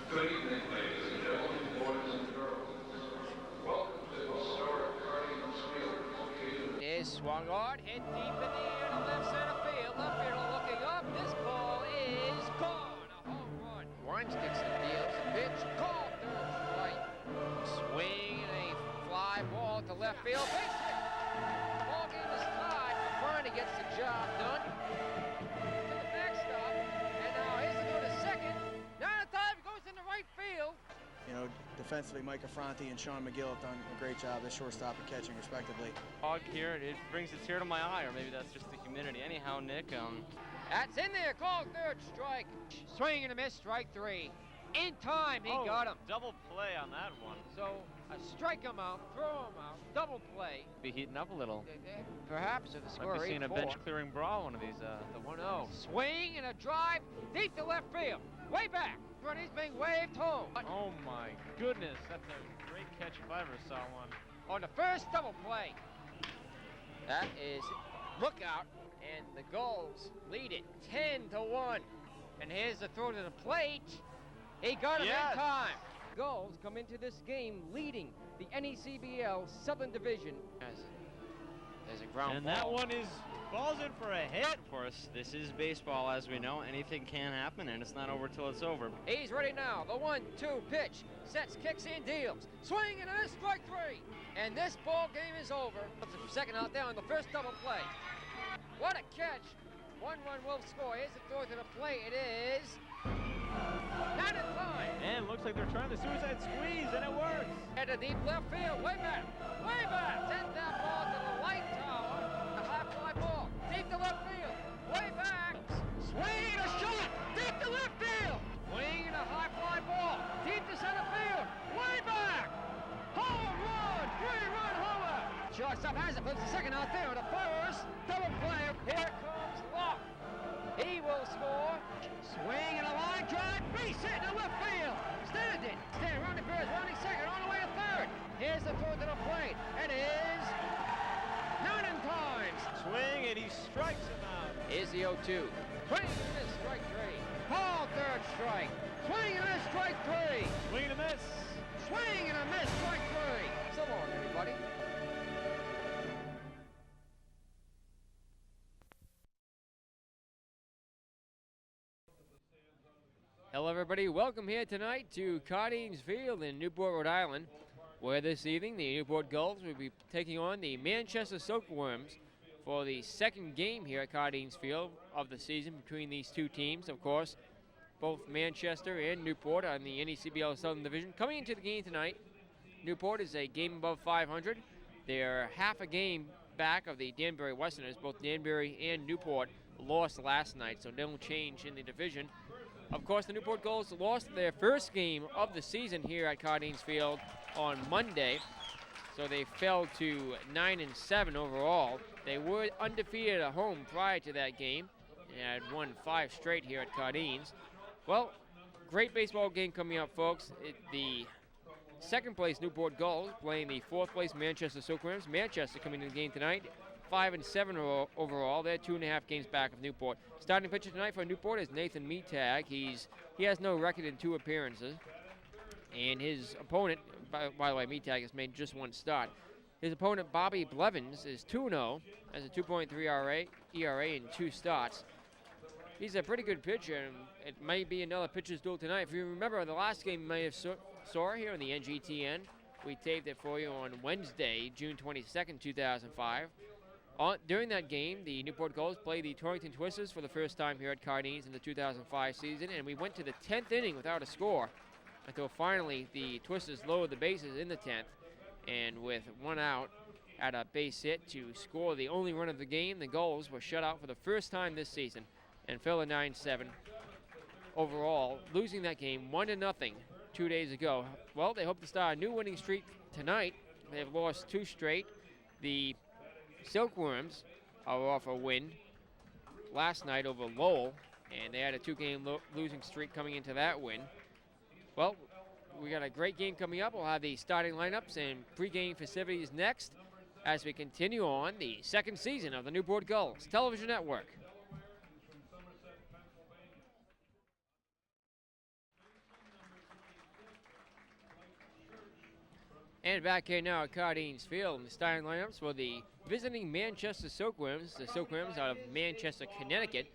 Good evening, ladies and gentlemen, boys and girls. Welcome to the historic Cardinals Field. Is swung hard, hit deep in the air to left center field. Left fielder looking up. This ball is gone. A home run. Warren Dixon deals a pitch. Called third strike. Swing and a fly ball to left field. Base hit. Ball game is tied. McFarland gets the job done. To the backstop. And now here's to go to second. Now the time goes into right field. You know, defensively, Mike Affronti and Sean McGill have done a great job as shortstop and catching, respectively. Fog here, it brings a tear to my eye, or maybe that's just the humidity. Anyhow, Nick, That's in there, called third strike. Swing and a miss, strike three. In time, he got him. Double play on that one. So, strike him out, throw him out, double play. Be heating up a little. Perhaps if the score Might be seeing a 8-4. bench-clearing brawl one of these. The 1-0. Swing and a drive deep to left field. Way back. But he's being waved home. Oh my goodness, that's a great catch if I ever saw one. On the first double play. That is lookout, and the Gulls lead it 10-1. And here's the throw to the plate. He got him in time. Gulls come into this game leading the NECBL Southern Division. There's a ground And ball. that one falls in for a hit. Of course, this is baseball, as we know. Anything can happen, and it's not over till it's over. He's ready now. The 1-2 pitch. Sets, kicks in, deals. Swing and a miss, strike three. And this ball game is over. Second out there on the first double play. What a catch. 1 run will score. Here's the throw to the plate. It is not in time. And looks like they're trying the suicide squeeze, and it works. At the deep left field. Way back. Way back. Send that ball to the light tower. The high fly ball. Deep to left field. Way back. Swing and a shot. Deep to left field. Swing and a high fly ball. Deep to center field. Way back. Home run. 3-run homer. Shortstop has it. Puts the second out there on the first. Double play. Here comes Locke. He will score. Swing and a line drive. Base hit to left field. Standing. Stand around the first. Rounding second. On the way to third. Here's the throw to the plate. It is not in time. Swing, and he strikes him out. Here's the 0-2. Swing and a miss, strike three. Call third strike. Swing and a miss, strike three. Swing and a miss. Swing and a miss, strike three. So long, everybody. Hello, everybody. Welcome here tonight to Cardines Field in Newport, Rhode Island, where this evening the Newport Gulls will be taking on the Manchester Silkworms for the second game here at Cardines Field of the season between these two teams. Of course, both Manchester and Newport on the NECBL Southern Division. Coming into the game tonight, Newport is a game above 500. They're half a game back of the Danbury Westerners. Both Danbury and Newport lost last night, so no change in the division. Of course, the Newport Gulls lost their first game of the season here at Cardines Field on Monday, so they fell to 9-7 overall. They were undefeated at home prior to that game and had won 5 straight here at Cardines. Well, great baseball game coming up, folks. The second place Newport Gulls playing the fourth place Manchester Silkworms. Manchester coming to the game tonight, 5-7 overall. They're 2.5 games back of Newport. Starting pitcher tonight for Newport is Nathan Meatag. He has no record in 2 appearances. And his opponent, by the way, Meatag has made just 1 start. His opponent, Bobby Blevins, is 2-0, has a 2.3 ERA in 2 starts. He's a pretty good pitcher, and it may be another pitcher's duel tonight. If you remember, the last game you may have saw here on the NGTN. We taped it for you on Wednesday, June 22nd, 2005. During that game, the Newport Gulls played the Torrington Twisters for the first time here at Cardines in the 2005 season, and we went to the 10th inning without a score until finally the Twisters lowered the bases in the 10th, and with 1 out at a base hit to score the only run of the game, the Gulls were shut out for the first time this season and fell to 9-7 overall, losing that game 1-0 2 days ago. Well, they hope to start a new winning streak tonight. They've lost 2 straight. The Silkworms are off a win last night over Lowell, and they had a 2-game losing streak coming into that win. Well, we got a great game coming up. We'll have the starting lineups and pregame festivities next as we continue on the second season of the Newport Gulls Television Network. And back here now at Cardines Field in the starting lineups for the visiting Manchester Silkworms. The Silkworms out of Manchester, Connecticut.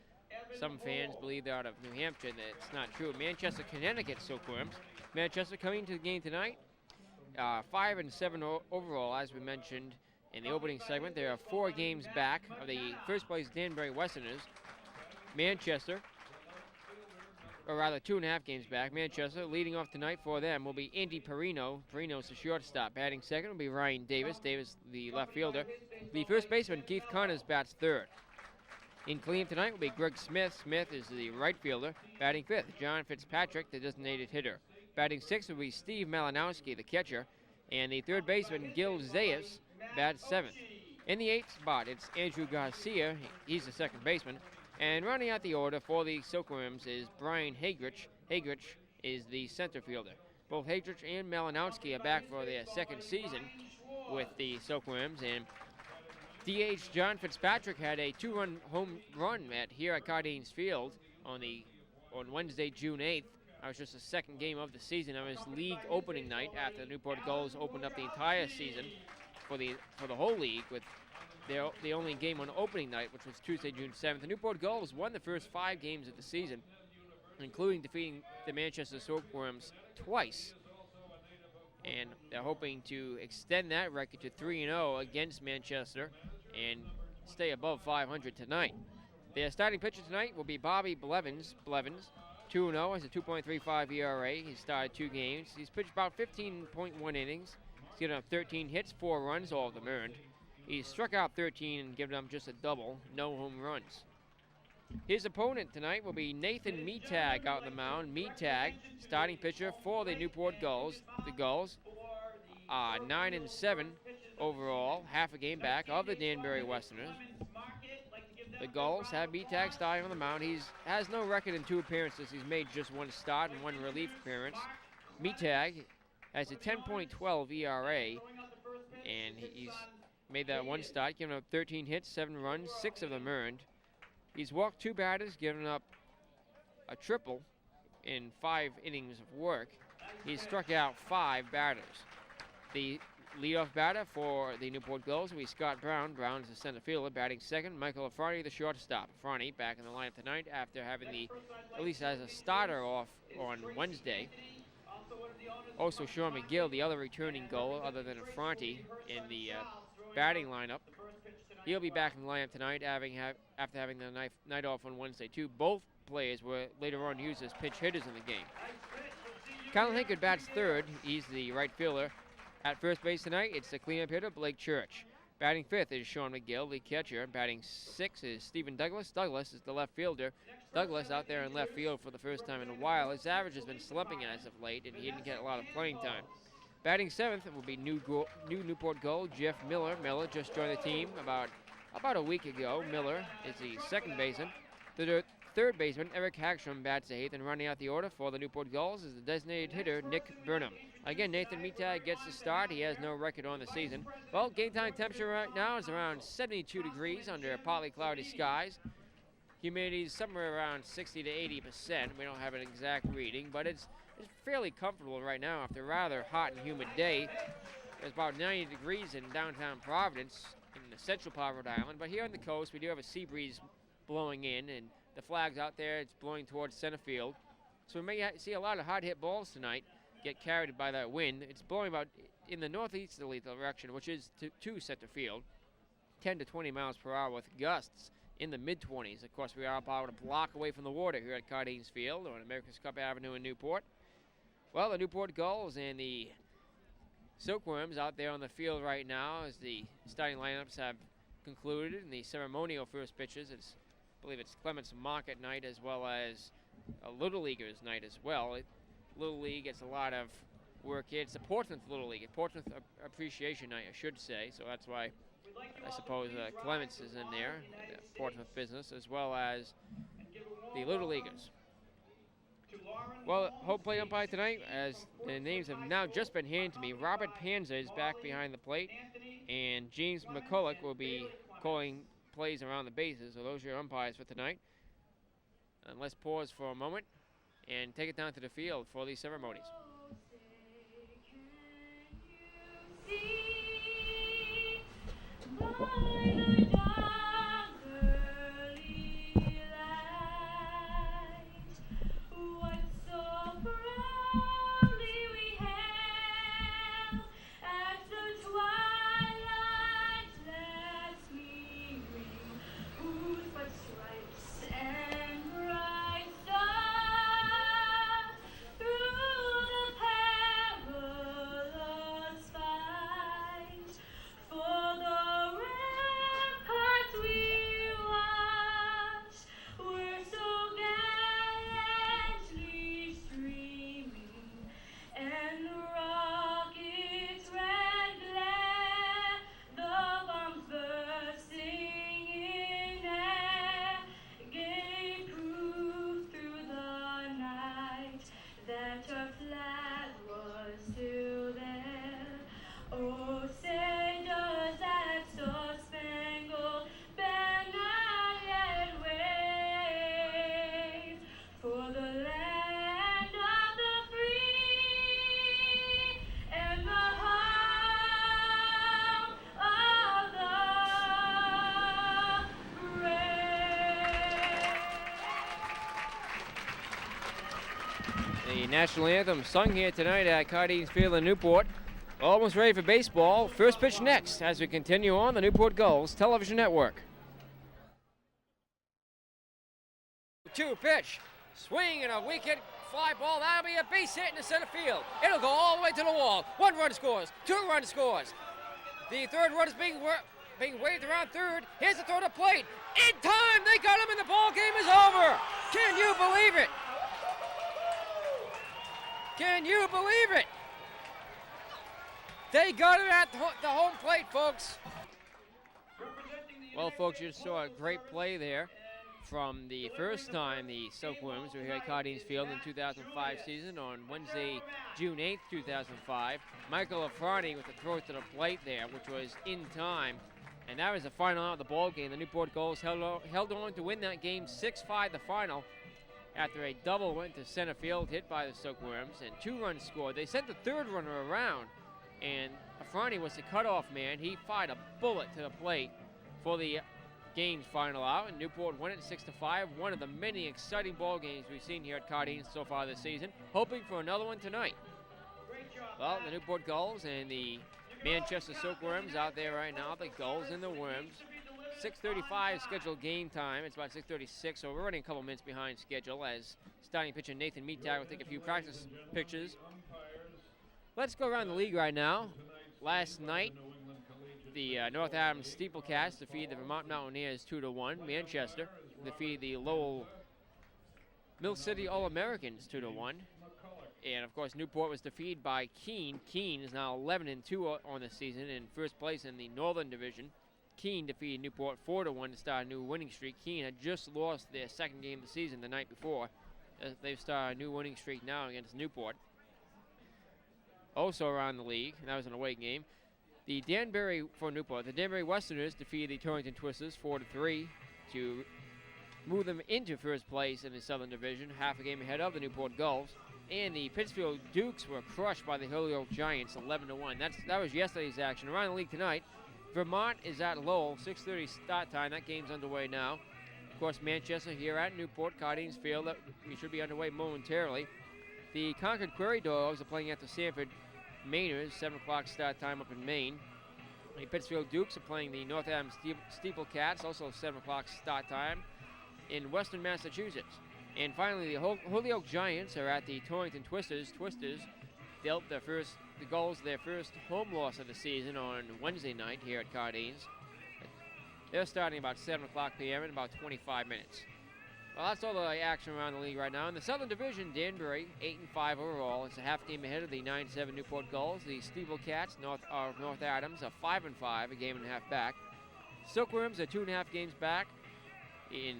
Some fans believe they're out of New Hampshire. That's not true. Manchester, Connecticut Silkworms. Manchester coming to the game tonight. 5-7 overall, as we mentioned in the opening segment. They are 4 games back of the first place Danbury Westerners. Manchester, or rather 2.5 games back. Manchester leading off tonight for them will be Andy Perino. Perino's the shortstop. Batting second will be Ryan Davis. Davis, the left fielder. The first baseman, Keith Connors, bats third. In cleanup tonight will be Greg Smith. Smith is the right fielder. Batting fifth, John Fitzpatrick, the designated hitter. Batting sixth will be Steve Malinowski, the catcher. And the third baseman, Gil Zayas, bats seventh. In the eighth spot, it's Andrew Garcia. He's the second baseman. And rounding out the order for the Silkworms is Brian Hagrich. Hagrich is the center fielder. Both Hagrich and Malinowski are back for their second season with the Silkworms. And DH John Fitzpatrick had a 2-run home run here at Cardines Field on Wednesday, June 8th. That was just the second game of the season. That was league opening night after the Newport Gulls opened up the entire season for the whole league with the only game on opening night, which was Tuesday, June 7th. The Newport Gulls won the first 5 games of the season, including defeating the Manchester Silkworms twice. And they're hoping to extend that record to 3-0 against Manchester and stay above 500 tonight. Their starting pitcher tonight will be Bobby Blevins. Blevins, 2-0, has a 2.35 ERA. He's started 2 games. He's pitched about 15.1 innings. He's given up 13 hits, 4 runs, all of them earned. He's struck out 13 and given up just a double, no home runs. His opponent tonight will be Nathan Meatag out on the mound. Meatag, starting pitcher for the Newport Gulls. The Gulls, 9-7 overall, half a game back of the Danbury Westerners. The Gulls have Meatag starting on the mound. He has no record in 2 appearances. He's made just 1 start and 1 relief appearance. Meatag has a 10.12 ERA, and he's made that 1 start, giving up 13 hits, 7 runs, 6 of them earned. He's walked 2 batters, given up a triple in 5 innings of work. He's struck out 5 batters. The leadoff batter for the Newport Gulls will be Scott Brown. Brown's the center fielder, batting second. Michael Afrani, the shortstop. Afrani back in the lineup tonight after having at least as a starter off on Wednesday. Also Sean McGill, the other returning goal other than Afrani in the batting lineup. He'll be back in the lineup tonight after having the night off on Wednesday too. Both players were later on used as pinch hitters in the game. Colin Hinkard bats third. He's the right fielder. At first base tonight, it's the cleanup hitter, Blake Church. Batting fifth is Sean McGill, the catcher. Batting sixth is Stephen Douglas. Douglas is the left fielder. Douglas out there in left field for the first time in a while. His average has been slumping as of late, and he didn't get a lot of playing time. Batting seventh will be new Newport Gull, Jeff Miller. Miller just joined the team about a week ago. Miller is the second baseman. The third baseman, Eric Hagstrom, bats eighth, and running out the order for the Newport Gulls is the designated hitter, Nick Burnham. Again, Nathan Meatag gets the start. He has no record on the season. Well, game time temperature right now is around 72 degrees under partly cloudy skies. Humidity is somewhere around 60 to 80%. We don't have an exact reading, but it's fairly comfortable right now after a rather hot and humid day. There's about 90 degrees in downtown Providence in the central part of Rhode Island, but here on the coast we do have a sea breeze blowing in, and the flag's out there. It's blowing towards center field. So we may see a lot of hard hit balls tonight get carried by that wind. It's blowing about in the northeasterly direction, which is to center field, 10 to 20 miles per hour with gusts in the mid-20s. Of course, we are about a block away from the water here at Cardines Field on America's Cup Avenue in Newport. Well, the Newport Gulls and the Silkworms out there on the field right now as the starting lineups have concluded and the ceremonial first pitches. I believe it's Clements Market night as well as a Little Leaguers night as well. Little League gets a lot of work here. It's the Portsmouth Little League, a Portsmouth Appreciation Night, I should say. So that's why I suppose Clements is in there, Portsmouth business, as well as the Little Leaguers. Well, home plate umpire tonight, as the names have now just been handed to me. Robert Panza is back behind the plate, and James McCulloch will be calling plays around the bases. So those are your umpires for tonight. And let's pause for a moment and take it down to the field for these ceremonies. The national anthem sung here tonight at Cardines Field in Newport. Almost ready for baseball. First pitch next as we continue on the Newport Gulls Television Network. 2 pitch. Swing and a wicket. Fly ball. That'll be a base hit in the center field. It'll go all the way to the wall. 1 run scores. 2 run scores. The third run is being waved around third. Here's the throw to plate. In time, they got him and the ball game is over. Can you believe it? Can you believe it? They got it at the home plate, folks. Well, folks, you saw a great play there from the first time the Silkworms were here at Cardines Field in 2005 season on Wednesday, June 8th, 2005. Michael Afrani with the throw to the plate there, which was in time. And that was the final out of the ball game. The Newport Gulls held on to win that game 6-5 the final after a double went to center field hit by the Silkworms and 2 runs scored. They sent the third runner around, and Afrani was the cutoff man. He fired a bullet to the plate for the game's final out, and Newport won it 6-5. One of the many exciting ball games we've seen here at Cardines so far this season. Hoping for another one tonight. Well, the Newport Gulls and the Manchester Silkworms out there right now. The Gulls and the Worms. 6:35 scheduled game time. It's about 6:36, so we're running a couple minutes behind schedule as starting pitcher Nathan Meatag will take a few practice pitches. Let's go around the league right now. Last night, the North Adams Steeplecats defeated the Vermont Mountaineers 2-1. Manchester defeated the Lowell Mill City All-Americans 2-1. And, of course, Newport was defeated by Keene. Keene is now 11-2 on the season in first place in the Northern Division. Keene defeated Newport 4-1 to start a new winning streak. Keene had just lost their second game of the season the night before. They've started a new winning streak now against Newport. Also around the league, and that was an away game, the Danbury for Newport. The Danbury Westerners defeated the Torrington Twisters 4-3 to move them into first place in the Southern Division, half a game ahead of the Newport Gulls. And the Pittsfield Dukes were crushed by the Holyoke Giants 11-1. That was yesterday's action. Around the league tonight, Vermont is at Lowell, 6:30 start time. That game's underway now. Of course, Manchester here at Newport, Cardines Field. That we should be underway momentarily. The Concord Quarry Dogs are playing at the Sanford Mainers, 7 o'clock start time up in Maine. The Pittsfield Dukes are playing the North Adams Steeplecats, also 7 o'clock start time in Western Massachusetts. And finally, the Holyoke Giants are at the Torrington Twisters. Twisters dealt the Gulls their first home loss of the season on Wednesday night here at Cardines. They're starting about 7 o'clock p.m. in about 25 minutes. Well, that's all the action around the league right now. In the Southern Division, Danbury, 8-5 overall. It's a half game ahead of the 9-7 Newport Gulls. The Steeplecats, North Adams, are 5-5, a game and a half back. Silkworms are 2.5 games back in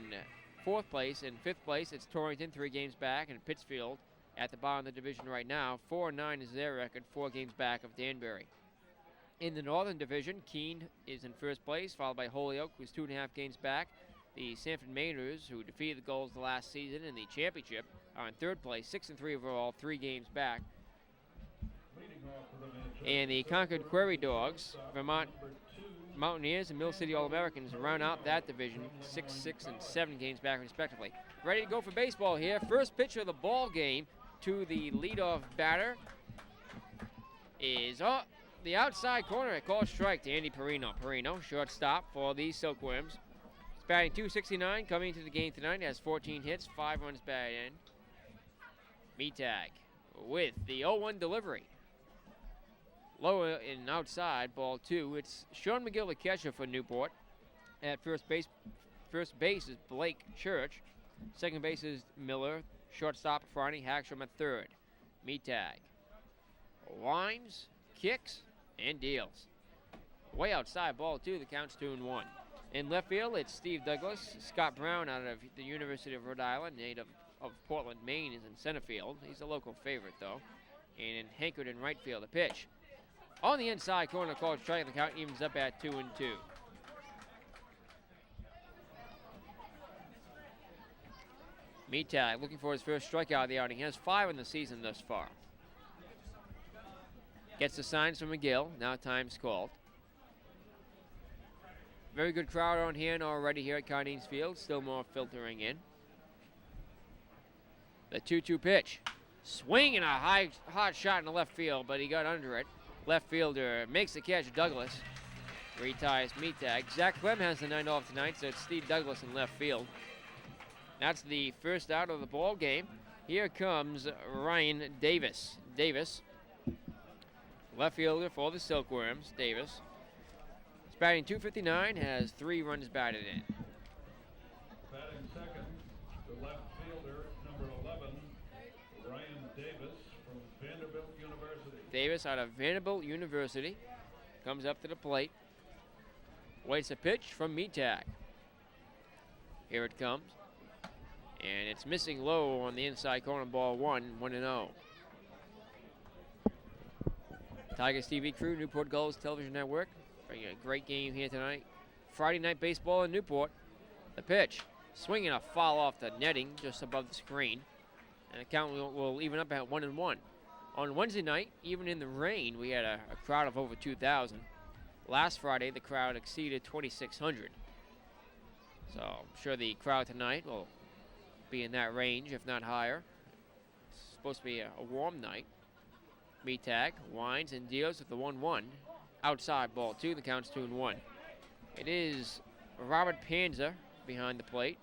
fourth place. In fifth place, it's Torrington, 3 games back, and Pittsfield at the bottom of the division right now. 4-9 is their record, 4 games back of Danbury. In the Northern Division, Keene is in first place, followed by Holyoke, who's 2.5 games back. The Sanford Mainers, who defeated the Gulls the last season in the championship, are in third place, 6-3 overall, 3 games back. And the Concord Quarry Dogs, Vermont Mountaineers and Mill City All-Americans round out that division, 6, 6, and 7 games back respectively. Ready to go for baseball here. First pitch of the ball game to the leadoff batter is the outside corner. A called strike to Andy Perino. Perino, shortstop for the Silkworms. He's batting .269 coming into the game tonight. Has 14 hits, 5 runs batted in. Metag with the 0-1 delivery. Lower and outside, ball 2. It's Sean McGill, the catcher for Newport. At first base is Blake Church. Second base is Miller. Shortstop, Franny Hackstrom at third. Metag winds, kicks, and deals. Way outside, ball 2. The count's 2-1. In left field, it's Steve Douglas. Scott Brown out of the University of Rhode Island, native of Portland, Maine, is in center field. He's a local favorite, though. And anchored in right field, a pitch. On the inside corner, called strike. The count evens up at 2-2. Metag looking for his first strikeout of the outing. He has 5 in the season thus far. Gets the signs from McGill. Now time's called. Very good crowd on hand already here at Cardines Field. Still more filtering in. The 2-2 pitch. Swing and a hot shot in the left field, but he got under it. Left fielder makes the catch, Douglas. Retires Metag. Zach Clem has the night off tonight, so it's Steve Douglas in left field. That's the first out of the ball game. Here comes Ryan Davis. Davis, left fielder for the Silkworms. Davis. He's batting .259, has 3 runs batted in. Batting second, the left fielder, number 11, Ryan Davis from Vanderbilt University. Davis out of Vanderbilt University comes up to the plate. Waits a pitch from Metag. Here it comes. And it's missing low on the inside corner, ball 1, 1-0. Tigers TV crew, Newport Gulls Television Network. Bringing a great game here tonight. Friday night baseball in Newport. The pitch. Swinging a foul off the netting just above the screen. And the count will even up at 1-1. On Wednesday night, even in the rain, we had a crowd of over 2,000. Last Friday, the crowd exceeded 2,600. So I'm sure the crowd tonight will be in that range, if not higher. It's supposed to be a warm night. Metag winds and deals with the 1-1. Outside, ball 2. The count's 2-1. It is Robert Panza behind the plate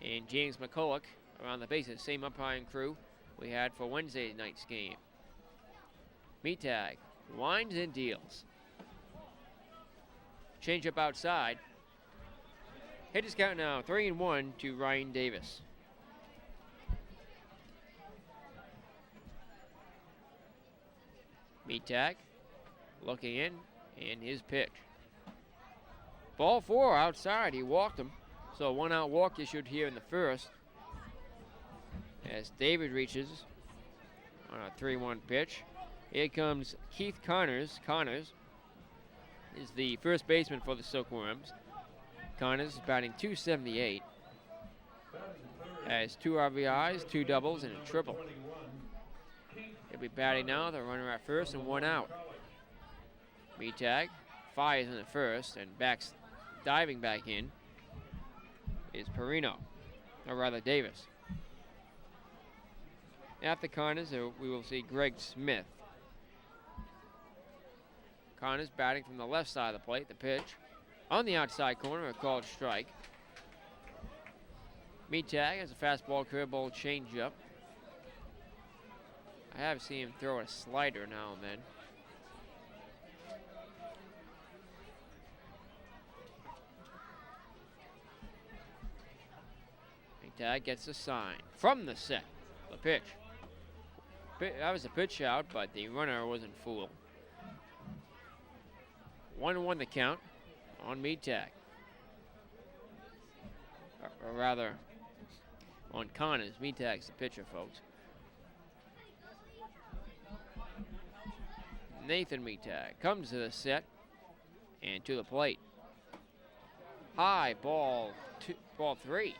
and James McCulloch around the bases. Same umpiring crew we had for Wednesday night's game. Metag winds and deals. Change up outside. Hitters count now 3-1 to Ryan Davis. Metag looking in, and his pitch. Ball 4 outside. He walked him. So a 1-out walk issued here in the first. As David reaches on a 3-1 pitch. Here comes Keith Connors. Connors is the first baseman for the Silkworms. Connors is batting .278. Has 2 RBIs, 2 doubles, and a triple. He'll be batting now, the runner at first and 1 out. Metag fires in the first and diving back in is Perino, or rather Davis. After Connors, we will see Greg Smith. Connors batting from the left side of the plate, the pitch. On the outside corner, a called strike. Metag has a fastball, curveball, changeup. I have seen him throw a slider now and then. Metag gets a sign from the set. The pitch. That was a pitch out, but the runner wasn't fooled. 1-1 the count on Metag. Or rather, on Connors. Metag's the pitcher, folks. Nathan Metag comes to the set and to the plate. High, ball 3.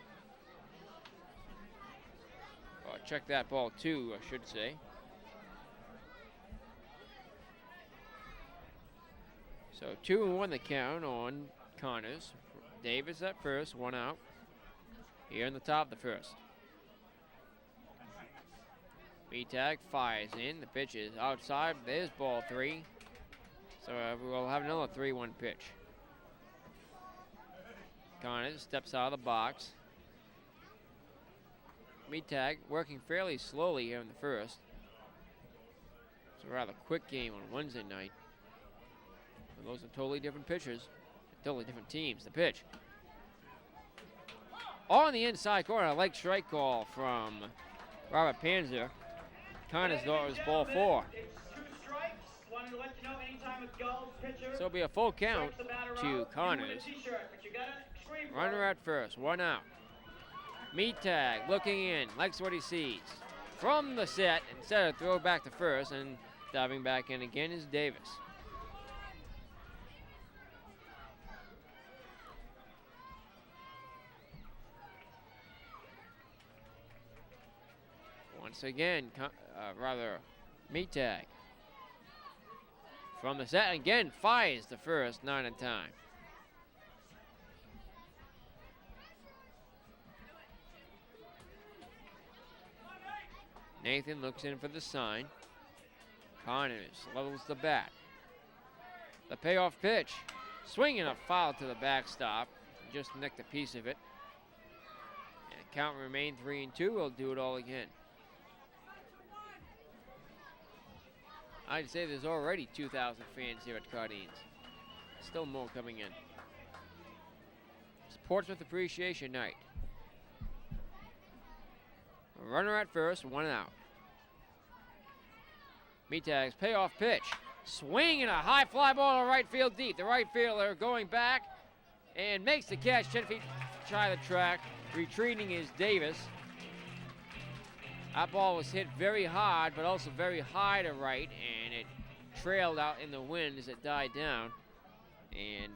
Check that, ball 2, I should say. So 2-1 the count on Connors. Davis at first, 1 out. Here in the top of the first. Metag fires in. The pitch is outside. There's ball 3. So we'll have another 3-1 pitch. Connors steps out of the box. Metag working fairly slowly here in the first. It's a rather quick game on Wednesday night. But those are totally different pitchers, totally different teams. The pitch. On the inside corner, leg strike call from Robert Panzer. Connors thought it was ball 4. So it'll be a full count to Connors. Runner at first, 1 out. Metag looking in, likes what he sees. From the set, instead of throw back to first, and diving back in again is Davis. Once again, Metag. From the set, again, fires the first, 9 in time. Nathan looks in for the sign. Connors levels the bat. The payoff pitch. Swinging a foul to the backstop. Just nicked a piece of it. And count remain 3-2. We'll do it all again. I'd say there's already 2,000 fans here at Cardines. Still more coming in. It's Portsmouth Appreciation Night. Runner at first, 1 out. Metag's payoff pitch. Swing and a high fly ball to right field deep. The right fielder going back and makes the catch 10 feet shy of the track. Retreating is Davis. That ball was hit very hard, but also very high to right, and it trailed out in the wind as it died down. And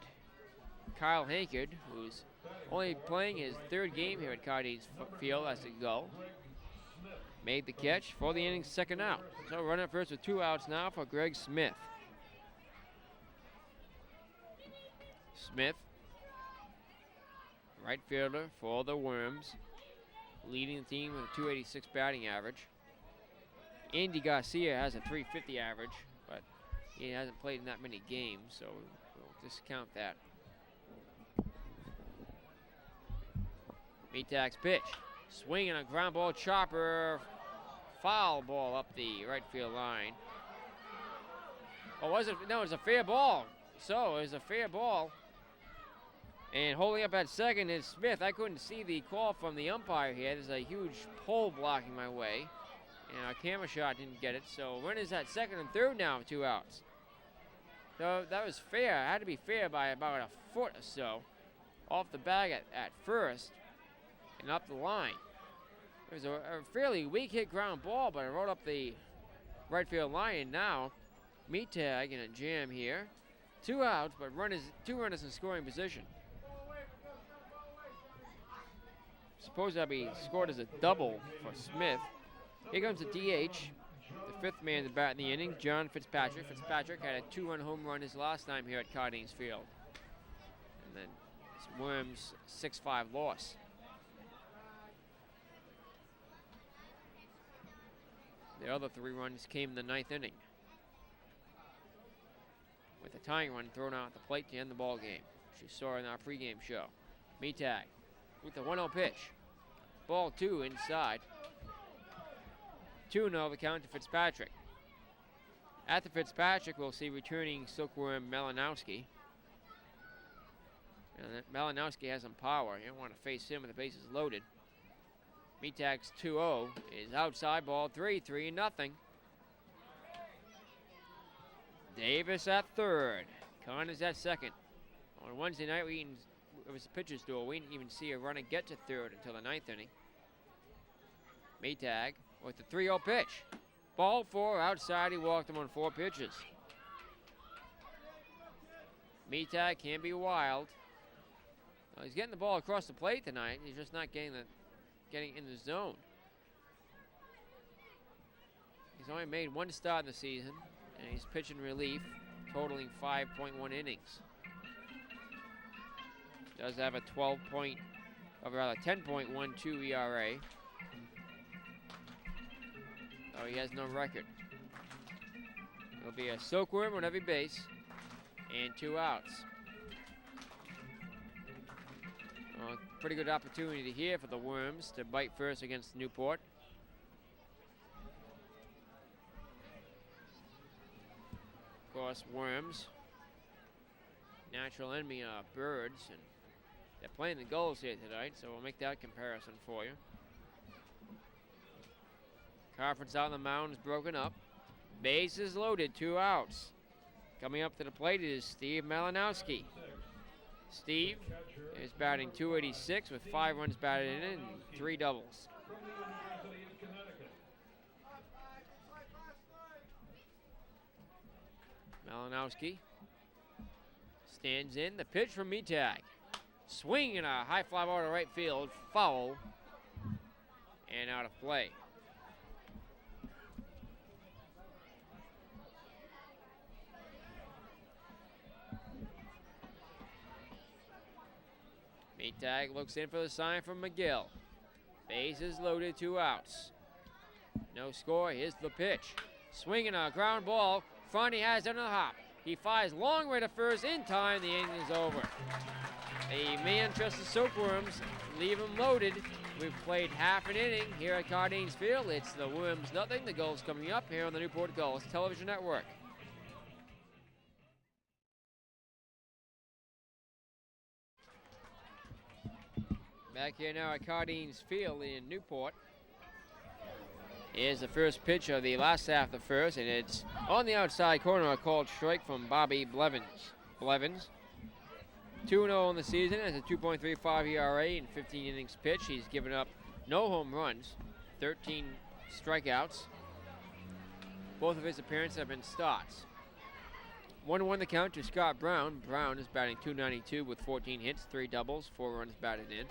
Kyle Hankard, who's only playing his 3rd game here at Cardines Field as a Gull, made the catch for the inning's 2nd out. So running first with 2 outs now for Greg Smith. Smith, right fielder for the Worms, leading the team with a 286 batting average. Andy Garcia has a 350 average, but he hasn't played in that many games, so we'll discount that. Metag's pitch. Swinging a ground ball chopper. Foul ball up the right field line. Oh, was it? No, it was a fair ball. So it was a fair ball. And holding up at second is Smith. I couldn't see the call from the umpire here. There's a huge pole blocking my way. And our camera shot didn't get it. So runners at second and third now with 2 outs. So that was fair. It had to be fair by about a foot or so. Off the bag at first. And up the line. It was a fairly weak hit ground ball, but it rode up the right field line. And now, Metag in a jam here. 2 outs, but 2 runners in scoring position. Suppose that'll be scored as a double for Smith. Here comes the DH, the 5th man to bat in the inning, John Fitzpatrick. Fitzpatrick had a 2-run home run his last time here at Cardines Field. And then Worms' 6-5 loss. The other 3 runs came in the 9th inning, with a tying run thrown out at the plate to end the ball game, which you saw in our pregame show. Metag with the 1-0 pitch. Ball 2 inside. 2-0 the count to Fitzpatrick. At the Fitzpatrick, we'll see returning Silkworm Malinowski. And Malinowski has some power. You don't want to face him with the bases loaded. Metag's 2-0 is outside, ball 3-0. Davis at third. Connors at second. On Wednesday night, it was a pitcher's duel. We didn't even see a runner get to third until the 9th inning. Metag with the 3-0 pitch. Ball 4 outside. He walked him on 4 pitches. Metag can be wild. Well, he's getting the ball across the plate tonight. He's just not getting in the zone. He's only made 1 start in the season, and he's pitching relief totaling 5.1 innings. Does have a 10.12 ERA. Oh, he has no record. It'll be a Silkworm on every base and 2 outs. Pretty good opportunity here for the Worms to bite first against Newport. Of course, Worms, natural enemy of birds, and they're playing the Gulls here tonight, so we'll make that comparison for you. Conference out on the mound is broken up. Bases loaded, 2 outs. Coming up to the plate is Steve Malinowski. Steve is batting .286 with 5 runs batted in and 3 doubles. Malinowski stands in. The pitch from Metag. Swing and a high fly ball to right field. Foul and out of play. Metag looks in for the sign from McGill. Bases loaded, 2 outs. No score, here's the pitch. Swinging a ground ball. Franti has it on the hop. He flies long way to first in time. The inning is over. The Manchester Silkworms leave them loaded. We've played half an inning here at Cardines Field. It's the Worms nothing. The Gulls coming up here on the Newport Gulls Television Network. Back here now at Cardines Field in Newport. Here's the first pitch of the last half of the first, and it's on the outside corner, a called strike from Bobby Blevins. Blevins, 2-0 in the season, has a 2.35 ERA in 15 innings pitched. He's given up no home runs, 13 strikeouts. Both of his appearances have been starts. 1-1 the count to Scott Brown. Brown is batting .292 with 14 hits, 3 doubles, 4 runs batted in.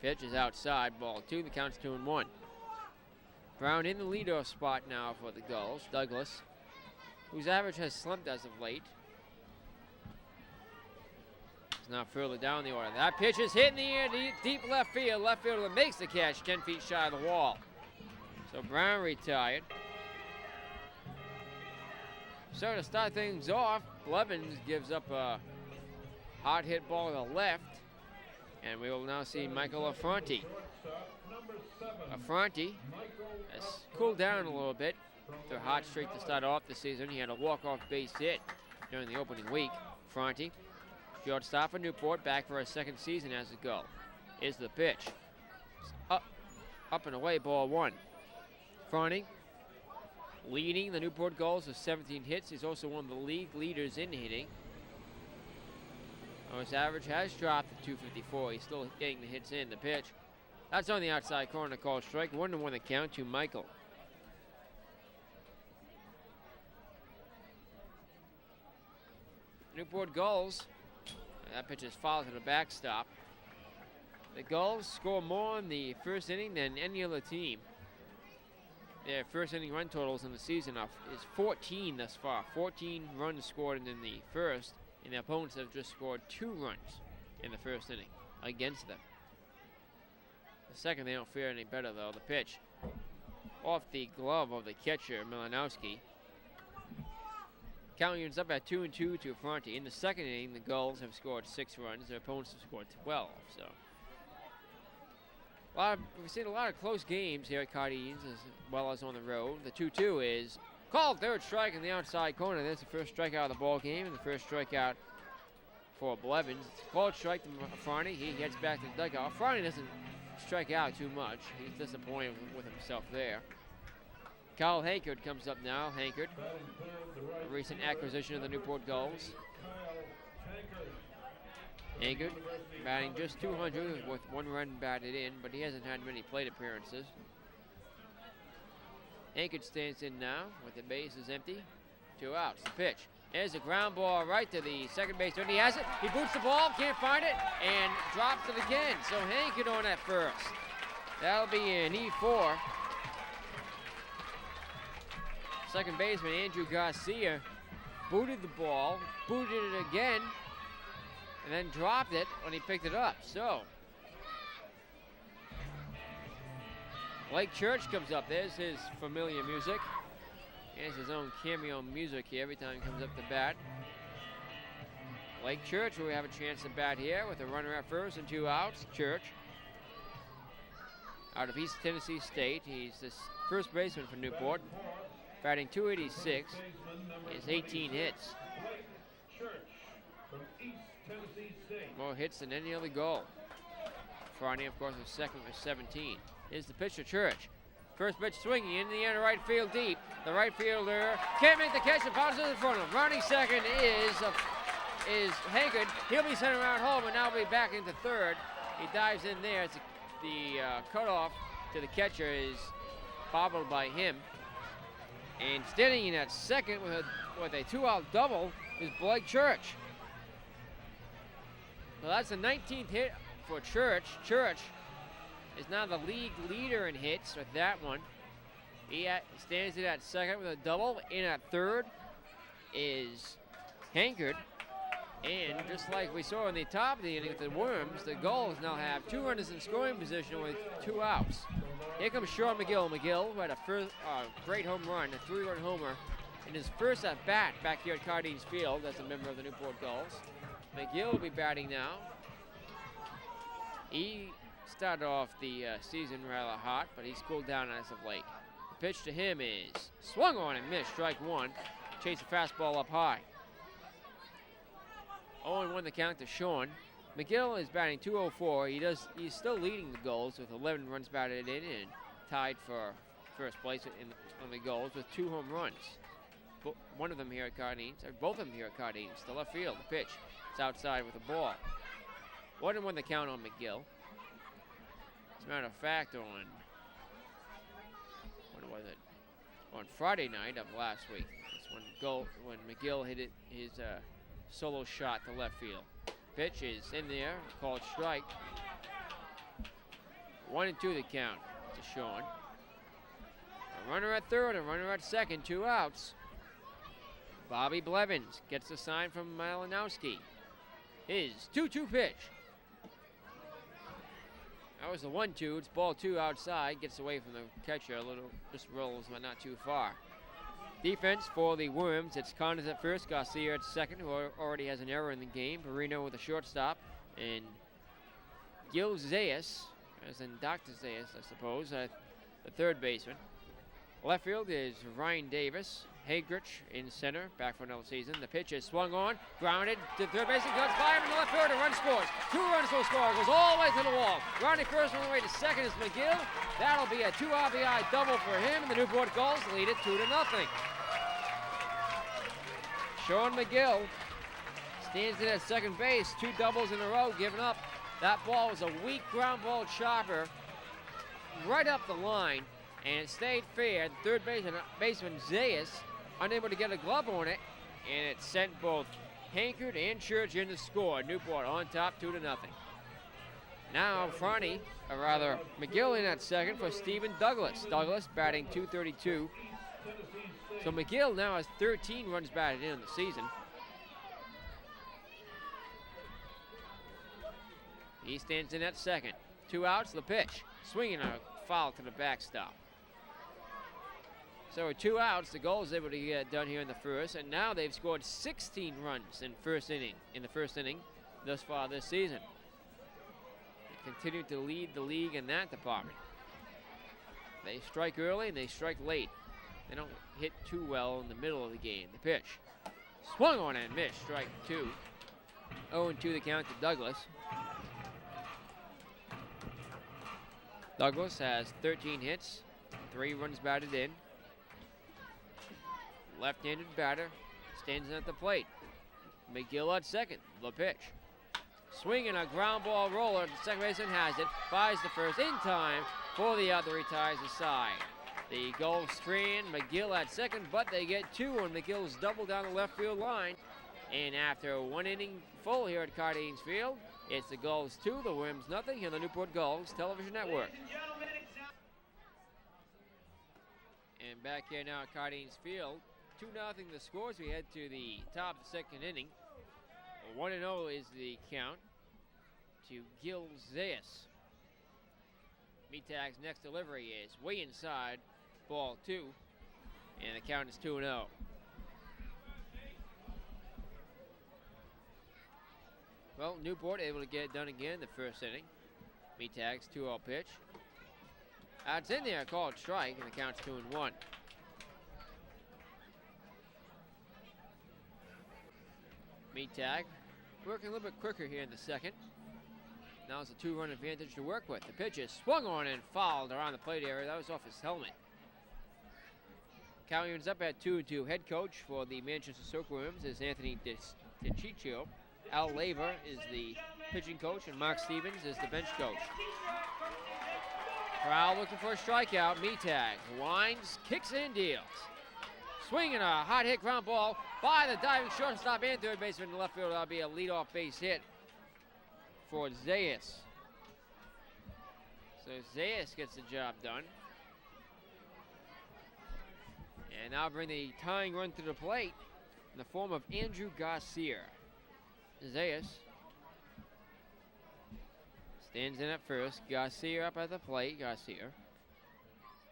Pitch is outside, ball 2, the count's 2-1. Brown in the leadoff spot now for the Gulls. Douglas, whose average has slumped as of late, is now further down the order. That pitch is hit in the air, deep left field. Left fielder makes the catch 10 feet shy of the wall. So Brown retired. So to start things off, Blevins gives up a hard hit ball to the left. And we will now see Michael Affronti. Affronti has cooled down a little bit after a hot streak to start off the season. He had a walk-off base hit during the opening week. Affronti, shortstop for Newport, back for a second season as a Gull. Is the pitch. Up and away, ball 1. Affronti leading the Newport Gulls with 17 hits. He's also one of the league leaders in hitting. His average has dropped to 254. He's still getting the hits in. The pitch. That's on the outside corner, called strike. 1-1 the count to Michael. Newport Gulls. That pitch is fouled to the backstop. The Gulls score more in the first inning than any other team. Their first inning run totals in the season is 14 thus far. 14 runs scored in the first. And the opponents have just scored 2 runs in the first inning against them. The second, they don't fare any better, though. The pitch off the glove of the catcher, Malinowski. Count ends up at 2-2 to Affronti. In the second inning, the Gulls have scored 6 runs. Their opponents have scored 12. So we've seen a lot of close games here at Cardines as well as on the road. The 2-2 is called third strike in the outside corner. That's the first strikeout of the ball game and the first strikeout for Blevins. It's called strike to Affronti. He gets back to the dugout. Affronti doesn't strike out too much. He's disappointed with himself there. Kyle Hankard comes up now. Hankard, a recent acquisition of the Newport Gulls. Hankard batting just .200 with 1 run batted in, but he hasn't had many plate appearances. Hankard stands in now with the bases empty. 2 outs. The pitch. There's a ground ball right to the second base. He has it. He boots the ball, can't find it, and drops it again. So Hankard on at first. That'll be an E4. Second baseman Andrew Garcia booted the ball, booted it again, and then dropped it when he picked it up. So, Blake Church comes up. There's his familiar music. He has his own cameo music here every time he comes up to bat. Blake Church, we have a chance to bat here with a runner at first and 2 outs. Church, out of East Tennessee State. He's the first baseman for Newport, batting .286. He has 18 hits. More hits than any other goal. Friday, of course, was second with 17. Here's the pitch to Church. First pitch swinging in the end, right field deep. The right fielder can't make the catch and bounces in front of him. Rounding second is Hankard. He'll be sent around home and now be back into third. He dives in there. It's the cutoff to the catcher is bobbled by him. And standing in at second with a 2-out double is Blake Church. So that's the 19th hit for Church. Church is now the league leader in hits with that one. He stands in at second with a double. In at third is Hankard. And just like we saw in the top of the inning with the Worms, the Gulls now have 2 runners in scoring position with 2 outs. Here comes Sean McGill. McGill, who had a great home run, a 3-run homer, in his first at bat back here at Cardines Field as a member of the Newport Gulls. McGill will be batting now. He started off the season rather hot, but he's cooled down as of late. The pitch to him is swung on and missed, strike 1. Chase a fastball up high. 0-1 the count to Sean. McGill is batting .204. He's still leading the Gulls with 11 runs batted in and tied for first place on the Gulls with 2 home runs. One of them here at Cardines, or both of them here at Cardines. The left field, the pitch. It's outside with the ball. 1-1 the count on McGill. As a matter of fact, on Friday night of last week, that's when McGill hit his solo shot to left field. Pitch is in there, called strike. 1-2 the count to Sean. A runner at third, a runner at second, 2 outs. Bobby Blevins gets the sign from Malinowski. His 2-2 pitch. That was the 1-2. It's ball 2 outside. Gets away from the catcher a little. Just rolls, but not too far. Defense for the Worms. It's Connors at first. Garcia at second, who already has an error in the game. Perino with a shortstop. And Gil Zayas, as in Dr. Zayas, I suppose, the third baseman. Left field is Ryan Davis. Hagrich in center, back for another season. The pitch is swung on, grounded to third base, and cuts by him in the left field. A run scores. 2 runs will score. Goes all the way to the wall. Grounding first on the way to second is McGill. That'll be a 2 RBI double for him, and the Newport Gulls lead it 2-0. Sean McGill stands in at second base. 2 doubles in a row given up. That ball was a weak ground ball chopper right up the line, and it stayed fair. The third baseman Zayas unable to get a glove on it, and it sent both Hankard and Church in to score. Newport on top 2-0. Now McGill in at second for Stephen Douglas. Douglas batting .232. So McGill now has 13 runs batted in the season. He stands in at second. 2 outs, the pitch. Swinging a foul to the backstop. So with 2 outs, the Gulls able to get it done here in the first, and now they've scored 16 runs in the first inning thus far this season. They continue to lead the league in that department. They strike early and they strike late. They don't hit too well in the middle of the game. The pitch. Swung on and missed, strike 2. 0-2 the count to Douglas. Douglas has 13 hits, 3 runs batted in. Left-handed batter stands at the plate. McGill at second. The pitch. Swinging a ground ball roller. The second baseman has it. Fires the first in time for the out. The retires the side. The Gulls strand McGill at second, but they get 2 on McGill's double down the left field line. And after 1 inning full here at Cardines Field, it's the Gulls 2, the Worms nothing here on the Newport Gulls Television Network. And back here now at Cardines Field, 2-0 the scores. We head to the top of the second inning. 1-0 is the count to Gil Zayas. Metag's next delivery is way inside, ball 2, and the count is 2-0. Well, Newport able to get it done again in the first inning. Metag's 2-0 pitch. It's in there, called strike, and the count's 2-1. Metag working a little bit quicker here in the second. Now it's a 2-run advantage to work with. The pitch is swung on and fouled around the plate area. That was off his helmet. Count ends up at 2-2. Head coach for the Manchester Silkworms is Anthony DiCiccio. Al Laver is the pitching coach, and Mark Stevens is the bench coach. Crowd looking for a strikeout. Metag winds, kicks and deals. Swinging a hot hit ground ball by the diving shortstop and third baseman in the left field. That'll be a leadoff base hit for Zayas. So Zayas gets the job done. And now bring the tying run to the plate in the form of Andrew Garcia. Zayas stands in at first. Garcia up at the plate. Garcia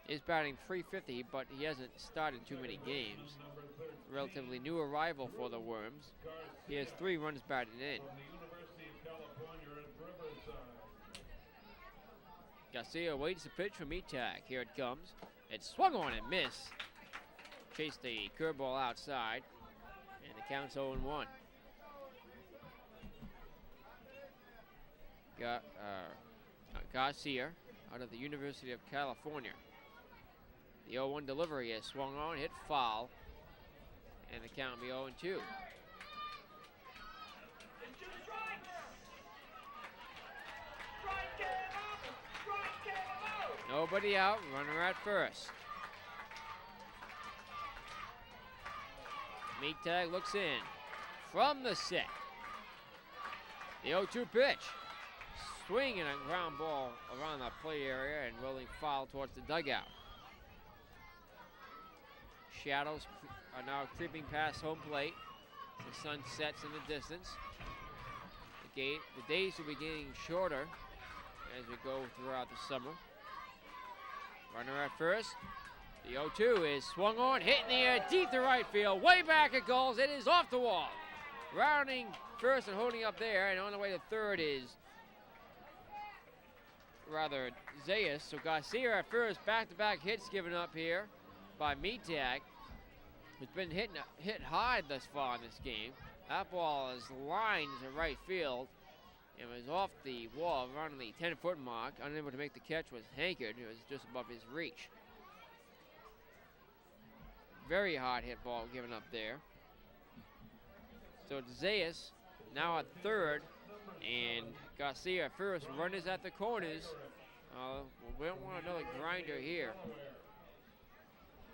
is batting .350, but he hasn't started too many games. Relatively new arrival for the Worms. He has 3 runs batted in. Garcia waits the pitch from Metag. Here it comes. It's swung on and missed. Chased the curveball outside, and the count's 0-1. Garcia out of the University of California. The 0-1 delivery is swung on, hit foul, and the count will be 0-2. Nobody out, runner at first. Metag looks in from the set. The 0-2 pitch. Swinging a ground ball around the plate area and rolling foul towards the dugout. Shadows are now creeping past home plate. The sun sets in the distance. The days will be getting shorter as we go throughout the summer. Runner at first. The 0-2 is swung on, hit in the air, deep to right field, way back it goes. It is off the wall. Rounding first and holding up there, and on the way to third is Zayas. So Garcia at first, back-to-back hits given up here by Metag, who's been hit hard thus far in this game. That ball is lined to right field and was off the wall around the 10-foot mark. Unable to make the catch was Hankard, who was just above his reach. Very hard hit ball given up there. So it's Zayas now at third, and Garcia at first. Runners at the corners. We don't want another grinder here.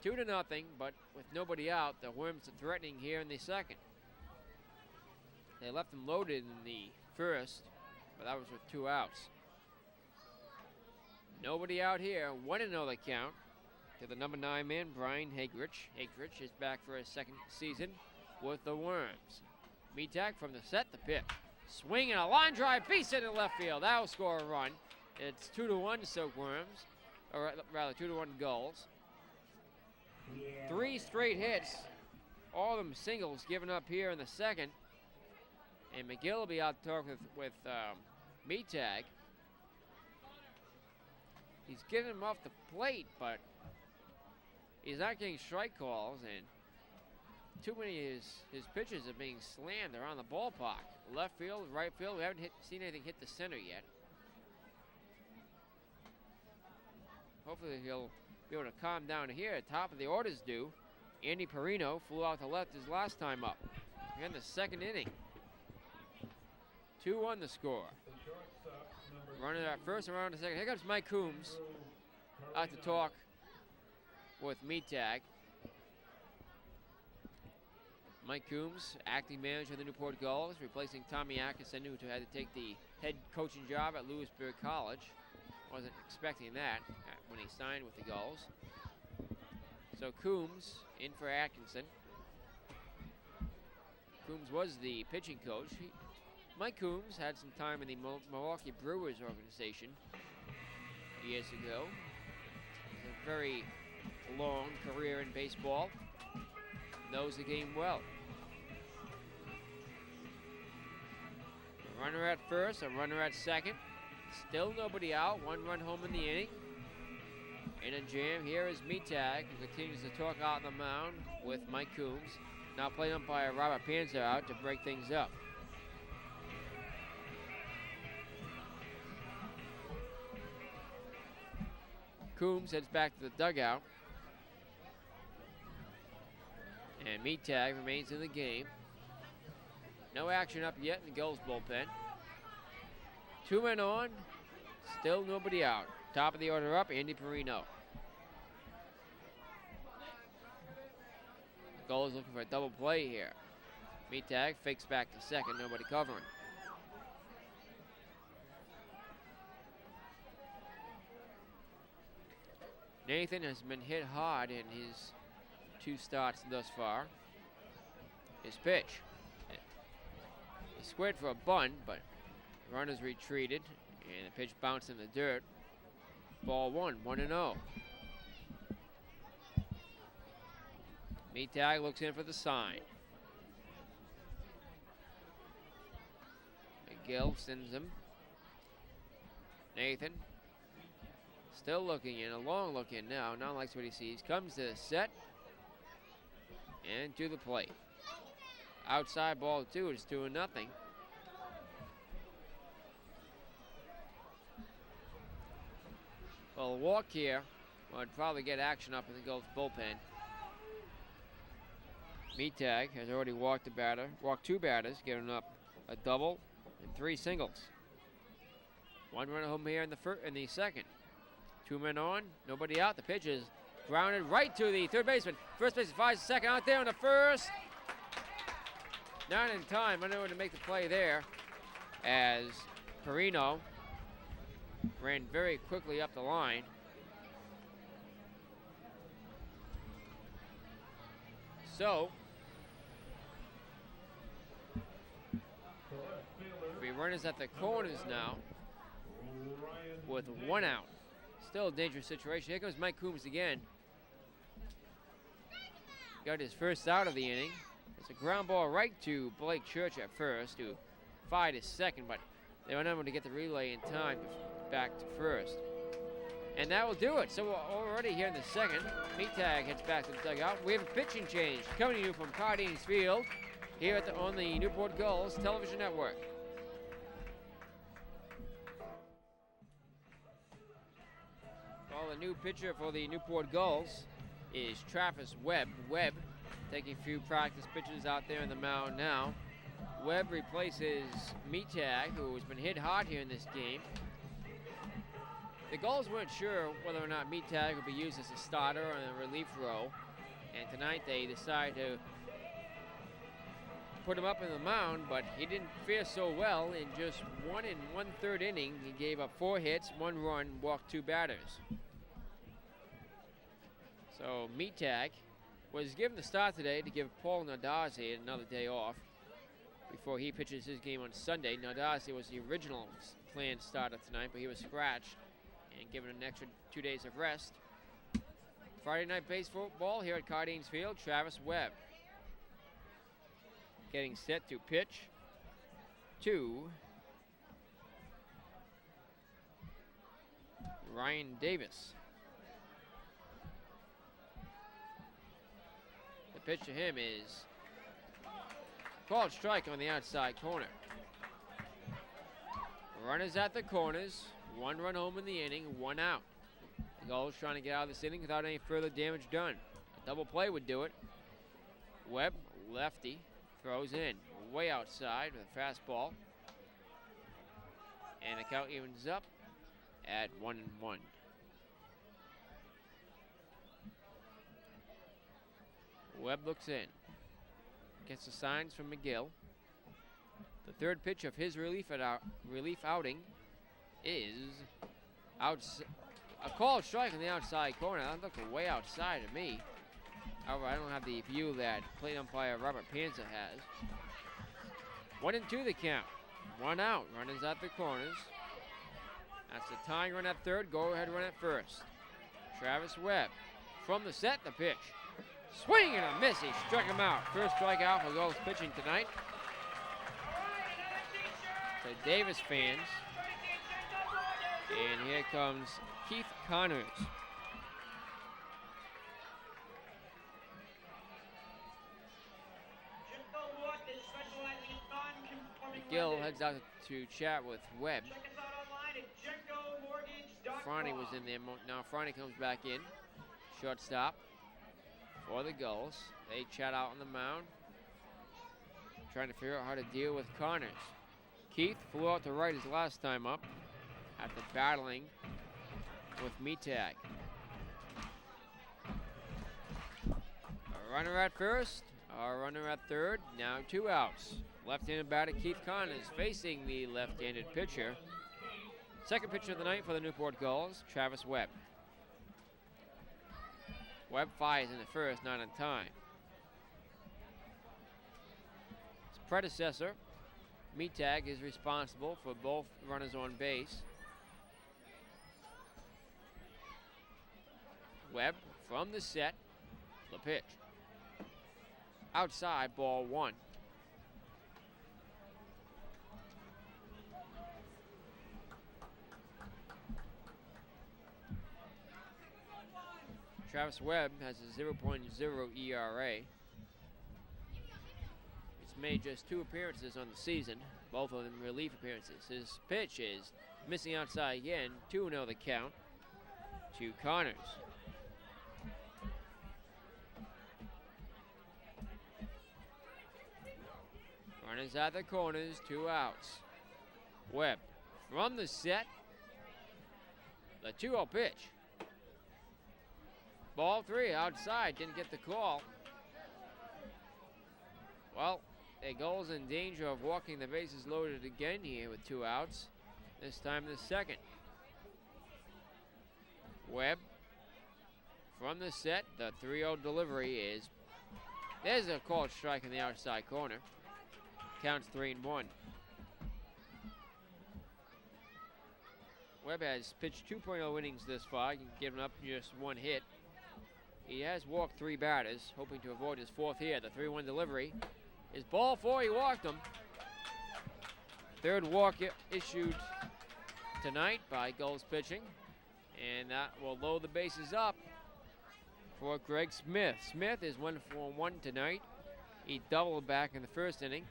2-0, but with nobody out, the Worms are threatening here in the second. They left them loaded in the first, but that was with 2 outs. Nobody out here. 1-0 the count to the number 9 man, Brian Hagrich. Hagrich is back for his second season with the Worms. Metag from the set, the pitch. Swinging a line drive, base hit in left field. That'll score a run. It's 2-1 Silkworms, or rather 2-1 Gulls. 3 straight hits, all of them singles given up here in the second. And McGill will be out talking with Metag. He's getting him off the plate, but he's not getting strike calls, and too many of his pitches are being slammed around the ballpark. Left field, right field, we haven't seen anything hit the center yet. Hopefully he'll be able to calm down here. Top of the order's due. Andy Perino flew out to left his last time up. Here in the second inning. 2-1 the score. Running at first, around the second. Here comes Mike Coombs out to talk with Metag. Mike Coombs, acting manager of the Newport Gulls, replacing Tommy Atkinson, who had to take the head coaching job at Lewisburg College. Wasn't expecting that when he signed with the Gulls. So Coombs in for Atkinson. Coombs was the pitching coach. Mike Coombs had some time in the Milwaukee Brewers organization years ago. A very long career in baseball. Knows the game well. A runner at first, a runner at second. Still nobody out. 1 run home in the inning. In a jam, here is Metag, who continues to talk out on the mound with Mike Coombs. Now play umpire Robert Panzer out to break things up. Coombs heads back to the dugout. And Metag remains in the game. No action up yet in the Gulls bullpen. 2 men on, still nobody out. Top of the order up, Andy Perino. The Gulls looking for a double play here. Metag fakes back to second, nobody covering. Nathan has been hit hard in his 2 starts thus far. His pitch. He squared for a bunt, but the runners retreated, and the pitch bounced in the dirt. Ball 1-0. Metag looks in for the sign. McGill sends him. Nathan still looking in, a long look in now. Now likes what he sees. Comes to the set and to the plate. Outside ball 2, it's 2-0. Well, a walk here would probably get action up in the Gulls bullpen. Metag has already walked 2 batters, giving up a double and 3 singles. 1 run home here in the second. 2 men on, nobody out. The pitch is grounded right to the third baseman. First baseman finds the second out there on the first. Not in time, unable to make the play there, as Perino ran very quickly up the line. So, we runners at the corners now with 1 out. Still a dangerous situation. Here comes Mike Coombs again. Got his first out of the inning. It's a ground ball right to Blake Church at first, who fired his second, but they were unable to get the relay in time back to first. And that will do it. So we're already here in the second. Metag heads back to the dugout. We have a pitching change coming to you from Cardines Field here on the Newport Gulls television network. Well, the new pitcher for the Newport Gulls is Travis Webb. Webb taking a few practice pitches out there on the mound now. Webb replaces Metag, who has been hit hard here in this game. The Gulls weren't sure whether or not Metag would be used as a starter or in a relief role, and tonight they decided to put him up in the mound, but he didn't fare so well. In just 1 1/3 inning, he gave up 4 hits, 1 run, walked 2 batters. So Metag was given the start today to give Paul Nardazzi another day off before he pitches his game on Sunday. Nardazzi was the original planned starter tonight, but he was scratched and given an extra 2 days of rest. Friday night baseball here at Cardines Field. Travis Webb getting set to pitch to Ryan Davis. The pitch to him is called strike on the outside corner. Runners at the corners. 1 run home in the inning, 1 out. The Gulls trying to get out of this inning without any further damage done. A double play would do it. Webb, lefty, throws in way outside with a fastball. And the count evens up at 1-1. Webb looks in. Gets the signs from McGill. The third pitch of his relief outing is a called strike on the outside corner. That looked way outside of me. However, I don't have the view that plate umpire Robert Panzer has. 1-2 the count. 1 out. Runners at the corners. That's the tying run at third. Go ahead run at first. Travis Webb from the set. The pitch. Swing and a miss. He struck him out. First strikeout for Gulls pitching tonight. The Davis fans. And here comes Keith Connors. McGill heads out to chat with Webb. Franny was in there. Now Franny comes back in. Shortstop for the Gulls. They chat out on the mound, trying to figure out how to deal with Connors. Keith flew out to right his last time up after battling with Metag. A runner at first, a runner at third, now 2 outs. Left-handed batter Keith Connors facing the left-handed pitcher. Second pitcher of the night for the Newport Gulls, Travis Webb. Webb fires in the first, not in time. His predecessor, Metag, is responsible for both runners on base. Webb from the set, the pitch. Outside, ball 1. Travis Webb has a 0.0 ERA. He's made just 2 appearances on the season, both of them relief appearances. His pitch is missing outside again, 2-0 the count to Connors. Runners at the corners, 2 outs. Webb from the set, the 2-0 pitch. Ball 3 outside, didn't get the call. Well, the Gulls in danger of walking the bases loaded again here with 2 outs. This time the second. Webb from the set, the 3-0 delivery is, there's a called strike in the outside corner. Counts 3-1. Webb has pitched 2.0 innings this far, given up just 1 hit. He has walked 3 batters, hoping to avoid his 4th here. The 3-1 delivery is ball 4. He walked him. 3rd walk issued tonight by Gulls pitching, and that will load the bases up for Greg Smith. Smith is 1 for 1 tonight. He doubled back in the first inning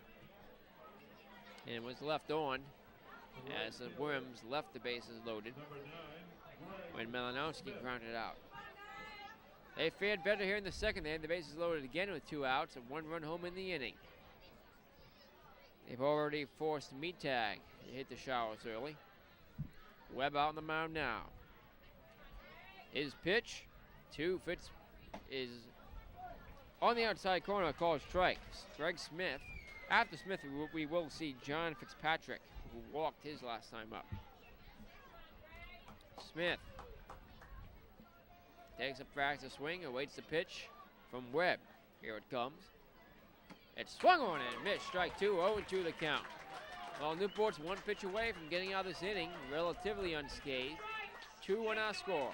and was left on as the Worms left the bases loaded when Malinowski grounded out. They fared better here in the second. They had the bases loaded again with 2 outs and 1 run home in the inning. They've already forced Metag to hit the showers early. Webb out on the mound now. His pitch to Fitz is on the outside corner, called strike. Greg Smith. After Smith, we will see John Fitzpatrick, who walked his last time up. Smith takes a practice swing, awaits the pitch from Webb. Here it comes. It's swung on and missed. Strike 2, 0-2 the count. Well, Newport's 1 pitch away from getting out of this inning, relatively unscathed. 2-1 our score.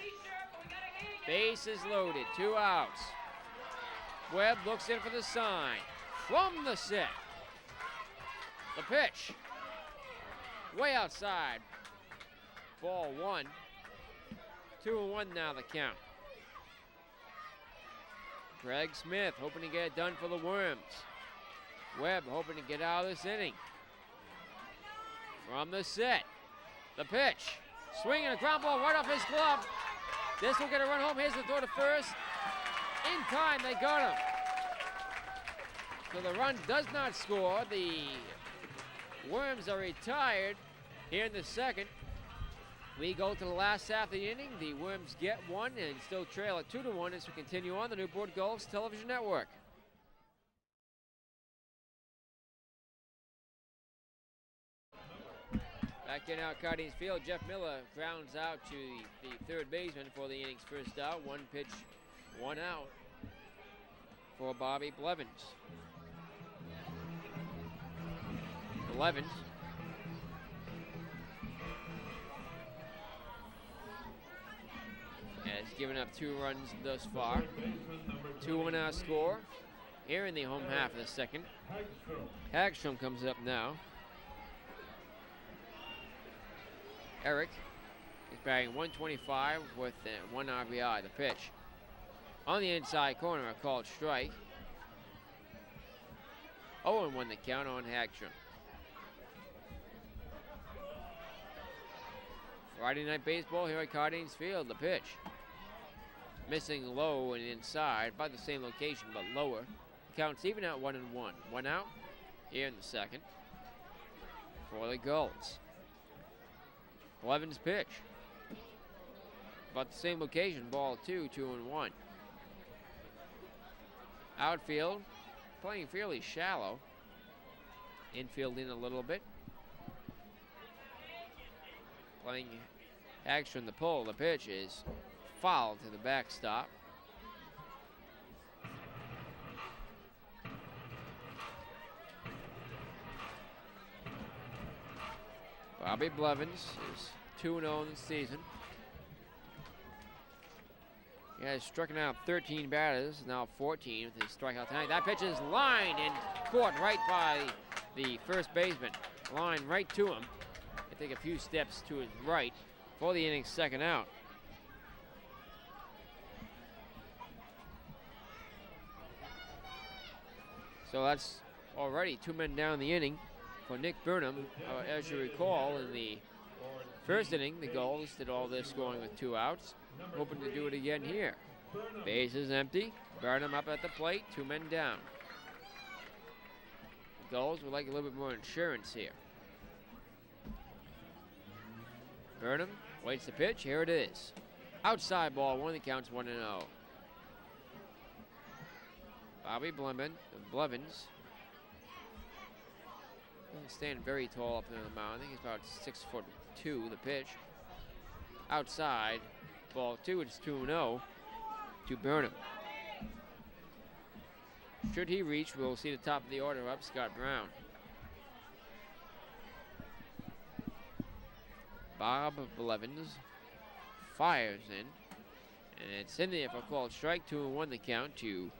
Bases loaded, 2 outs. Webb looks in for the sign. From the set. The pitch. Way outside. Ball 1. 2-1 now the count. Greg Smith hoping to get it done for the Worms. Webb hoping to get out of this inning. From the set. The pitch. Swing and a ground ball right off his glove. This will get a run home. Here's the throw to first. In time, they got him. So the run does not score. The Worms are retired here in the second. We go to the last half of the inning. The Worms get 1 and still trail at 2-1 as we continue on the Newport Gulls television network. Back in our Cardinals field, Jeff Miller grounds out to the third baseman for the inning's first out. 1 pitch, 1 out. for Bobby Blevins. Blevins has given up 2 runs thus far. 2-1 our score here in the home half of the second. Hagstrom comes up now. Eric is batting .125 with 1 RBI. The pitch on the inside corner, a called strike. 0-1 the count on Hagstrom. Friday night baseball here at Cardines Field. The pitch missing low and inside, about the same location but lower. Counts even at 1-1. 1 out here in the second for the Gulls. Blevins pitch. About the same location, ball 2, 2-1. Outfield playing fairly shallow. Infield in a little bit. Playing Hagstrom the pull. The pitch is foul to the backstop. Bobby Blevins is 2-0 in the season. He has struck out 13 batters, now 14 with his strikeout tonight. That pitch is lined and caught right by the first baseman. Line right to him. I think a few steps to his right for the inning's second out. So that's already 2 men down the inning for Nick Burnham. As you recall, in the first inning, the Gulls did all this scoring with 2 outs. Hoping to do it again here. Base is empty. Burnham up at the plate, 2 men down. The Gulls would like a little bit more insurance here. Burnham waits the pitch. Here it is. Outside ball 1. The count's 1-0. Bobby Blevins doesn't stand very tall up there on the mound. I think he's about 6'2". The pitch outside ball 2. It's 2-0 to Burnham. Should he reach, we'll see the top of the order up. Scott Brown. Bob Blevins fires in, and it's in there for a called strike. 2-1 the count to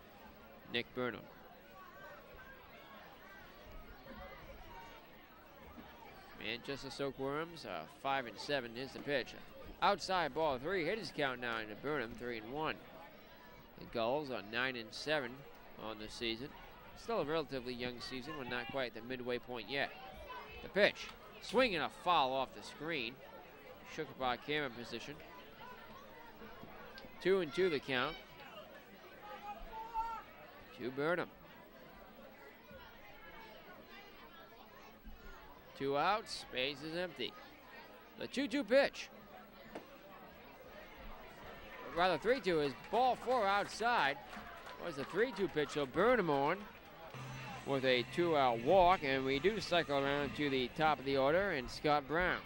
Nick Burnham. Manchester Silkworms 5-7. Here's the pitch. Outside ball 3. Hit his count now into Burnham. 3-1. The Gulls are 9-7 on the season. Still a relatively young season. We're not quite at the midway point yet. The pitch. Swinging a foul off the screen. Shook up our camera position. 2-2 the count to Burnham. 2 outs. Base is empty. The 2-2 pitch. Rather 3-2 is ball 4 outside. Was the 3-2 pitch, so Burnham on with a 2-out walk, and we do cycle around to the top of the order and Scott Brown.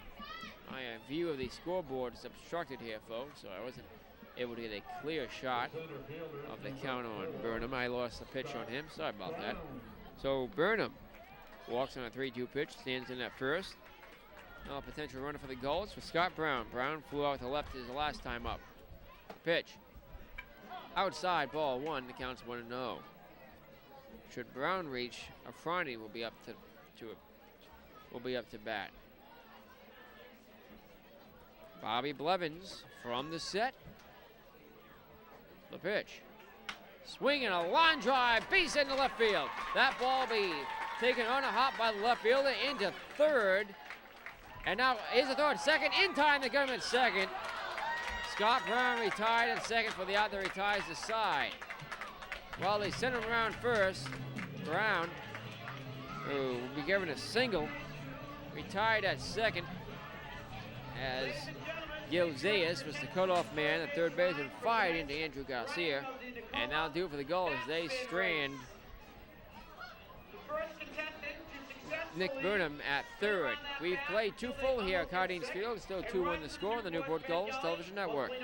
My view of the scoreboard is obstructed here, folks, so I wasn't able to get a clear shot of the count on Burnham. I lost the pitch on him. Sorry about that. So Burnham walks on a 3-2 pitch, stands in at first. Now a potential runner for the Gulls for Scott Brown. Brown flew out to the left his last time up. Pitch. Outside ball 1. The count's 1-0. Should Brown reach, Afrani will be up to bat. Bobby Blevins from the set. The pitch. Swinging a line drive, base into left field. That ball be taken on a hop by the left fielder into third. And now is a throw at second. In time to get him at second. Scott Brown retired at second for the out that retires the side. While they sent him around first, Brown, who will be given a single, retired at second as Gil Zayas was the cutoff man at third base and fired into Andrew Garcia. And that'll do it for the Gulls as they strand Nick Burnham at third. We've played 2 full here at Cardines Field. Still 2-1 the score on the Newport Gulls Television Network. Will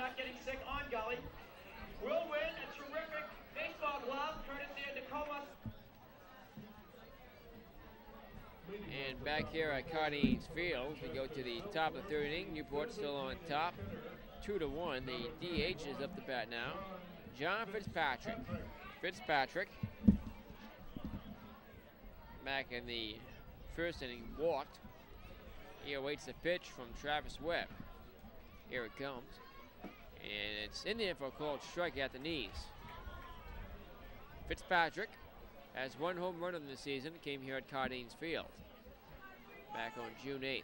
win a terrific baseball glove courtesy And back here at Cardines Field, we go to the top of the third inning. Newport still on top, 2-1. The DH is up to bat now, John Fitzpatrick. Fitzpatrick, back in the first inning, walked. He awaits the pitch from Travis Webb. Here it comes, and it's in there for a called strike at the knees. Fitzpatrick has one home run in the season. Came here at Cardines Field back on June 8th.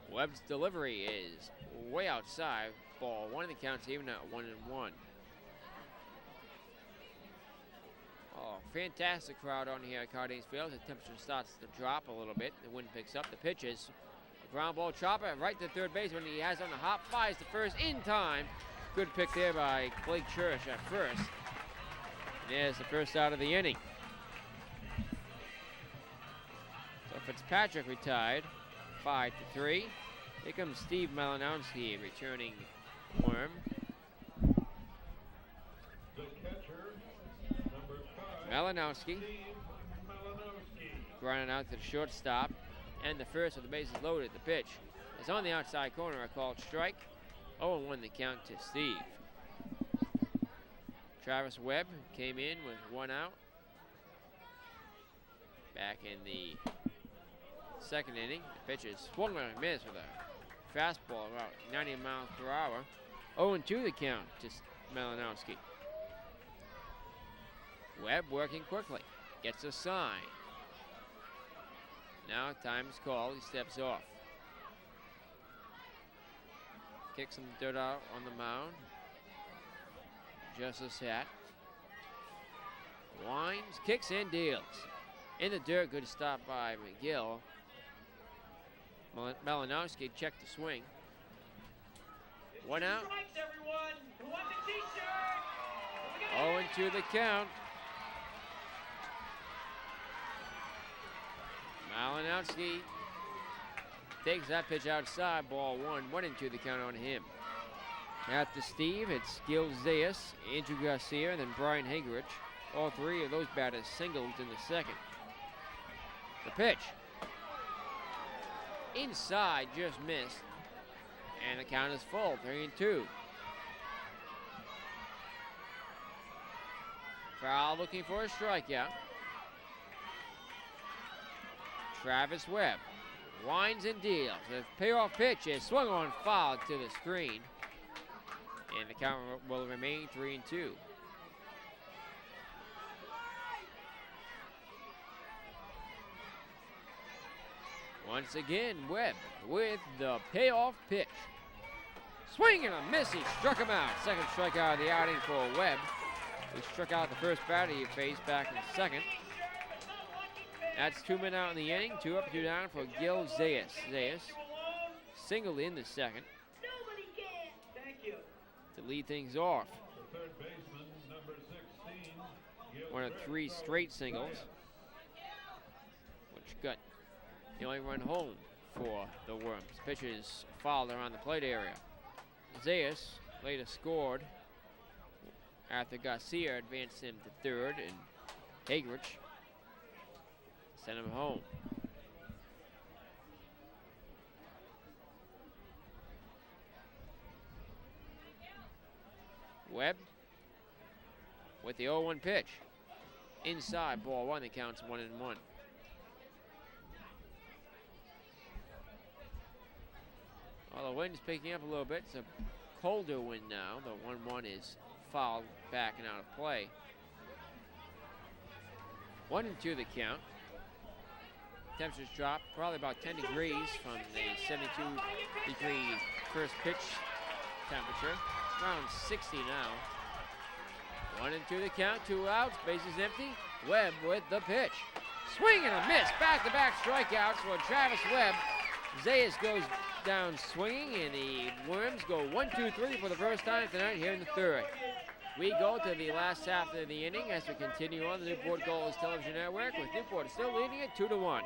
Webb's delivery is way outside. Ball one, and the count's even at 1-1. Oh, fantastic crowd on here at Cardines Field. The temperature starts to drop a little bit. The wind picks up. The pitches. A ground ball chopper right to third base when he has on the hop. Flies to first in time. Good pick there by Blake Church at first. And there's the first out of the inning. So Fitzpatrick retired, 5-3. Here comes Steve Malinowski, returning worm. Malinowski grinding out to the shortstop, and the first with the bases loaded. The pitch is on the outside corner. A called strike. 0-1 the count to Steve. Travis Webb came in with one out. Back in the second inning, the pitch is swung and a miss with a fastball about 90 miles per hour. 0-2 the count to Malinowski. Webb working quickly, gets a sign. Now time is called, he steps off. Kicks some dirt out on the mound. Just his hat. Winds, kicks, and deals. In the dirt, good stop by McGill. Malinowski checked the swing. One out. 0-2 the count. Malinowski takes that pitch outside, ball one. 1-2 the count on him. After Steve, it's Gil Zayas, Andrew Garcia, and then Brian Hagerich. All three of those batters singled in the second. The pitch. Inside, just missed. And the count is full, 3-2. Foul looking for a strikeout. Travis Webb winds and deals. The payoff pitch is swung on, foul to the screen. And the count will remain 3-2. Once again, Webb with the payoff pitch. Swing and a miss, he struck him out. Second strikeout of the outing for Webb. He struck out the first batter he faced back in the second. That's 2 men out in the inning, 2 up, 2 down for Gil Zayas. Zayas singled in the second to lead things off. One of 3 straight singles, which got the only run home for the Worms. Pitch is fouled around the plate area. Zayas later scored after Garcia advanced him to third, and Hagerich sent him home. Webb with the 0-1 pitch. Inside, ball one, that counts 1-1. Well, the wind's picking up a little bit. It's a colder wind now. The 1-1 is fouled back and out of play. 1-2 the count. Temperatures drop probably about 10 degrees from the 72-degree first pitch temperature. Around 60 now. 1-2 the count, 2 outs, bases empty. Webb with the pitch. Swing and a miss. Back-to-back strikeouts for Travis Webb. Zayas goes down swinging, and the Worms go 1-2-3 for the first time tonight here in the third. We go to the last half of the inning as we continue on the Newport Gulls television network, with Newport still leading it 2-1.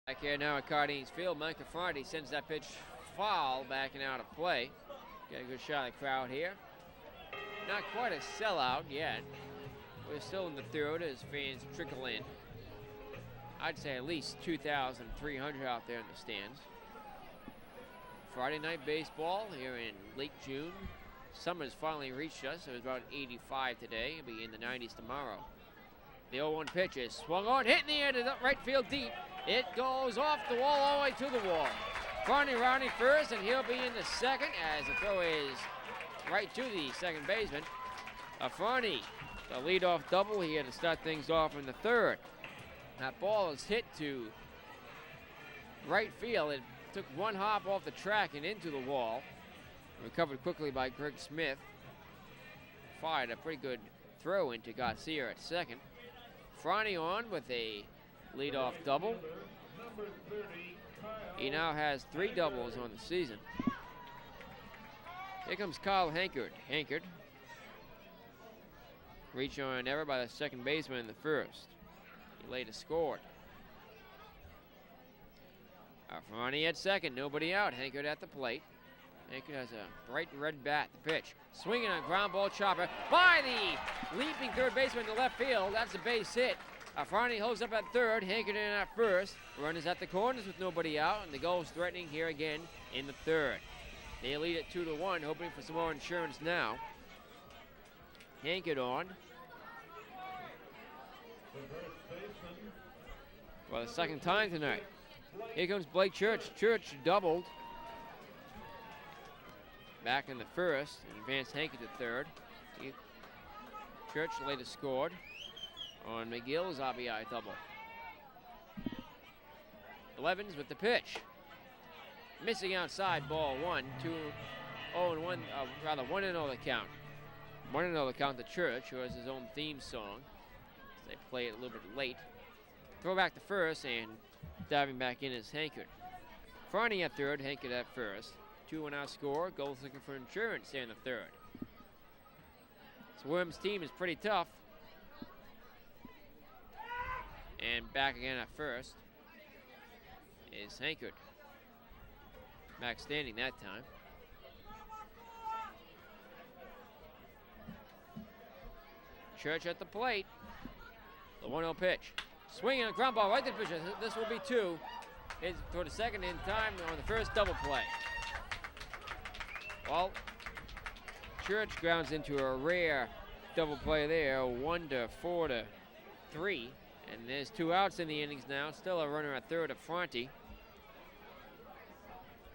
Back here now at Cardines Field, Micah Friday sends that pitch foul back and out of play. Get a good shot of the crowd here. Not quite a sellout yet. We're still in the third as fans trickle in. I'd say at least 2,300 out there in the stands. Friday night baseball here in late June. Summer's finally reached us. It was about 85 today. It'll be in the 90s tomorrow. The 0-1 pitch is swung on, hit in the air to the right field deep. It goes off the wall all the way to the wall. Franny rounding first, and he'll be in the second as the throw is right to the second baseman. Franny, the leadoff double here to start things off in the third. That ball is hit to right field. It took one hop off the track and into the wall. Recovered quickly by Greg Smith. Fired a pretty good throw into Garcia at second. Franny on with a leadoff double. He now has 3 doubles on the season. Here comes Kyle Hankard. Hankard reached on an error by the second baseman in the first. He later scored. Franny at second, nobody out. Hankard at the plate. Hankard has a bright red bat. The pitch, swinging on ground ball chopper by the leaping third baseman to left field. That's a base hit. Franny holds up at third. Hankard in at first. Runners at the corners with nobody out, and the Gulls threatening here again in the third. They lead it 2-1, hoping for some more insurance now. Hankard on for the second time tonight. Here comes Blake Church. Church doubled back in the first and advanced Hankard to third. Church later scored on McGill's RBI double. Blevins with the pitch. Missing outside, ball 1, 2-0-1, rather 1-0 the count. 1-0 the count to Church, who has his own theme song. They play it a little bit late. Throw back to first, and diving back in is Hankard. Franny at third, Hankard at first. 2-1 out score. Gulls looking for insurance there in the third. So Worms' team is pretty tough. And back again at first is Hankard. Back standing that time. Church at the plate. The 1-0 pitch. Swinging a ground ball right to the pitcher. This will be 2. Hits toward the second in time on the first double play. Well, Church grounds into a rare double play there. 1-4-3. And there's 2 outs in the innings now. Still a runner at third of Franti.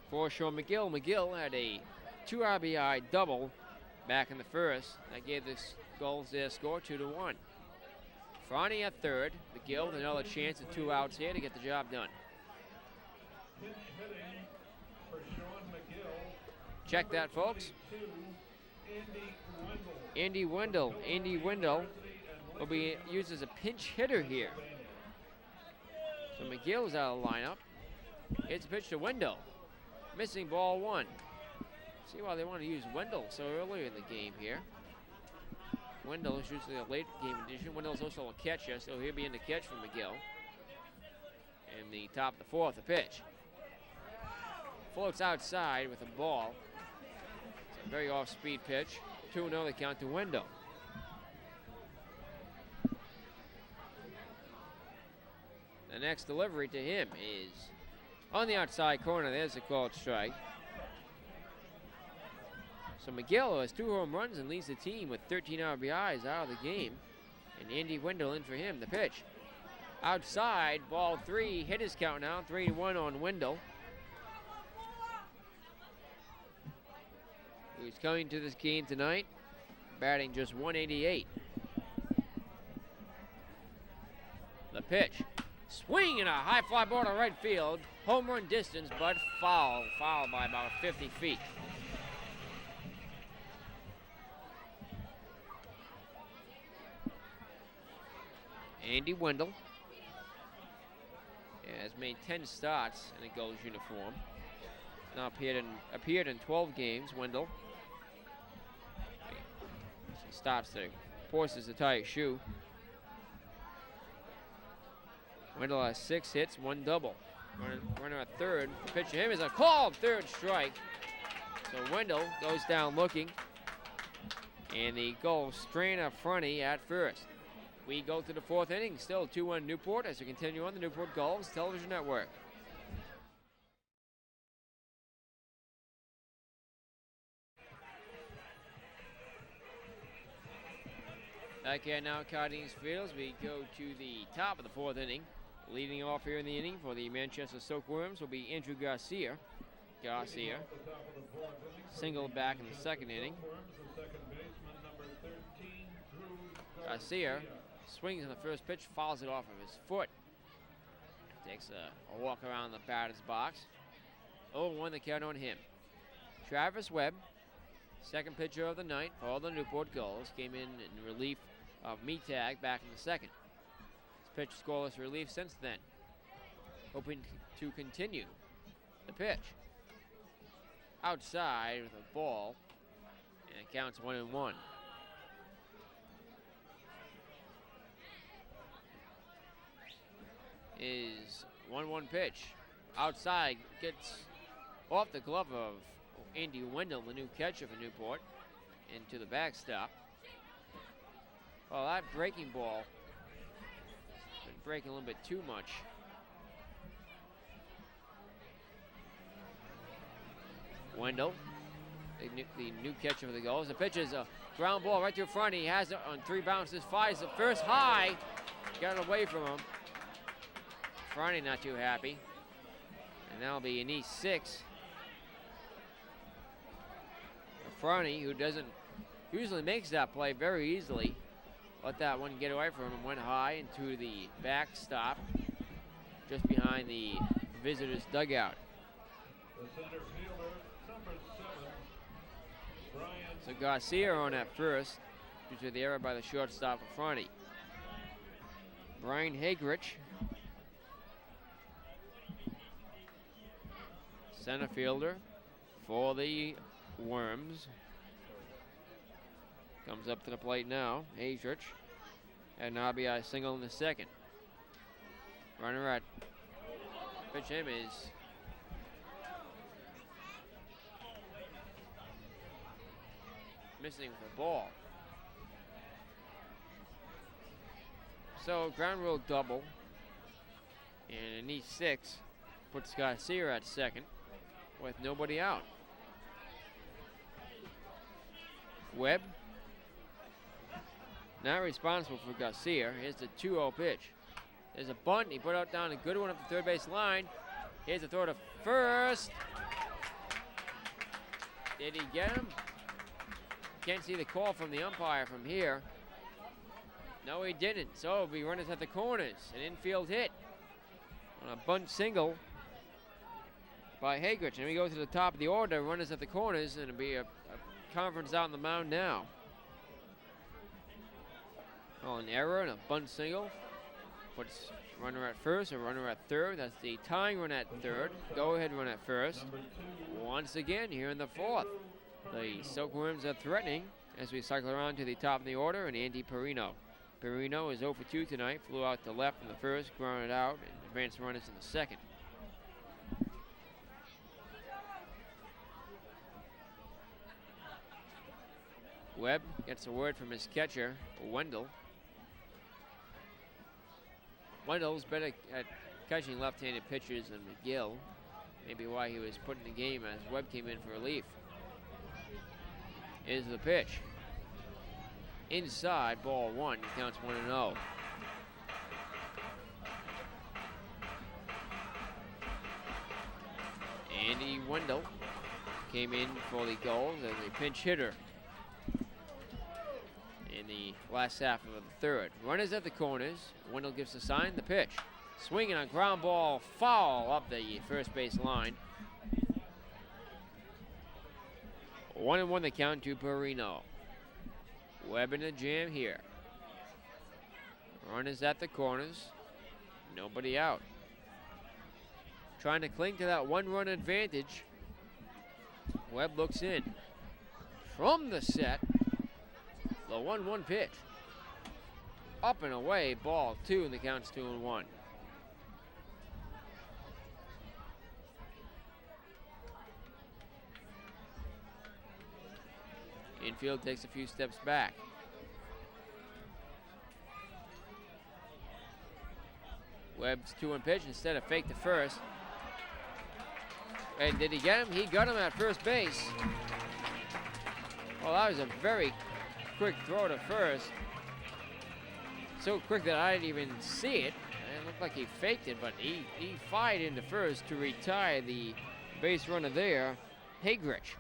For Sean McGill. McGill had a 2 RBI double back in the first. That gave the Gulls their score 2-1. Franti at third. McGill with another chance at 2 outs here to get the job done. Check that, folks. Andy Wendell. Andy Wendell will be used as a pinch hitter here. So McGill is out of the lineup. It's a pitch to Wendell. Missing ball 1. See why they want to use Wendell so early in the game here. Wendell is usually a late game addition. Wendell's also a catcher, so he'll be in the catch for McGill. And the top of the fourth, the pitch. Floats outside with a ball. It's a very off-speed pitch. 2-0 the count to Wendell. The next delivery to him is on the outside corner. There's a called strike. So McGill has 2 home runs and leads the team with 13 RBIs out of the game. And Andy Wendell in for him. The pitch. Outside, ball 3. Hit his count now. 3-1 on Wendell. Who's coming to this game tonight, batting just 188. The pitch. Swing and a high fly ball to right field. Home run distance, but foul. Foul by about 50 feet. Andy Wendell has made 10 starts in a Gulls uniform. Now appeared in 12 games. Wendell stops to forces to tie his shoe. Wendell has 6 hits, 1 double. Runner at third. The pitch to him is a called third strike. So Wendell goes down looking. And the Gulls strain up fronty at first. We go to the fourth inning, still 2-1 Newport as we continue on the Newport Gulls Television Network. Back here now, Cardinals Fields. We go to the top of the fourth inning. Leading off here in the inning for the Manchester Silkworms will be Andrew Garcia. Singled back in the second inning. Garcia swings on the first pitch, fouls it off of his foot. Takes a walk around the batter's box. 0-1 the count on him. Travis Webb, second pitcher of the night for all the Newport Gulls, came in relief of Metag back in the second. He's pitched scoreless relief since then. Hoping to continue the pitch. Outside with a ball, and it counts 1-1. Is 1-1 pitch. Outside, gets off the glove of Andy Wendell, the new catcher for Newport, into the backstop. Well, that breaking ball been breaking a little bit too much. Wendell, the new catcher for the Gulls. The pitch is a ground ball right to front. He has it on 3 bounces, fires it first high. Got it away from him. Fronty not too happy. And that'll be an E6. Fronty, who doesn't usually makes that play very easily, let that one get away from him and went high into the backstop just behind the visitors' dugout. The center fielder, number 7, Brian. So Garcia on at first due to the error by the shortstop of Fronty. Brian Hagerich, center fielder for the Worms. Comes up to the plate now, Hagerich. And an RBI single in the second. Runner at pitch him is missing with the ball. So ground rule double. And an E6 puts Garcia at second with nobody out. Webb, not responsible for Garcia. Here's the 2-0 pitch. There's a bunt. He put out down a good one up the third base line. Here's a throw to first. Did he get him? Can't see the call from the umpire from here. No, he didn't. So it'll be runners at the corners. An infield hit on a bunt single by Hagerich. And we go to the top of the order. Runners at the corners, and it'll be a conference out on the mound now. Oh, an error and a bunt single. Puts runner at first, a runner at third. That's the tying run at third. Go ahead run at first. Once again here in the fourth. The Silkworms are threatening as we cycle around to the top of the order, and Andy Perino. Perino is 0 for 2 tonight. Flew out to left in the first, grounded out, and advanced runners in the second. Webb gets a word from his catcher, Wendell. Wendell's better at catching left-handed pitchers than McGill. Maybe why he was put in the game as Webb came in for relief. Is the pitch. Inside, ball 1. He counts 1-0. Andy Wendell came in for the Gulls as a pinch hitter in the last half of the third. Runners at the corners. Wendell gives the sign. The pitch. Swinging on ground ball, foul up the first base line. 1-1 the count to Perino. Webb in the jam here. Runners at the corners. Nobody out. Trying to cling to that 1-run advantage. Webb looks in. From the set, the 1-1 pitch. Up and away, ball 2, and the count's 2-1. Infield takes a few steps back. Webb's 2-1 pitch instead of fake the first. And did he get him? He got him at first base. Well, that was a very quick throw to first. So quick that I didn't even see it. It looked like he faked it, but he fired into first to retire the base runner there, Hagrich,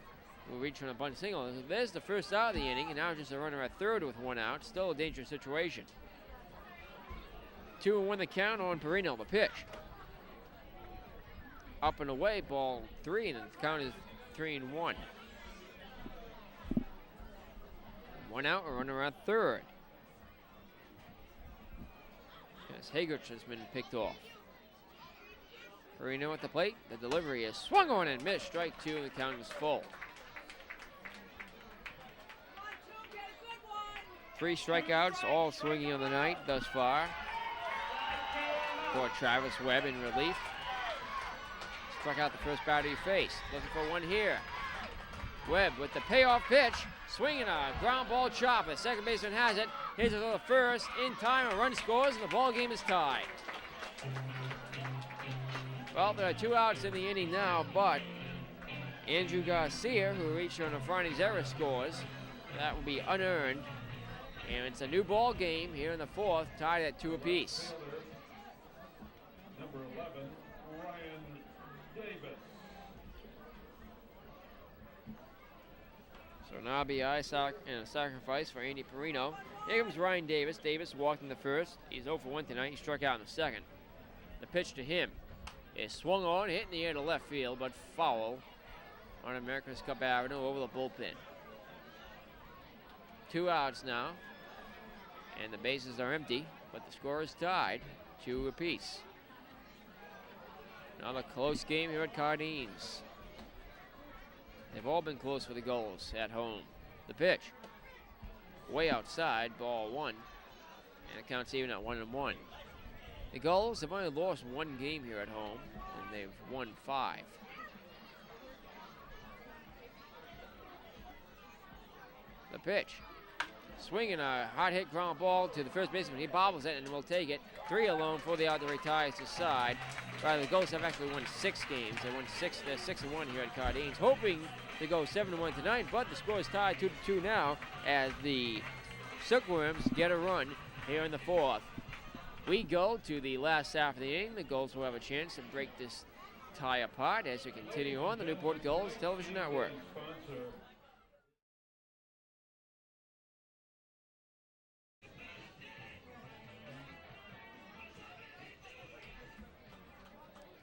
who reached on a bunt single. There's the first out of the inning, and now just a runner at third with 1 out. Still a dangerous situation. 2-1 the count on Perino, the pitch. Up and away, ball 3, and the count is 3-1. 1 out, a runner at third. As Hagrich has been picked off. Perino at the plate. The delivery is swung on and missed. Strike 2, and the count is full. 3 strikeouts, all swinging on the night thus far. For Travis Webb in relief. Struck out the first batter he faced. Looking for one here. Webb with the payoff pitch. Swinging a ground ball chopper. Second baseman has it. Hits it to the first. In time, a run scores, and the ball game is tied. Well, there are 2 outs in the inning now, but Andrew Garcia, who reached on a Friday's error, scores. That will be unearned. And it's a new ball game here in the 4th, tied at 2 apiece. Number 11, Ryan Davis. So an RBI and a sacrifice for Andy Perino. Here comes Ryan Davis. Davis walked in the first. He's 0 for 1 tonight. He struck out in the second. The pitch to him is swung on, hit in the air to left field, but foul on America's Cup Avenue over the bullpen. 2 outs now, and the bases are empty, but the score is tied 2 apiece. Another close game here at Cardines. They've all been close for the Gulls at home. The pitch, way outside, ball 1, and it counts even at 1-1. The Gulls have only lost 1 game here at home, and they've won 5. The pitch, swinging a hot hit ground ball to the first baseman. He bobbles it and will take it. 3 alone for the out that retires to side. Right, the Gulls have actually won 6 games. They won 6. They're 6-1 here at Cardines, hoping to go 7-1 tonight. But the score is tied 2-2 now as the Silkworms get a run here in the 4th. We go to the last half of the inning. The Gulls will have a chance to break this tie apart as we continue on the Newport Gulls Television Network. Sponsor.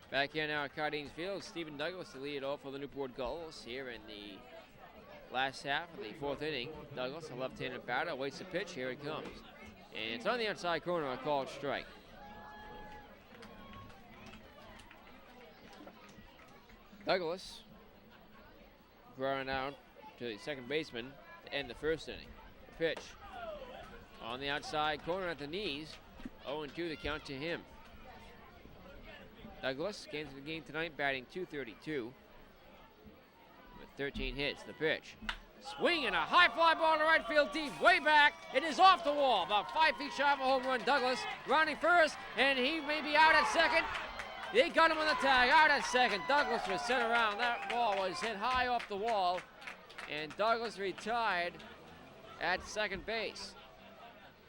Back here now at Cardines Field, Stephen Douglas to lead it off for the Newport Gulls here in the last half of the 4th inning. Douglas, a left-handed batter, awaits the pitch. Here it comes. And it's on the outside corner, a called strike. Douglas grounding out to the second baseman to end the 1st inning. The pitch on the outside corner at the knees. 0-2 the count to him. Douglas gains the game tonight, batting .232 with 13 hits. The pitch, swinging a high fly ball to right field deep, way back. It is off the wall, about 5 feet shy of a home run. Douglas rounding first, and he may be out at second. They got him on the tag, out at second. Douglas was sent around. That ball was hit high off the wall, and Douglas retired at second base.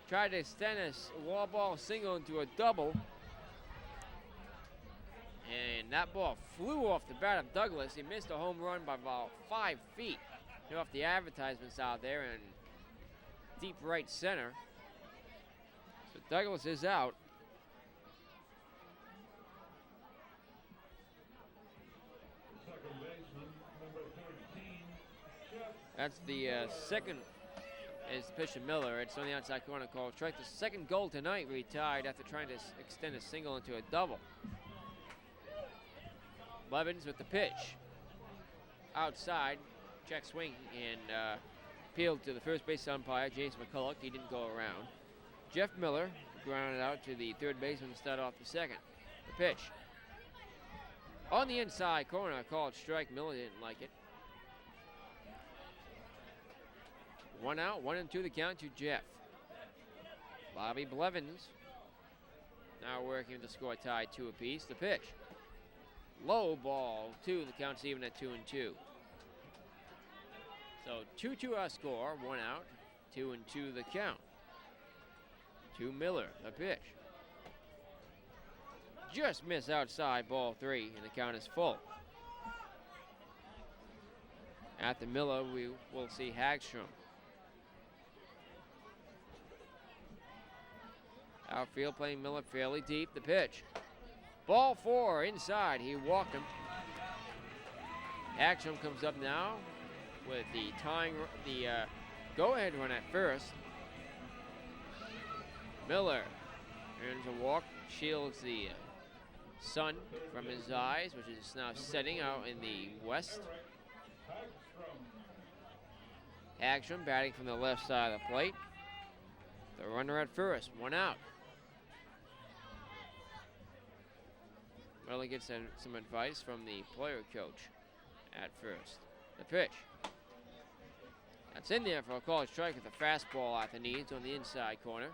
Tried to extend a wall ball single into a double. And that ball flew off the bat of Douglas. He missed a home run by about 5 feet. They're off the advertisements out there in deep right center. So Douglas is out. Second baseman, number 13, Jeff. That's the second is the pitch to Miller. It's on the outside corner, called strike. The second goal tonight retired after trying to extend a single into a double. Levens with the pitch. Outside, check swing, and appealed to the first base umpire, Jason McCulloch. He didn't go around. Jeff Miller grounded out to the third baseman to start off the second. The pitch. On the inside corner, called strike. Miller didn't like it. 1 out, 1-2 the count to Jeff. Bobby Blevins now working with the score tied 2 apiece. The pitch. Low ball 2. The count's even at 2-2. So 2-2 our score. 1 out, 2-2 the count. To Miller. The pitch. Just miss outside, ball 3, and the count is full. At the Miller, we will see Hagstrom. Outfield playing Miller fairly deep. The pitch. Ball 4 inside. He walked him. Hagstrom comes up now with the go-ahead run at first. Miller earns a walk, shields the sun from his eyes, which is now setting out in the west. Hagstrom batting from the left side of the plate. The runner at first, 1 out. Miller gets some advice from the player coach at first. The pitch. That's in there for a called strike with a fastball at the knees on the inside corner.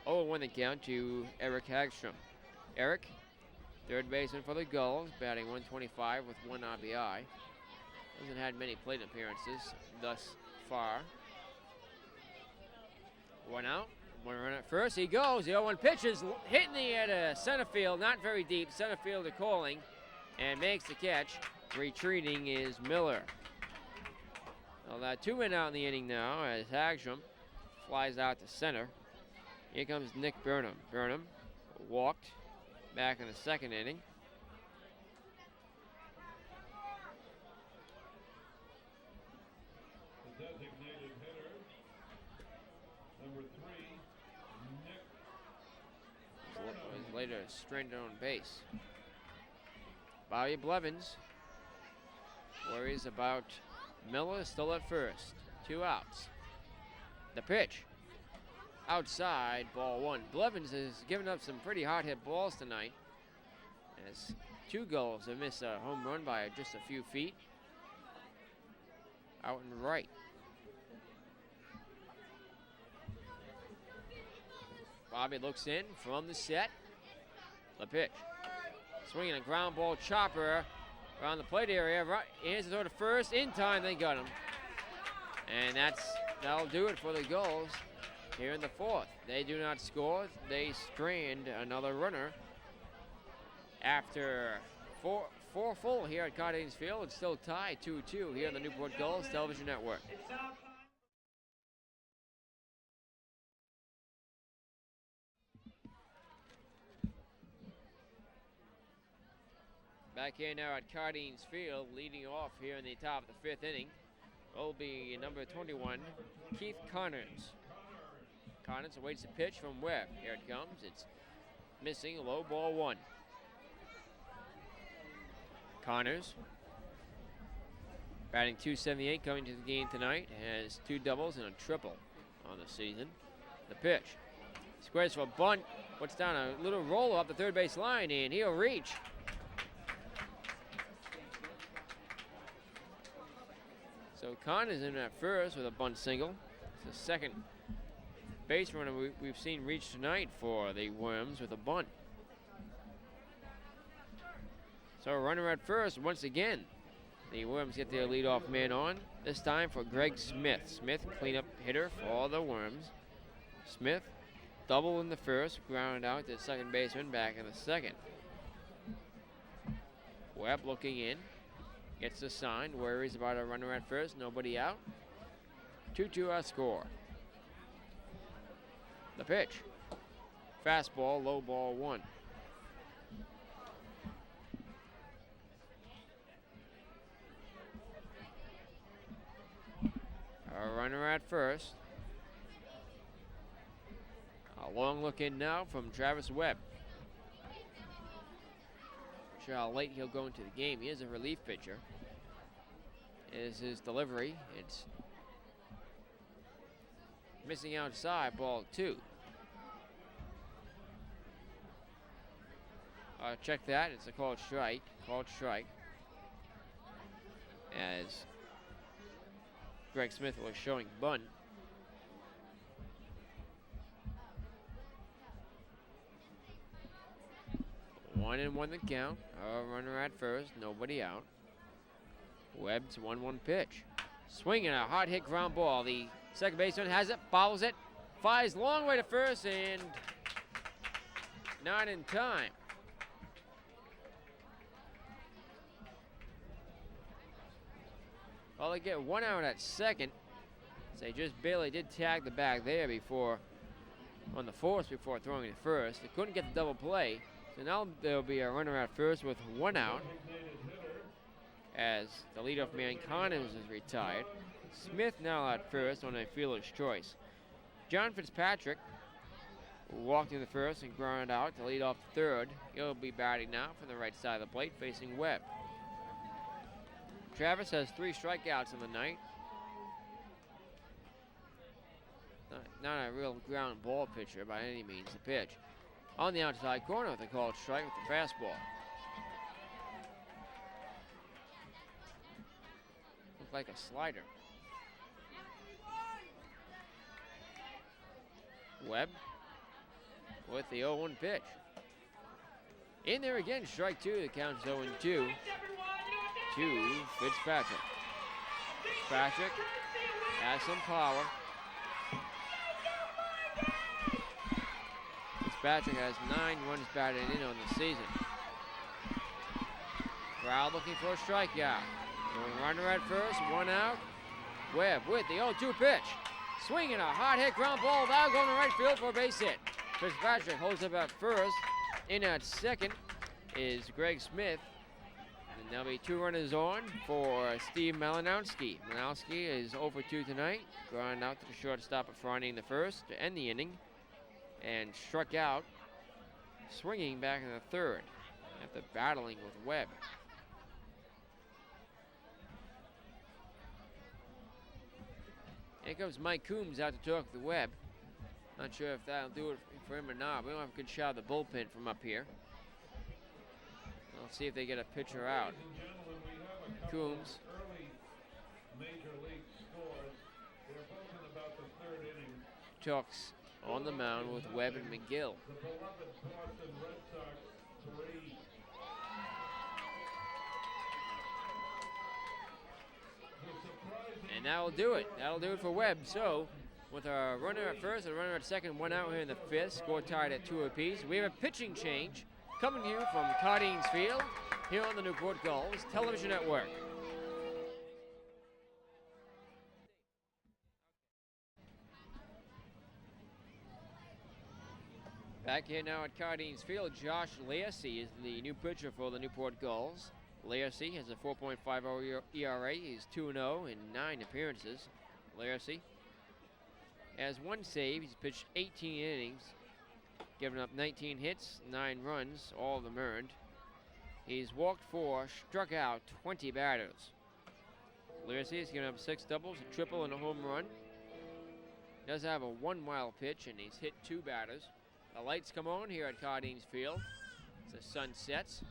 0-1 the count to Eric Hagstrom. Eric, third baseman for the Gulls, batting 125 with 1 RBI. Hasn't had many plate appearances thus far. 1 out, 1 run at first. He goes. The 0-1 pitch is hitting the air to center field, not very deep. Center fielder calling and makes the catch. Retreating is Miller. Well, that 2 men out in the inning now as Hagstrom flies out to center. Here comes Nick Burnham. Burnham walked back in the second inning. The designated hitter, number 3, Nick Was later stranded on base. Bobby Blevins worries about Miller still at first. 2 outs. The pitch. Outside, ball 1. Blevins has given up some pretty hard hit balls tonight, as 2 Gulls have missed a home run by just a few feet. Out and right. Bobby looks in from the set. The pitch. Swinging a ground ball chopper around the plate area. Right, hands it toward the first. In time, they got him. And that'll do it for the Gulls here in the 4th. They do not score. They strand another runner. After four full here at Cardinals Field, it's still tied 2-2 here on the Newport Gulls Television Network. Back here now at Cardinals Field, leading off here in the top of the 5th inning, will be number 21, Keith Connors. Connors awaits a pitch from Webb. Here it comes. It's missing, low, ball 1. Connors, batting .278 coming to the game tonight, has 2 doubles and a triple on the season. The pitch. Squares for a bunt, puts down a little roll up the third base line, and he'll reach. So Connors in at first with a bunt single. It's the second base runner we've seen reach tonight for the Worms with a bunt. So a runner at first once again. The Worms get their leadoff man on, this time for Greg Smith. Smith, cleanup hitter for the Worms. Smith, double in the first, grounded out to second baseman back in the second. Webb looking in, gets the sign, worries about a runner at first, nobody out. 2-2 our score. The pitch. Fastball, low ball 1. A runner at first. A long look in now from Travis Webb. Not sure how late he'll go into the game. He is a relief pitcher. Is his delivery. It's missing outside, ball 2. Check that. It's a called strike. Called strike. As Greg Smith was showing bunt. One and one the count. A runner at first, nobody out. Webb's 1-1 pitch. Swinging a hard hit ground ball. The second baseman has it, follows it, flies long way to first, and not in time. Well, they get one out at second. So they just barely did tag the bag there before, on the force before throwing it first. They couldn't get the double play. So now there'll be a runner at first with one out, as the leadoff man Connors is retired. Smith now at first on a fielder's choice. John Fitzpatrick walked in the first and grounded out to lead off the third. He'll be batting now from the right side of the plate facing Webb. Travis has 3 strikeouts in the night. Not a real ground ball pitcher by any means. The pitch on the outside corner with a called strike with the fastball. Looked like a slider. Webb with the 0-1 pitch. In there again, strike 2. The count's 0-2 to Fitzpatrick. Fitzpatrick has some power. Fitzpatrick has 9 runs batted in on the season. Crowd looking for a strikeout. Going runner at first, one out. Webb with the 0-2 pitch. Swinging a hard hit ground ball, now going to right field for a base hit. Fitzpatrick holds up at first. In at second is Greg Smith. And there'll be 2 runners on for Steve Malinowski. Malinowski is 0 for 2 tonight. Ground out to the shortstop of Friday in the first to end the inning. And struck out, swinging back in the third after battling with Webb. Here comes Mike Coombs out to talk to Webb. Not sure if that'll do it for him or not. We don't have a good shot of the bullpen from up here. Let's see if they get a pitcher out. Coombs. Early major league scores. They're both in about the 3rd inning. Talks on the mound with Webb and McGill. The beloved Boston Red Sox 3. And that'll do it. That'll do it for Webb. So, with a runner at first and a runner at second, one out here in the 5th, score tied at 2 apiece. We have a pitching change coming to you from Cardines Field here on the Newport Gulls Television Network. Back here now at Cardines Field, Josh Lacy is the new pitcher for the Newport Gulls. Lacy has a 4.50 ERA. He's 2-0 in 9 appearances. Lacy has 1 save. He's pitched 18 innings, given up 19 hits, 9 runs, all of them earned. He's walked 4, struck out 20 batters. Lacy has given up 6 doubles, a triple, and a home run. Does have a 1-mile pitch, and he's hit 2 batters. The lights come on here at Cardines Field as the sun sets.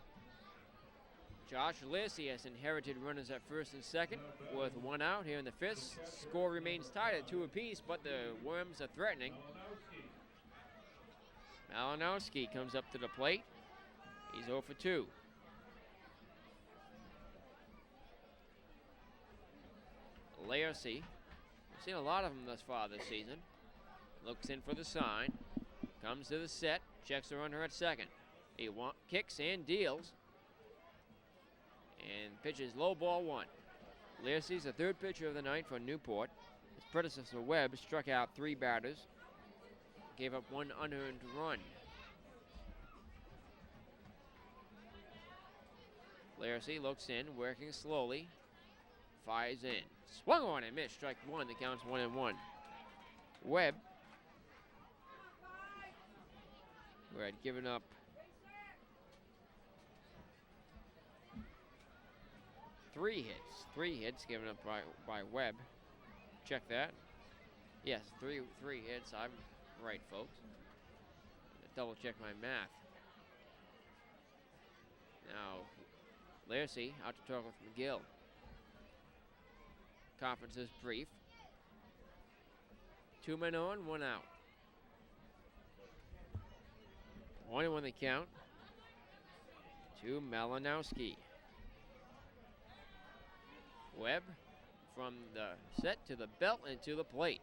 Josh Lacy has inherited runners at first and second with 1 out here in the 5th. Score remains tied at 2 apiece, but the Worms are threatening. Malinowski comes up to the plate. He's 0 for 2. Lacy, we've seen a lot of them thus far this season. Looks in for the sign. Comes to the set, checks the runner at second. He kicks and deals. And pitches low ball 1. Lacy's the 3rd pitcher of the night for Newport. His predecessor Webb struck out 3 batters. Gave up 1 unearned run. Lacy looks in, working slowly. Fires in. Swung on and missed. Strike 1. The count's 1-1. Webb, who had given up 3 hits. 3 hits given up by Webb. Check that. Yes, three hits. I'm right, folks. Double check my math. Now, Lacy out to talk with McGill. conference is brief. 2 men on, 1 out. 1-1 the count to Malinowski. Webb from the set to the belt and to the plate.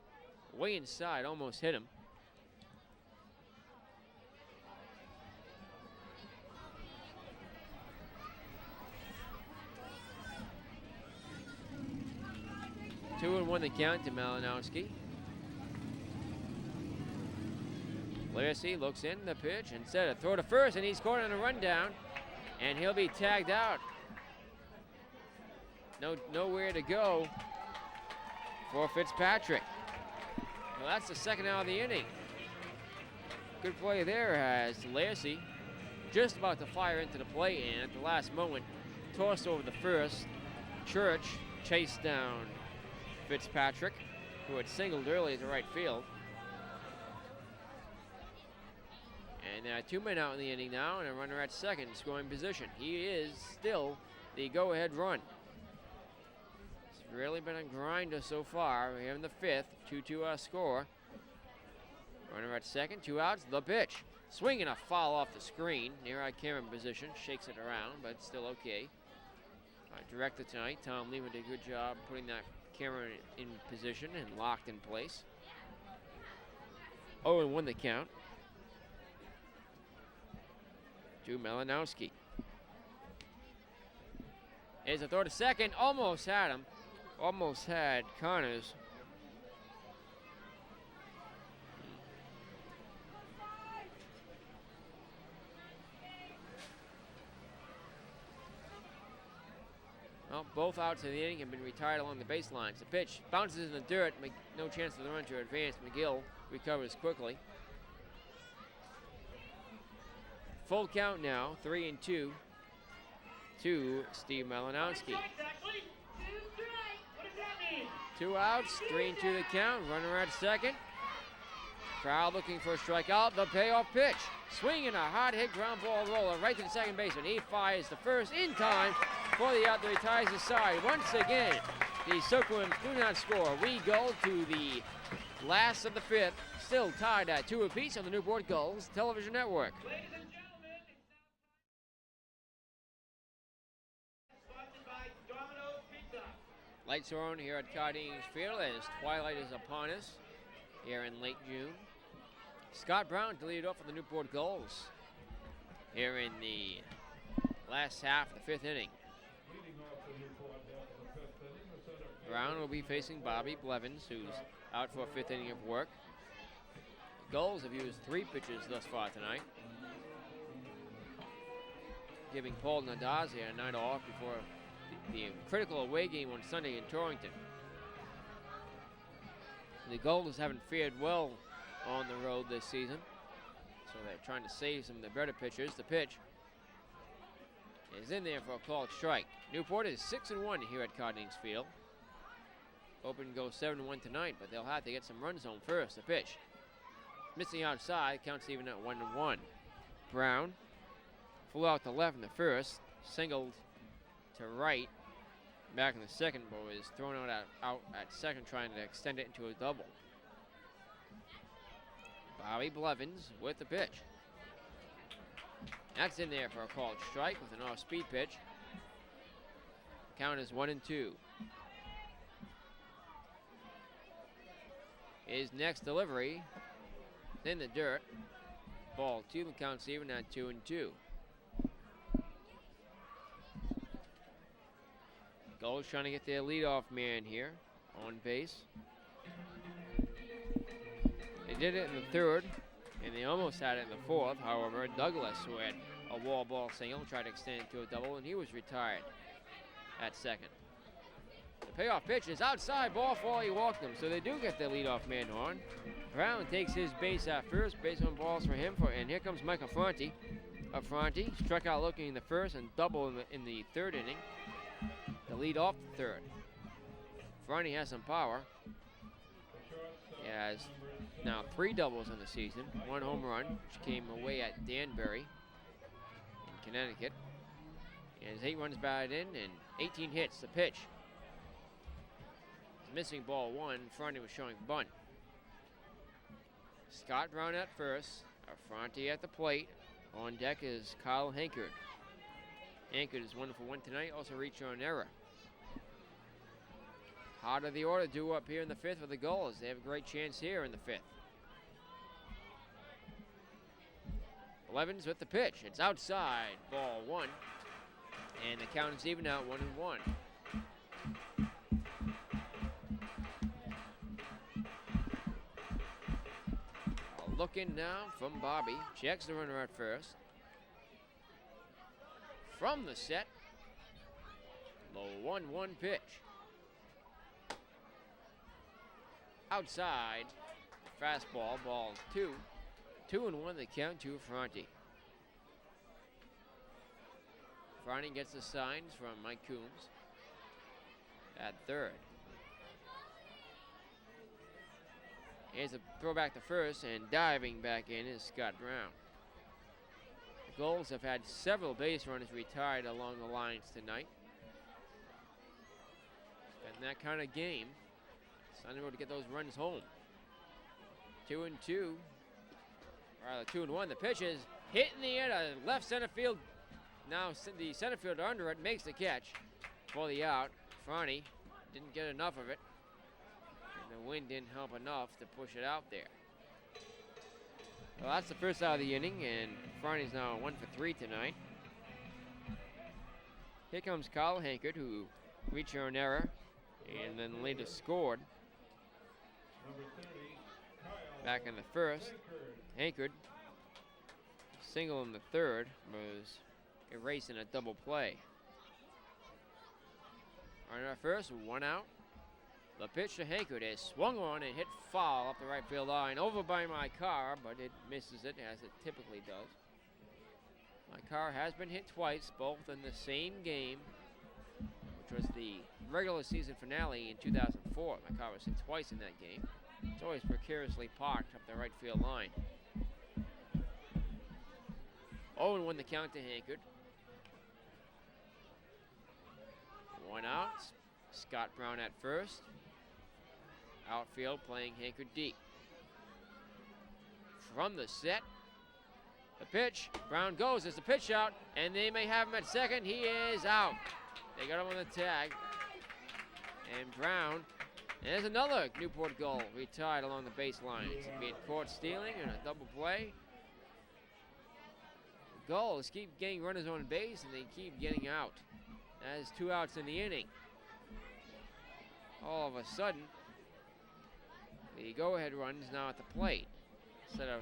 Way inside, almost hit him. Two and 1 the count to Malinowski. Lacy looks in the pitch instead of throw to first, and he's caught on a rundown, and he'll be tagged out. Nowhere to go for Fitzpatrick. Well, that's the second out of the inning. Good play there as Lacy just about to fire into the plate, and at the last moment tossed over the first. Church chased down Fitzpatrick, who had singled early to right field. And 2 men out in the inning now, and a runner at second, scoring position. He is still the go-ahead run. It's really been a grinder so far. We're here in the 5th, 2-2 our score. Runner at second, 2 outs, the pitch. Swinging a foul off the screen, near our camera position, shakes it around, but still okay. Our director tonight, Tom Lehman, did a good job putting that camera in position and locked in place. 0-1 the count to Malinowski. Here's a throw to second, almost had him. Almost had Connors. Well, both outs of the inning have been retired along the baselines. The pitch bounces in the dirt, no chance for the run to advance. McGill recovers quickly. Full count now, 3-2 to Steve Malinowski. 2 outs, 3-2 the count, runner at second. Crowd looking for a strikeout, the payoff pitch. Swinging a hard hit ground ball roller right to the second baseman. He fires the first in time for the out that retires his side. Once again, the Silkworms do not score. We go to the last of the 5th, still tied at 2 apiece on the Newport Gulls television network. Ladies and gentlemen, it's now sponsored by Domino's Pizza. Lights are on here at Cardines Field as twilight is upon us here in late June. Scott Brown to lead off for the Newport Gulls here in the last half of the 5th inning. Leading off the Newport half of the 5th inning, the center Brown will be facing Bobby Blevins, who's out for a 5th inning of work. The Gulls have used 3 pitches thus far tonight, giving Paul Nadazia a night off before the critical away game on Sunday in Torrington. The Gulls haven't fared well on the road this season, so they're trying to save some of the better pitchers. The pitch is in there for a called strike. Newport is 6-1 here at Cardines Field. Hoping to go 7-1 tonight, but they'll have to get some runs home first. The pitch missing outside, counts even at 1-1. Brown flew out to left in the first, singled to right back in the second, but was thrown out at second, trying to extend it into a double. Bobby Blevins with the pitch. That's in there for a called strike with an off-speed pitch. Count is 1-2. His next delivery in the dirt. Ball 2, the count's even at 2-2. Gulls trying to get their leadoff man here on base. They did it in the 3rd, and they almost had it in the 4th. However, Douglas, who had a wall ball single, tried to extend it to a double, and he was retired at second. The payoff pitch is outside, ball four, he walked him, so they do get their leadoff man on. Brown takes his base at first, base on balls for him, and here comes Michael Fronte. Fronte struck out looking in the 1st and double in the 3rd inning to lead off the 3rd. Fronte has some power. He has now 3 doubles in the season, 1 home run, which came away at Danbury in Connecticut. He has 8 runs batted in and 18 hits. The pitch missing ball one. Franti was showing bunt. Scott Brown at first. Franti at the plate. On deck is Kyle Hankard. Hankard is 1 for 1 tonight. Also reached on error. Heart of the order due up here in the 5th for the Gulls. They have a great chance here in the 5th. Blevins with the pitch. It's outside. Ball 1. And the count is even out 1-1. Looking now from Bobby. Checks the runner at first. From the set. Low 1-1 pitch. Outside. Fastball. Ball 2. 2-1 the count to Franti. Franti gets the signs from Mike Coombs at third. Here's a throw back to first, and diving back in is Scott Brown. The Gulls have had several base runners retired along the lines tonight. It's been that kind of game. It's on the road to get those runs home. 2-2. Rather 2-1. The pitch is hit in the air to left center field. Now the center fielder under it makes the catch for the out. Franti didn't get enough of it. And the wind didn't help enough to push it out there. Well, that's the first out of the inning, and Franti's now 1 for 3 tonight. Here comes Kyle Hankard, who reached on error and then later scored. Number 30, Kyle Back in the first, Hankard, single in the third, was erasing a double play. Runner at first, 1 out. The pitch to Hankard is swung on and hit foul up the right field line, over by my car, but it misses it as it typically does. My car has been hit twice, both in the same game, which was the regular season finale in 2004. My car was hit twice in that game. It's always precariously parked up the right field line. 0-1 the count to Hankard. 1 out. Scott Brown at first. Outfield playing Hankard deep. From the set. The pitch. Brown goes. There's the pitch out. And they may have him at second. He is out. They got him on the tag. And Brown. And there's another Newport Gull retired along the baseline. It's being caught stealing and a double play. The Gulls keep getting runners on base and they keep getting out. That is 2 outs in the inning. All of a sudden, the go-ahead run is now at the plate instead of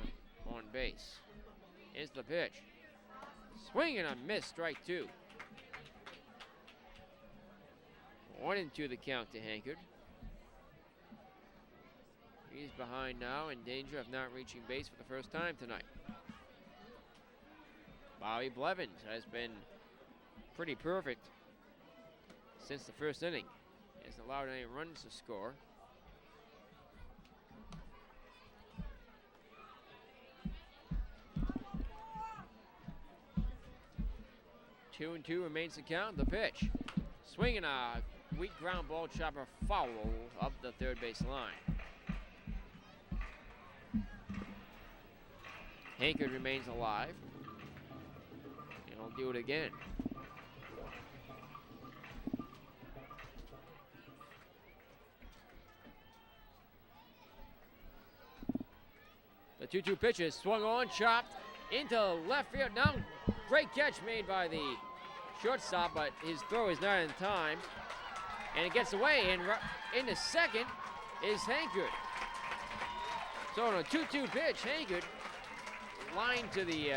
on base. Here's the pitch. Swing and a miss, strike 2. 1-2 the count to Hankard. He's behind now, in danger of not reaching base for the first time tonight. Bobby Blevins has been pretty perfect since the first inning. He hasn't allowed any runs to score. Two and 2 remains to count. The pitch. Swinging a weak ground ball chopper foul up the third base line. Hankard remains alive. And he'll do it again. The 2-2 pitch is swung on, chopped into left field. Now, great catch made by the shortstop, but his throw is not in time. And it gets away, and into second is Hankard. So on a 2-2 pitch, Hankard lined to the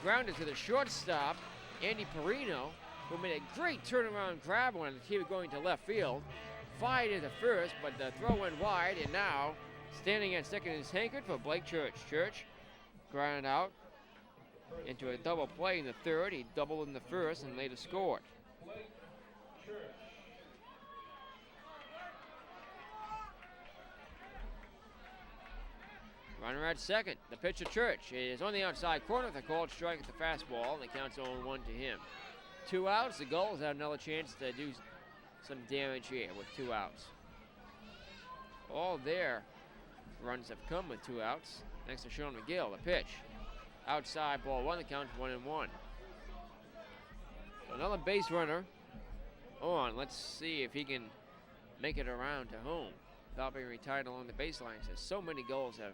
grounded to the shortstop, Andy Perino, who made a great turnaround grab when he was going to left field. Fired into first, but the throw went wide, and now standing at second is Hankard for Blake Church. Church grounded out into a double play in the third. He doubled in the first and later scored. Runner at second. The pitch to Church is on the outside corner with a called strike at the fastball, and the count's 0-1 to him. 2 outs. The Gulls have another chance to do some damage here with 2 outs. all their runs have come with 2 outs. Thanks to Sean McGill. The pitch. Outside, ball 1. The count's 1-1. Another base runner on. Let's see if he can make it around to home without being retired along the baseline. As so many goals have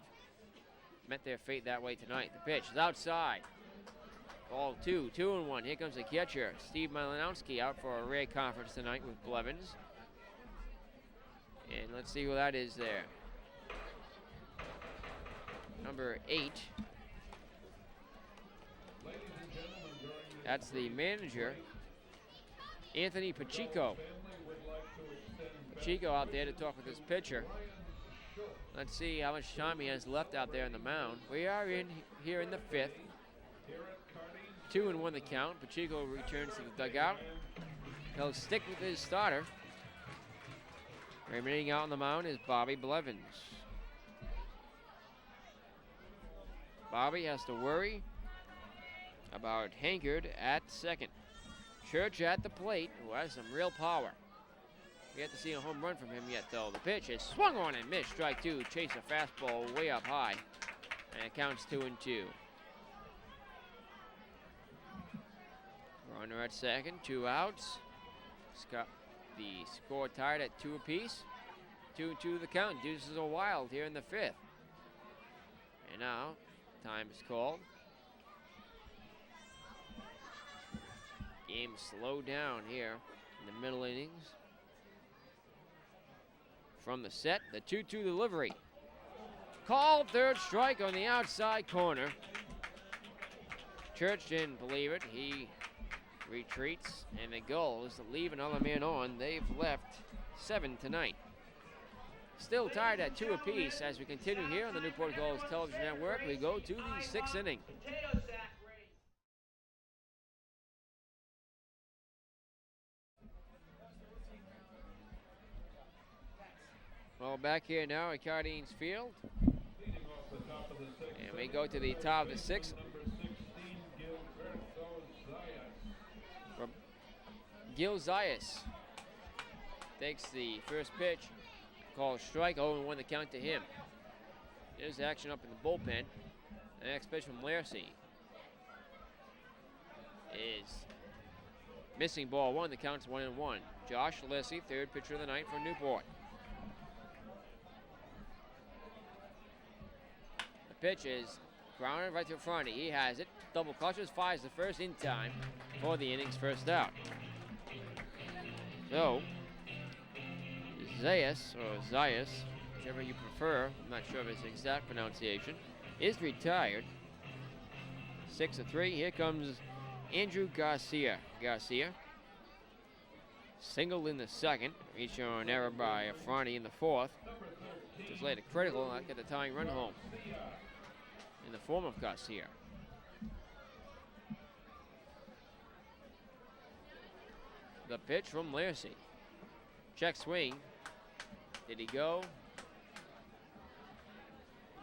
met their fate that way tonight. The pitch is outside. Ball 2, 2-1. Here comes the catcher, Steve Malinowski, out for a rare conference tonight with Blevins. And let's see who that is there. Number 8. That's the manager, Anthony Pacheco. Pacheco out there to talk with his pitcher. Let's see how much time he has left out there on the mound. We are here in the 5th. 2-1 the count. Pacheco returns to the dugout. He'll stick with his starter. Remaining out on the mound is Bobby Blevins. Bobby has to worry about Hankard at second. Church at the plate, who has some real power. We have to see a home run from him yet, though. The pitch is swung on and missed. Strike 2. Chase a fastball way up high. And it counts 2-2. Runner at second, 2 outs. The score tied at 2 apiece. 2-2 the count. Deuces are wild here in the 5th. And now, time is called. Game slowed down here in the middle innings. From the set, the 2-2 delivery. Called, third strike on the outside corner. Church didn't believe it. He retreats, and the Gulls leave another man on. They've left 7 tonight. Still tied at 2 apiece as we continue here on the Newport Gulls Television Network. We go to the 6th inning. Well, back here now at Cardines Field. And we go to the top of the 6th. Gil Zayas takes the first pitch, called strike, 0-1 the count to him. There's action up in the bullpen. The next pitch from Larsey is missing, ball 1, the count's 1-1. Josh Larsey, third pitcher of the night for Newport. The pitch is grounded right to front. He has it. Double clutches, fires the first in time for the inning's first out. So, Zayas, or Zayas, whichever you prefer, I'm not sure of his exact pronunciation, is retired. 6-3, here comes Andrew Garcia. Garcia, single in the 2nd, reaching on an error by Afrani in the 4th. Just laid a critical and not get the tying run home in the form of Garcia. The pitch from Larsey. Check swing. Did he go?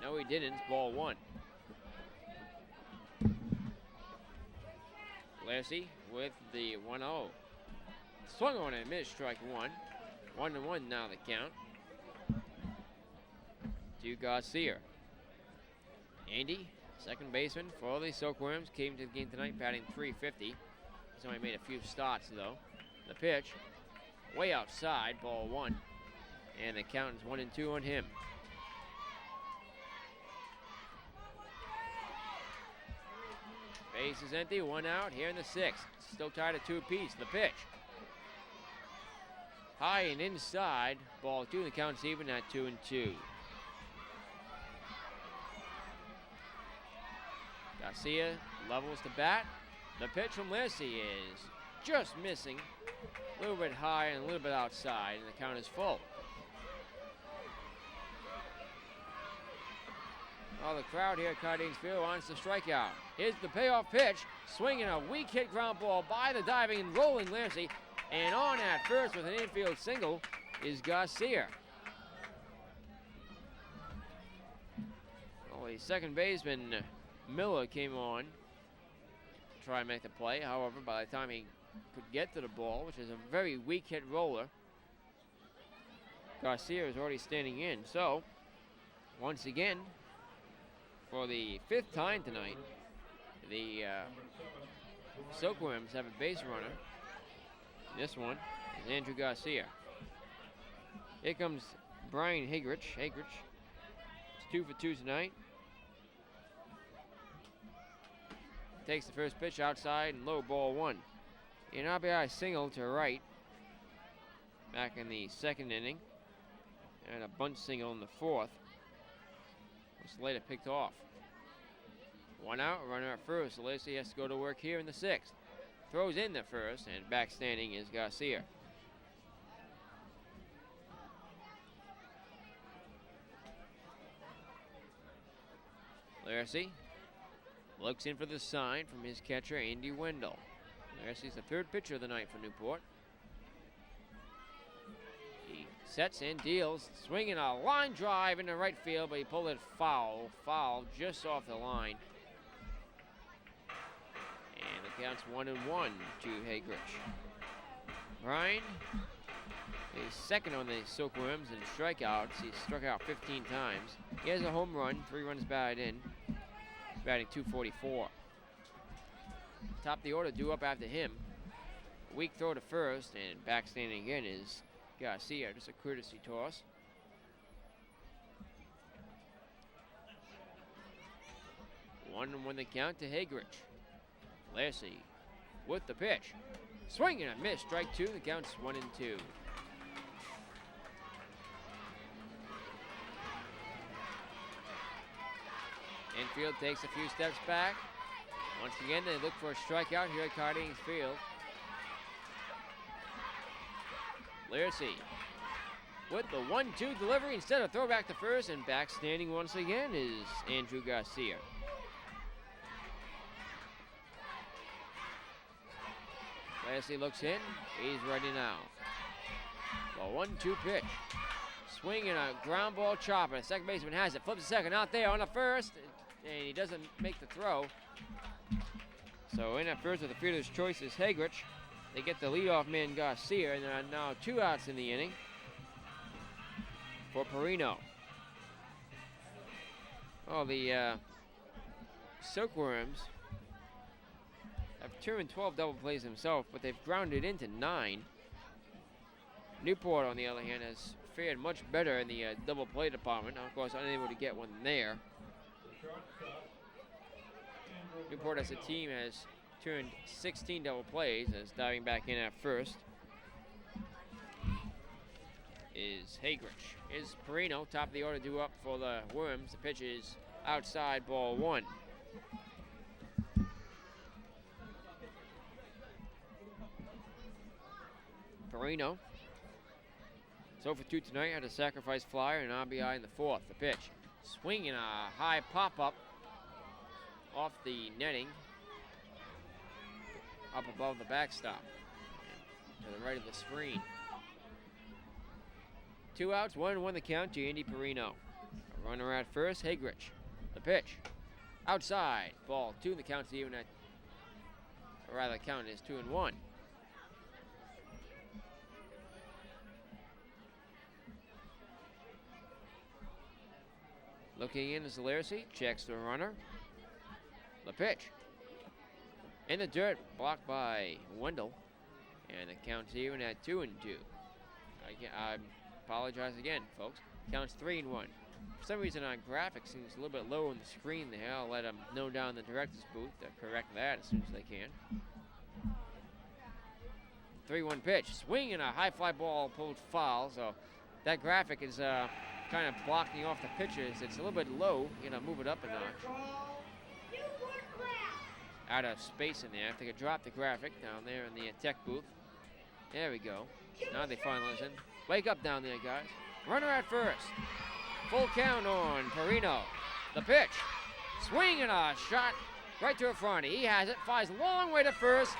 No, he didn't. It's ball 1. Larsey with the 1-0. Swung on and missed, strike 1. 1-1 now the count to Garcia. Andy, second baseman for the Silkworms, came to the game tonight batting .350. He's only made a few starts though. The pitch, way outside, ball 1. And the count is 1-2 on him. Base is empty, 1 out here in the 6th. Still tied at 2 apiece. The pitch, high and inside, ball 2. The count's even at 2-2. Garcia levels the bat. The pitch from Larsey is just missing. A little bit high and a little bit outside, and the count is full. Well, the crowd here at Cardines Field wants to strike out. Here's the payoff pitch. Swinging a weak hit ground ball by the diving and rolling Larsey. And on at first with an infield single is Garcia. Well, the second baseman, Miller, came on to try and make the play. However, by the time he could get to the ball, which is a very weak hit roller, Garcia is already standing in. So, once again, for the 5th time tonight, the Silkworms have a base runner. This one is Andrew Garcia. Here comes Brian Hagrich. Hagrich is 2 for 2 tonight. Takes the first pitch outside and low, ball 1. An RBI single to right back in the 2nd inning. And a bunt single in the 4th. Slater picked off. 1 out, runner at first. Lacey has to go to work here in the 6th. Throws in the 1st, and back standing is Garcia. Lacey looks in for the sign from his catcher, Andy Wendell. Lacey's the 3rd pitcher of the night for Newport. He sets and deals, swinging a line drive into right field, but he pulled it foul just off the line. And the count's 1-1 to Hagrich. Brian is 2nd on the Silkworms in strikeouts. He's struck out 15 times. He has a home run, 3 runs batted in, batting .244. Top of the order due up after him. Weak throw to first, and back standing again is Garcia, just a courtesy toss. One the count to Hagrich. Lacey with the pitch. Swing and a miss, strike 2, the count's 1-2. Infield takes a few steps back. Once again, they look for a strikeout here at Cardinals Field. Lacey with the 1-2 delivery instead of throwback to first, and back standing once again is Andrew Garcia. Lacey looks in, he's ready now. The 1-2 pitch. Swing and a ground ball chopper. The second baseman has it, flips the second out there on the first, and he doesn't make the throw. So in at first with the fielder's choice is Hagrich. They get the leadoff man Garcia, and there are now 2 outs in the inning for Perino. Oh, the Silkworms have turned 12 double plays themselves, but they've grounded into 9. Newport, on the other hand, has fared much better in the double play department. Of course, unable to get one there. Newport as a team has turned 16 double plays, as diving back in at first is Hagrich. Is Perino, top of the order due up for the Worms. The pitch is outside, ball 1. Perino, so for 2 tonight, had a sacrifice flyer and an RBI in the 4th. The pitch, swinging a high pop-up off the netting, up above the backstop, to the right of the screen. 2 outs, 1-1 the count to Andy Perino. A runner at first, Hagrich. The pitch, outside, ball 2. The count's even at, or rather, the count is 2-1. Looking in is Lacey, checks the runner. The pitch. In the dirt, blocked by Wendell. And the count's even at 2-2. I apologize again, folks. Counts 3-1. For some reason our graphics seems a little bit low on the screen there. I'll let them know down in the director's booth to correct that as soon as they can. 3-1 pitch. Swing and a high fly ball pulled foul. So that graphic is kind of blocking off the pitches. It's a little bit low. Move it up a notch. Out of space in there. If they could drop the graphic down there in the tech booth. There we go. Now they finally listen. Wake up down there, guys. Runner at first. Full count on Perino. The pitch. Swing and a shot right to the front. He has it. Flies a long way to first.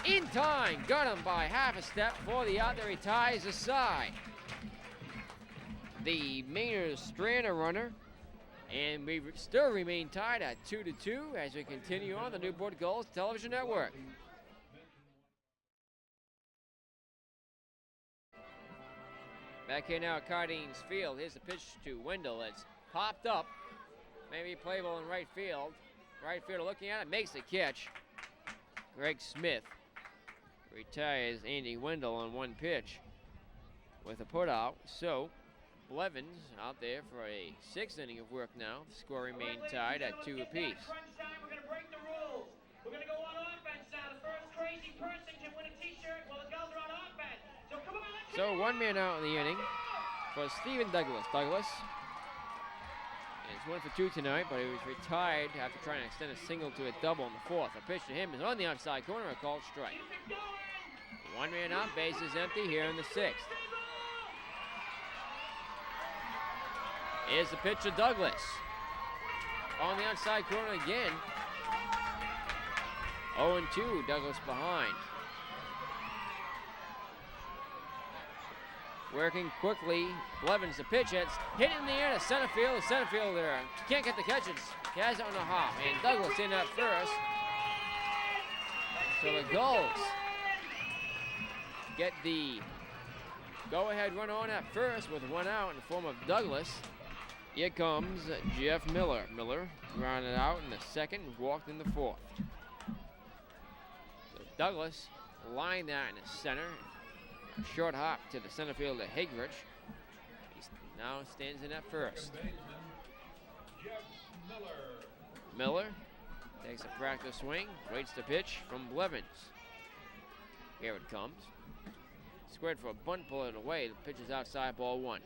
In time. Got him by half a step for the out there. He ties the side. The Maynard Stranda runner. And we still remain tied at 2-2 as we continue on the Newport Gulls Television Network. Back here now at Cardines Field. Here's the pitch to Wendell. It's popped up. Maybe playable in right field. Right fielder looking at it, makes the catch. Greg Smith retires Andy Wendell on one pitch with a putout. So Blevins out there for a 6th inning of work now. The score remained tied at 2 apiece. We're going to break the rules. We're going to go on offense now. The first crazy person can win a T-shirt while the Gulls are on offense. So come on, let's So 1 man out in the inning for Stephen Douglas. Douglas is 1 for 2 tonight, but he was retired after trying to extend a single to a double in the 4th. A pitch to him is on the outside corner, a called strike. 1 man out, bases empty here in the 6th. Here's the pitch to Douglas. On the outside corner again. 0-2, Douglas behind. Working quickly, Blevins the pitch. It's hit in the air to center field. The center fielder can't get the catch. He has it on the hop, and Douglas in at first. So the Gulls get the go-ahead run on at first with 1 out in the form of Douglas. Here comes Jeff Miller. Miller grounded out in the 2nd and walked in the 4th. So Douglas lined that in the center. A short hop to the center fielder Higrich. He now stands in at first. Miller takes a practice swing, waits the pitch from Blevins. Here it comes. Squared for a bunt, pull it away. The pitch is outside, ball 1.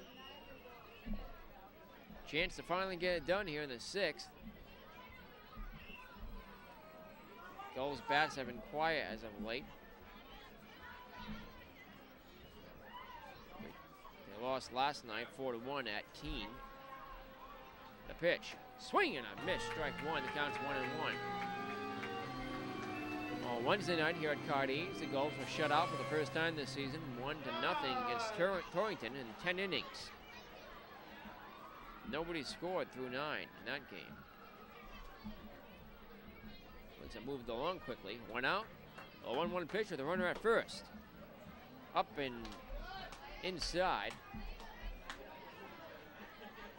Chance to finally get it done here in the 6th. Gulls bats have been quiet as of late. They lost last night 4-1 at Keene. The pitch, swing and a miss, strike 1. The count's 1-1. On Wednesday night here at Cardines, the Gulls were shut out for the first time this season, 1-0 against Torrington in 10 innings. Nobody scored through 9 in that game. Once it moved along quickly, 1 out, a 1-1 pitch with a runner at first. Up and inside.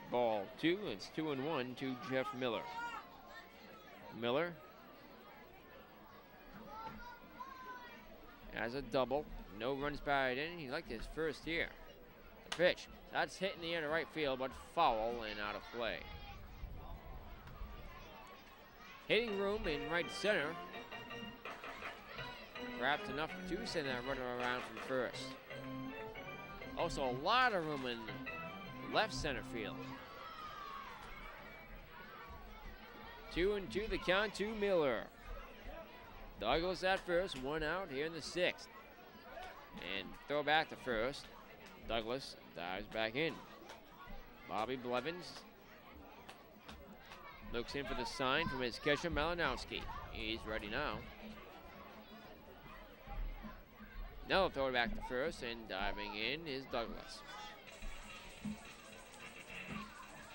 Ball 2, it's 2-1 to Jeff Miller. Miller has a double, no runs batted in. He liked his first here. The pitch, that's hit in the air to right field, but foul and out of play. Hitting room in right center. Perhaps enough to send that runner around from first. Also a lot of room in left center field. 2-2 the count to Miller. Douglas at first, 1 out here in the 6th. And throw back to first. Douglas dives back in. Bobby Blevins looks in for the sign from his catcher Malinowski. He's ready now. Now throw it back to first, and diving in is Douglas.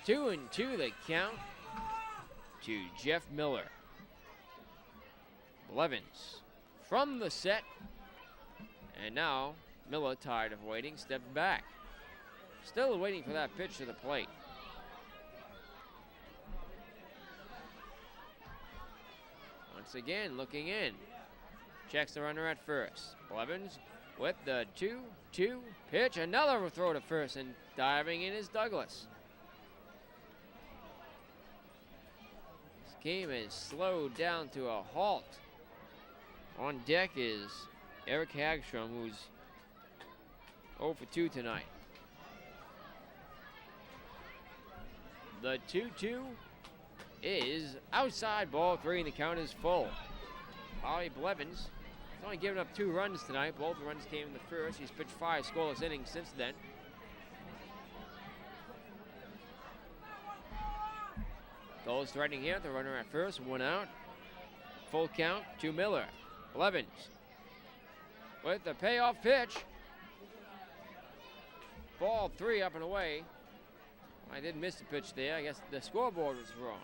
2-2 the count to Jeff Miller. Blevins from the set, and now Miller, tired of waiting, stepped back. Still waiting for that pitch to the plate. Once again, looking in. Checks the runner at first. Blevins with the 2-2 pitch. Another throw to first, and diving in is Douglas. This game is slowed down to a halt. On deck is Eric Hagstrom, who's 0 for 2 tonight. The 2-2 is outside, ball 3, and the count is full. Bobby Blevins has only given up 2 runs tonight. Both runs came in the first. He's pitched 5 scoreless innings since then. Goals threatening here. The runner at first, 1 out. Full count to Miller. Blevins with the payoff pitch. Ball 3 up and away. I did miss the pitch there. I guess the scoreboard was wrong.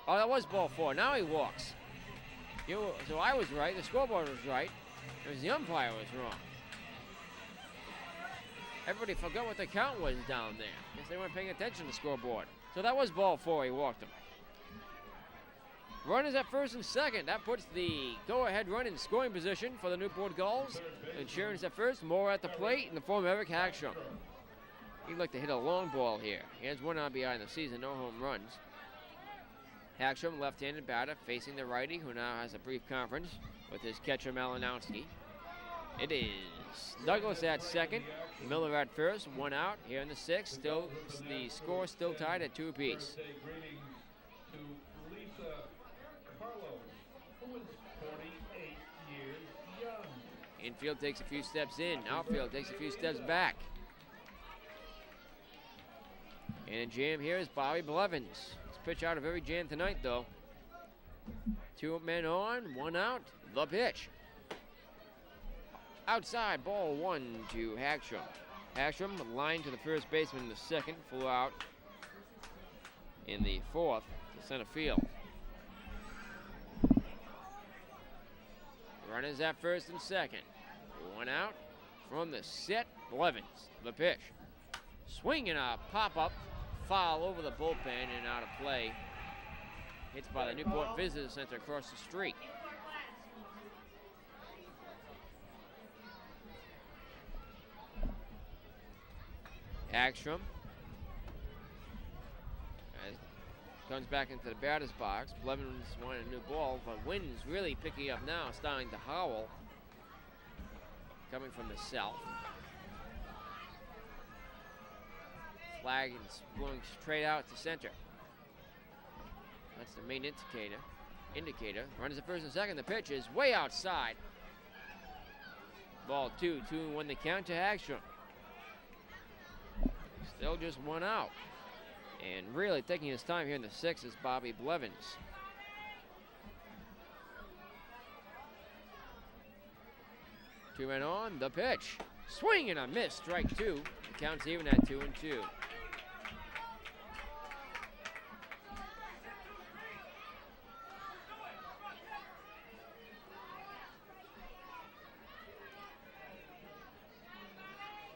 Oh, that was ball 4. Now he walks. So I was right. The scoreboard was right. It was the umpire was wrong. Everybody forgot what the count was down there. Guess they weren't paying attention to the scoreboard. So that was ball 4. He walked him. Runners at first and second. That puts the go-ahead run in scoring position for the Newport Gulls. And Sharon's at first. Moore at the plate in the form of Eric Hackstrom. He'd like to hit a long ball here. He has 1 RBI in the season, no home runs. Hackstrom, left-handed batter, facing the righty, who now has a brief conference with his catcher Malinowski. It is Douglas at second, Miller at first, 1 out. Here in the 6th, still the score still tied at 2 apiece. Birthday greeting to Lisa Carlos, who is 48 years young. Infield takes a few steps in, outfield takes a few steps back. And in jam here is Bobby Blevins. His pitch out of every jam tonight, though. 2 men on, 1 out, the pitch. Outside, ball 1 to Hackstrom. Hackstrom line to the first baseman in the 2nd, flew out in the 4th to center field. Runners at first and second. 1 out from the set, Blevins, the pitch. Swinging a pop-up, foul over the bullpen and out of play. Hits by the Newport Visitor Center across the street. Hackstrom comes back into the batter's box. Blevins wanted a new ball, but wind's really picking up now, starting to howl. Coming from the south. Flag is blowing straight out to center. That's the main indicator. Runners at first and second. The pitch is way outside. Ball 2, 2-1 the count to Hackstrom. Still just 1 out. And really taking his time here in the 6th is Bobby Blevins. Two men on, the pitch. Swing and a miss, strike 2. The count's even at 2-2.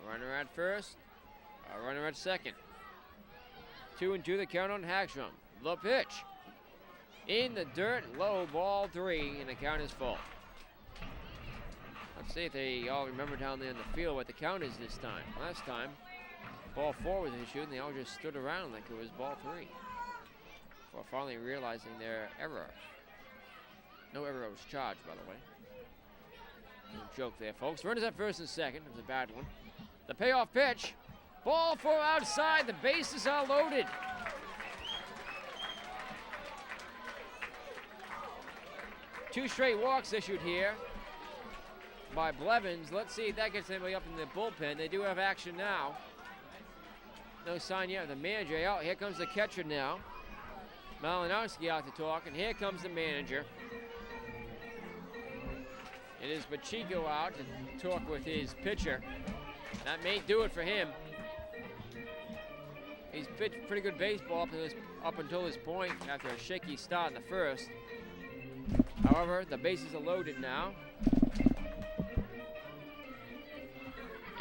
Runner at first, a runner at second. 2-2 the count on Hackstrom. The pitch. In the dirt, low, ball 3, and the count is full. Let's see if they all remember down there in the field what the count is this time. Last time, ball 4 was issued, and they all just stood around like it was ball 3. Before finally realizing their error. No error was charged, by the way. No joke there, folks. Runners at first and second. It was a bad one. The payoff pitch. Ball 4 outside. The bases are loaded. Two straight walks issued here by Blevins. Let's see if that gets anybody up in the bullpen. They do have action now. No sign yet of the manager out. Here comes the catcher now. Malinowski out to talk, and here comes the manager. It is Pacheco out to talk with his pitcher. That may do it for him. He's pitched pretty good baseball up until this point after a shaky start in the first. However, the bases are loaded now.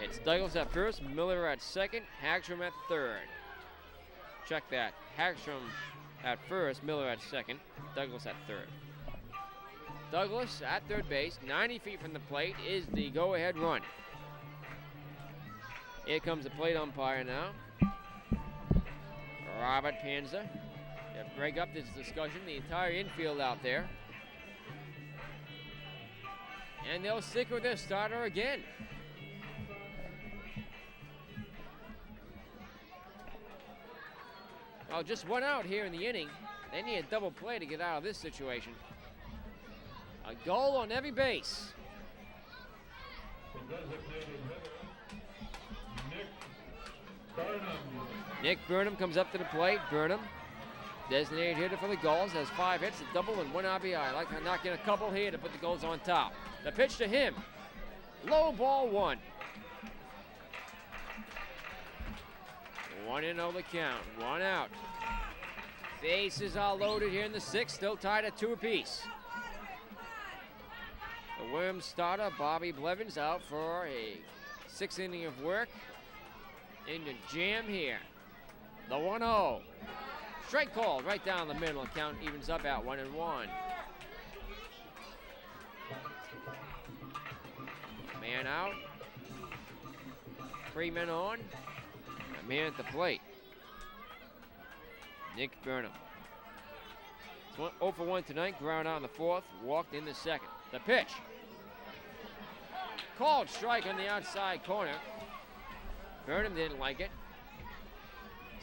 It's Douglas at first, Miller at second, Hackstrom at third. Check that. Hackstrom at first, Miller at second, Douglas at third. Douglas at third base, 90 feet from the plate, is the go-ahead run. Here comes the plate umpire now. Robert Panza. To break up this discussion, the entire infield out there. And they'll stick with their starter again. Well, just 1 out here in the inning. They need a double play to get out of this situation. A goal on every base. The designated hitter, Nick Burnham. Nick Burnham comes up to the plate. Burnham, designated hitter for the Gulls, has 5 hits, a double, and 1 RBI. I like to knock in a couple here to put the Gulls on top. The pitch to him. Low ball 1. 1-0 the count. 1 out. Bases are loaded here in the 6th, still tied at 2 apiece. The Worms starter, Bobby Blevins, out for a 6th inning of work. into jam here. The 1-0. Strike called right down the middle. Count evens up at 1-1. Man out. 3 men on. A man at the plate. Nick Burnham. 0 for 1 tonight. Ground out in the 4th. Walked in the 2nd. The pitch. Called strike on the outside corner. Burnham didn't like it.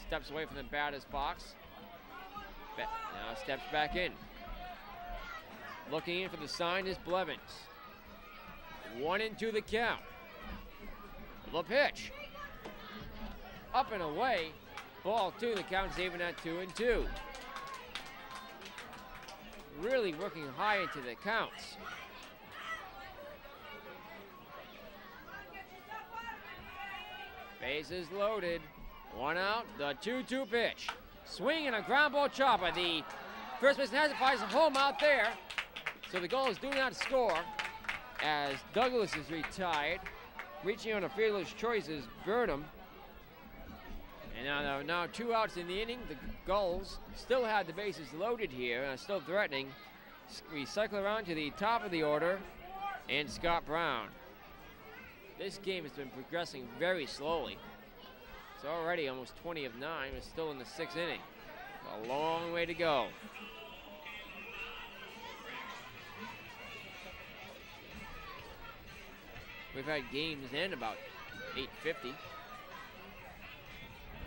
Steps away from the batter's box. Now steps back in. Looking in for the sign is Blevins. 1-2 the count. The pitch. Up and away. Ball 2. The count's even at 2-2. Really working high into the counts. Bases loaded. 1 out. The 2-2 pitch. Swing and a ground ball chopper. The first baseman has it, finds a home out there. So the Gulls do not score as Douglas is retired. Reaching on a fielder's choice is Burnham. And now 2 outs in the inning. The Gulls still have the bases loaded here and are still threatening. We cycle around to the top of the order and Scott Brown. This game has been progressing very slowly. It's already almost 20 of 9. We're still in the 6th inning. A long way to go. We've had games end about 8:50. We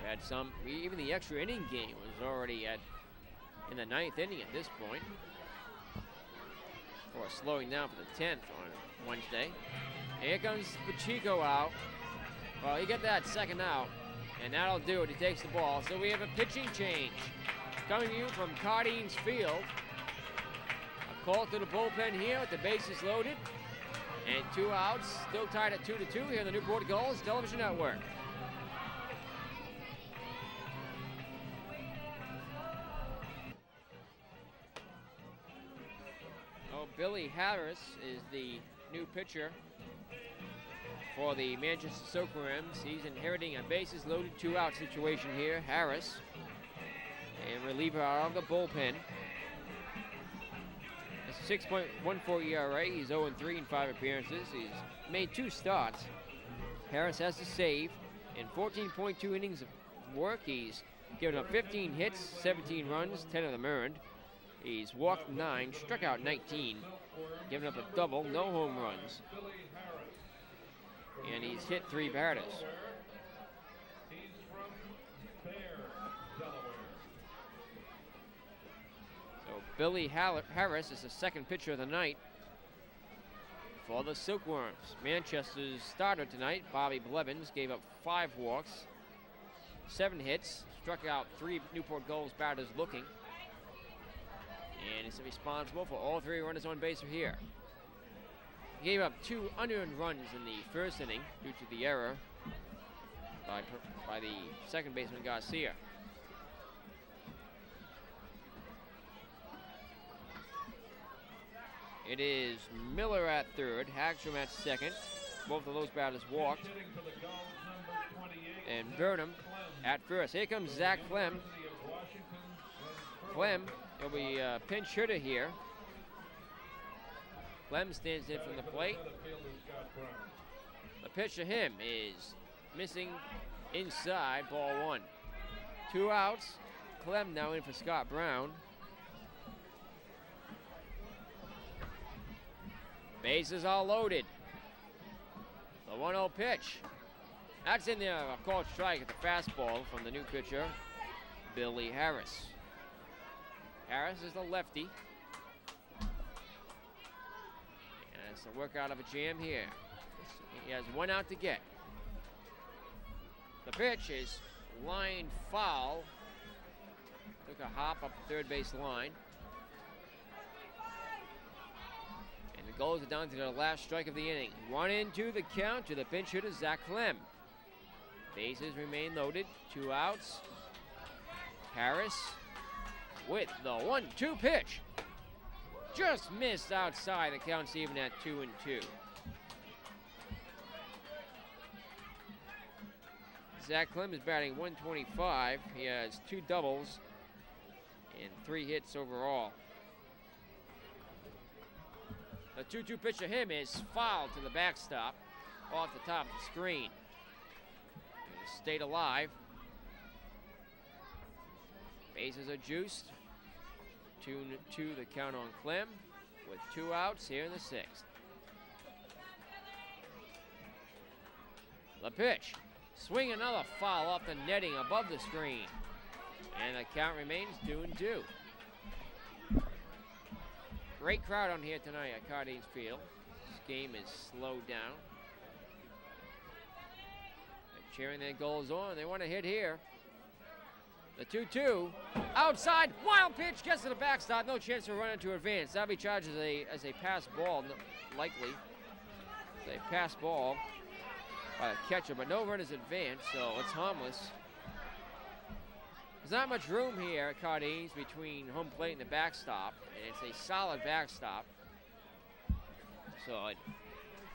had some, even the extra inning game was already in the 9th inning at this point. Before slowing down for the 10th on Wednesday. Here comes Pacheco out. Well, he got that 2nd out, and that'll do it. He takes the ball. So we have a pitching change coming to you from Cardines Field. A call to the bullpen here with the bases loaded. And 2 outs, still tied at 2-2 here on the Newport Gulls Television Network. Oh, Billy Harris is the new pitcher for the Manchester Silkworms. He's inheriting a bases loaded 2 out situation here. Harris, and reliever out of the bullpen. It's a 6.14 ERA. He's 0-3 in 5 appearances. He's made 2 starts. Harris has to save in 14.2 innings of work. He's given up 15 hits, 17 runs, 10 of them earned. He's walked 9, struck out 19, given up a double, no home runs. And he's hit 3 batters. So Billy Harris is the 2nd pitcher of the night for the Silkworms. Manchester's starter tonight, Bobby Blevins, gave up 5 walks, 7 hits, struck out 3 Newport Gulls batters looking. And is responsible for all 3 runners on base here. He gave up 2 unearned runs in the 1st inning due to the error by the 2nd baseman Garcia. It is Miller at 3rd, Hagstrom at 2nd. Both of those batters walked. And Burnham at 1st. Here comes Zach Clem. Clem, he'll be a pinch hitter here. Clem stands in from the plate. The pitch to him is missing inside, ball 1. 2 outs. Clem now in for Scott Brown. Bases are loaded. The 1-0 pitch. That's in there, a called strike at the fastball from the new pitcher, Billy Harris. Harris is the lefty. And it's a work out of a jam here. He has 1 out to get. The pitch is lined foul. Took a hop up the 3rd base line. And the Gulls are down to the last strike of the inning. 1-2 the count to the pinch hitter, Zach Clem. Bases remain loaded. 2 outs. Harris with the 1-2 pitch. Just missed outside. The count's even at 2-2. Zach Clem is batting 125. He has 2 doubles and 3 hits overall. The 2-2 pitch to him is fouled to the backstop off the top of the screen. He stayed alive. Bases are juiced. 2-2 the count on Clem with 2 outs here in the 6th. The pitch. Swing another foul off the netting above the screen. And the count remains 2-2. Great crowd on here tonight at Cardines Field. This game is slowed down. They're cheering their goals on. They want to hit here. The 2-2. Outside. Wild pitch. Gets to the backstop. No chance to run into advance. That'll be charged as a pass ball, likely. It's a pass ball by the catcher, but no runners advance, so it's harmless. There's not much room here at Cardines between home plate and the backstop, and it's a solid backstop. So it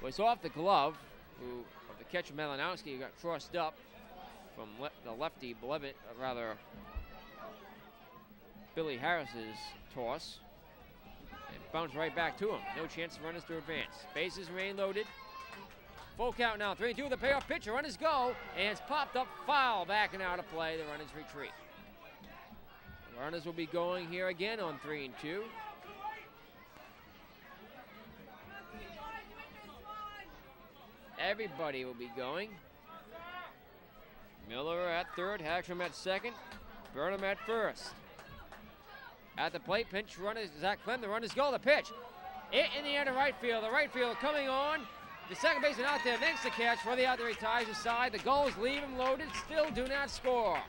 was off the glove of the catcher Malinowski, who got crossed up from the lefty Billy Harris's toss, and bounced right back to him. No chance for runners to advance. Bases remain loaded. Full count now. 3-2 the payoff pitch. The runners go, and it's popped up foul back and out of play. The runners retreat. The runners will be going here again on 3-2. Everybody will be going. Miller at third, Hagstrom at second, Burnham at first. At the plate, pinch runner Zach Clem. The runners go. The pitch. It in the air to right field. The right field coming on. The second baseman out there makes the catch for the out there. He ties his side. The Gulls leave him loaded. Still do not score.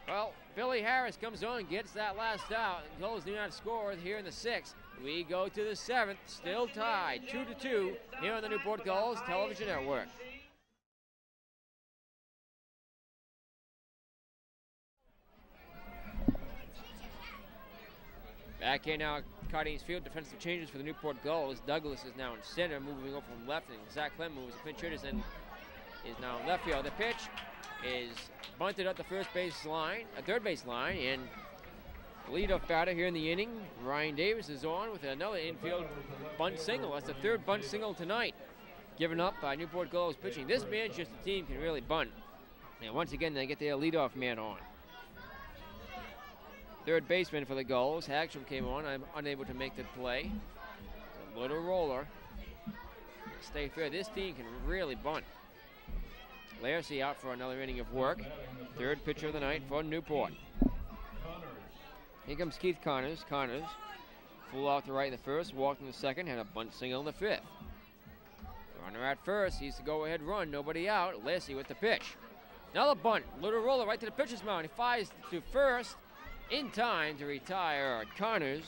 Well, Billy Harris comes on, gets that last out. The Gulls do not score here in the 6th. We go to the 7th. Still tied 2-2 here on the Newport Gulls Television Network. Back here now at Cardines Field, defensive changes for the Newport Gulls. Douglas is now in center, moving over from left, and Zach Clem moves. The pinch hitter is now in left field. The pitch is bunted up the third base line, and the leadoff batter here in the inning, Ryan Davis, is on with another infield bunt single. That's the 3rd bunt single tonight, given up by Newport Gulls pitching. This Manchester team can really bunt, and once again they get their leadoff man on. Third baseman for the Gulls, Hagstrom came on. I'm unable to make the play. It's a little roller. Stay fair. This team can really bunt. Larsey out for another inning of work. 3rd pitcher of the night for Newport. Here comes Keith Connors. Connors, full out to right in the 1st, walked in the 2nd, had a bunt single in the 5th. Runner at first. He's the go-ahead run. Nobody out. Larsey with the pitch. Another bunt. Little roller right to the pitcher's mound. He fires to first. In time to retire Connors,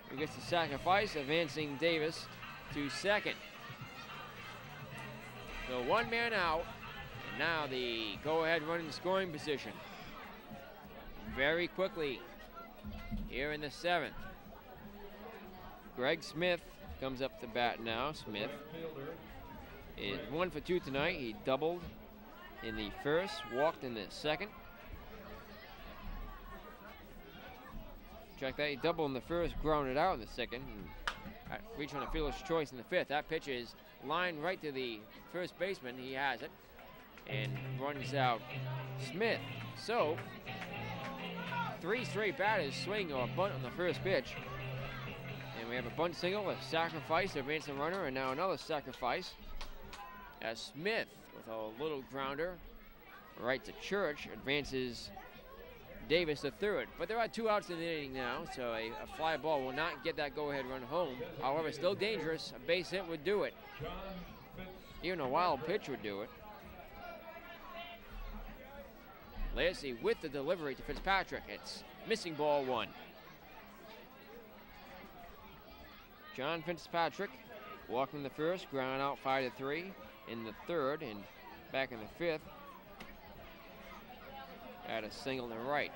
who gets the sacrifice, advancing Davis to 2nd. So 1 man out, and now the go-ahead run in scoring position. Very quickly here in the 7th. Greg Smith comes up to bat now. Smith is 1 for 2 tonight. He doubled in the 1st, walked in the 2nd. Check that, he doubled in the 1st, grounded out in the 2nd, and reached on a fielder's choice in the 5th. That pitch is lined right to the first baseman. He has it and runs out Smith. So 3 straight batters swing or bunt on the 1st pitch. And we have a bunt single, a sacrifice, advancing runner, and now another sacrifice as Smith with a little grounder right to Church advances Davis the 3rd. But there are 2 outs in the inning now, so a fly ball will not get that go-ahead run home. However, still dangerous. A base hit would do it. Even a wild pitch would do it. Lassey with the delivery to Fitzpatrick. It's missing ball 1. John Fitzpatrick walking the 1st, ground out 5-3 in the 3rd, and back in the 5th. At a single to right.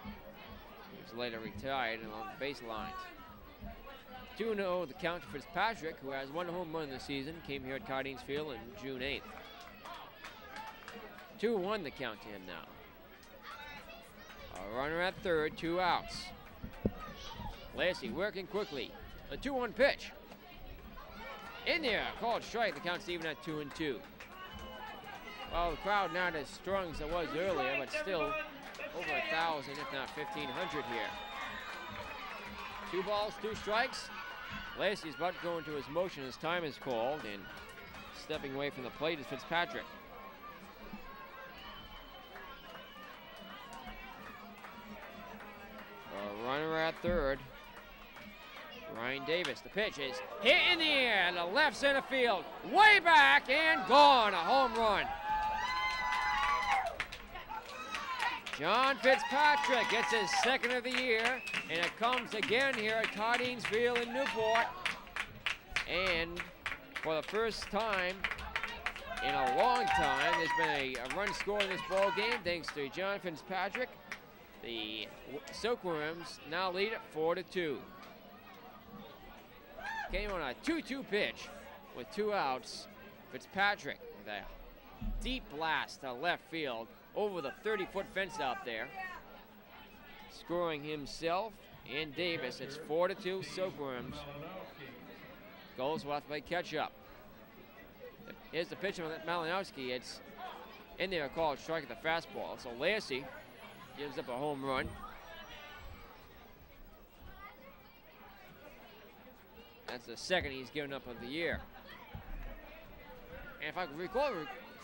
He was later retired along the baselines. 2-0 the count to Fitzpatrick, who has 1 home run this season, came here at Cardines Field on June 8th. 2-1 the count to him now. A runner at third, 2 outs. Lassie working quickly. A 2-1 pitch. In there, called strike. The count's even at 2-2. Well, the crowd not as strong as it was earlier, but still over 1,000, if not 1,500 here. 2 balls, 2 strikes. Lassie's about to go into his motion as time is called, and stepping away from the plate is Fitzpatrick. A runner at third. Ryan Davis, the pitch is hit in the air to left center field, way back and gone, a home run. John Fitzpatrick gets his 2nd of the year, and it comes again here at Cardines Field in Newport. And for the first time in a long time, there's been a run scored in this ball game thanks to John Fitzpatrick. The Silkworms now lead it 4-2. Came on a 2-2 pitch with 2 outs. Fitzpatrick with a deep blast to left field over the 30-foot fence out there. Scoring himself and Davis. It's 4-2 Silkworms. Gulls will have to play catch up. Here's the pitch of Malinowski. It's in there, called strike at the fastball. So Lassie gives up a home run. That's the 2nd he's given up of the year. And if I recall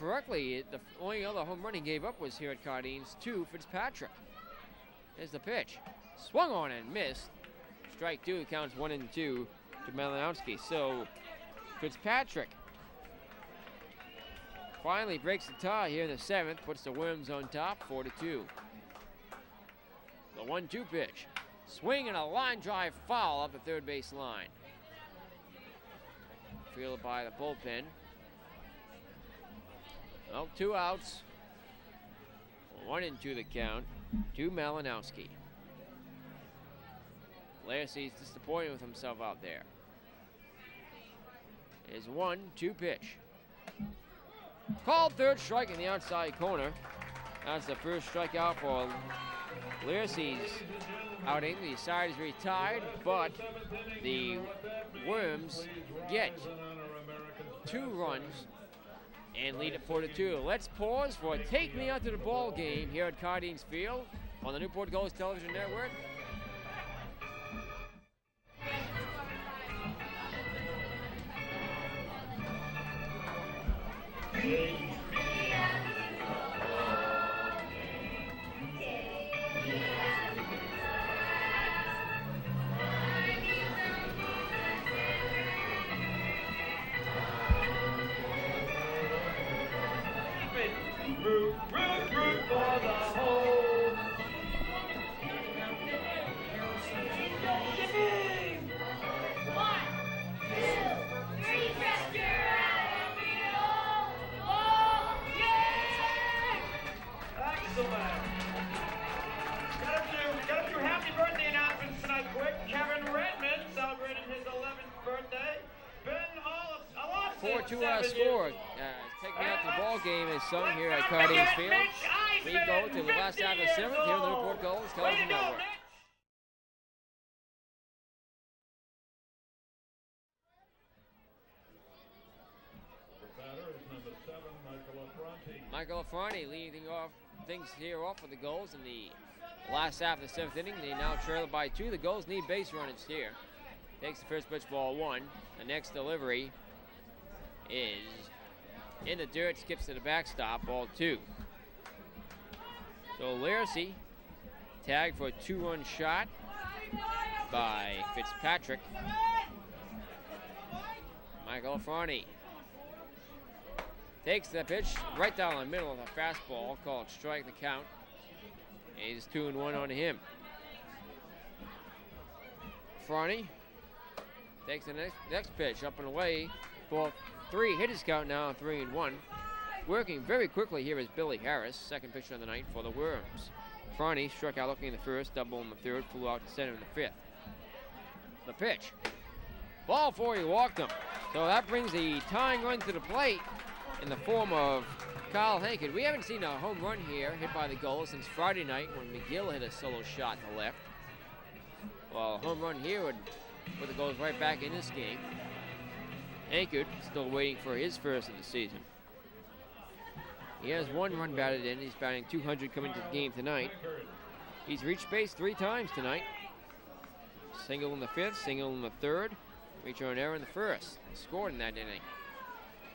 correctly, the only other home run he gave up was here at Cardines to Fitzpatrick. There's the pitch. Swung on and missed. Strike 2 counts 1-2 to Malinowski. So Fitzpatrick finally breaks the tie here in the 7th, puts the Worms on top, 4-2. The 1-2 pitch. Swing and a line drive foul up the third base line. Fielded by the bullpen. Well, 2 outs. 1-2 the count to Malinowski. Lassie's disappointed with himself out there. Is 1-2 pitch. Called third strike in the outside corner. That's the first strikeout for Lassie's outing. The side is retired, but the Worms get 2 runs and lead it 4-2. Let's pause for Take Me Out to the Ball Game here at Cardines Field on the Newport Gulls Television Network. Root for the whole. Excellent. Got a few happy birthday announcements tonight quick. Kevin Redmond celebrating his 11th birthday. Ben Olafson, 4-2 our score. Take Me Out to the Ball Game is sung here at Cardines Field. We go to the last half of the 7th here on the Newport Gulls Television Network. The batter is number 7, Michael Affronti. Michael Affronti leading off things here off for the Gulls in the last half of the 7th inning. They now trail by 2. The Gulls need base runners here. Takes the first pitch, ball 1. The next delivery is in the dirt, skips to the backstop, ball 2. So Lassie tagged for a 2-run shot by Fitzpatrick. Michael Affronti takes the pitch right down the middle of the fastball, called strike the count. He's 2-1 on him. Affronti takes the next pitch up and away. Ball 3, hit his count now, 3-1. Working very quickly here is Billy Harris, second pitcher of the night for the Worms. Affronti struck out looking in the first, double in the third, flew out to center in the 5th. The pitch Ball four, he walked him. So that brings the tying run to the plate in the form of Kyle Hankard. We haven't seen a home run here hit by the Gulls since Friday night when McGill hit a solo shot to left. Well, a home run here would put the Gulls right back in this game. Hankard still waiting for his first of the season. He has one run batted in. He's batting .200 coming to the game tonight. He's reached base 3 times tonight. Single in the 5th, single in the 3rd. Reach on error in the 1st. He scored in that inning.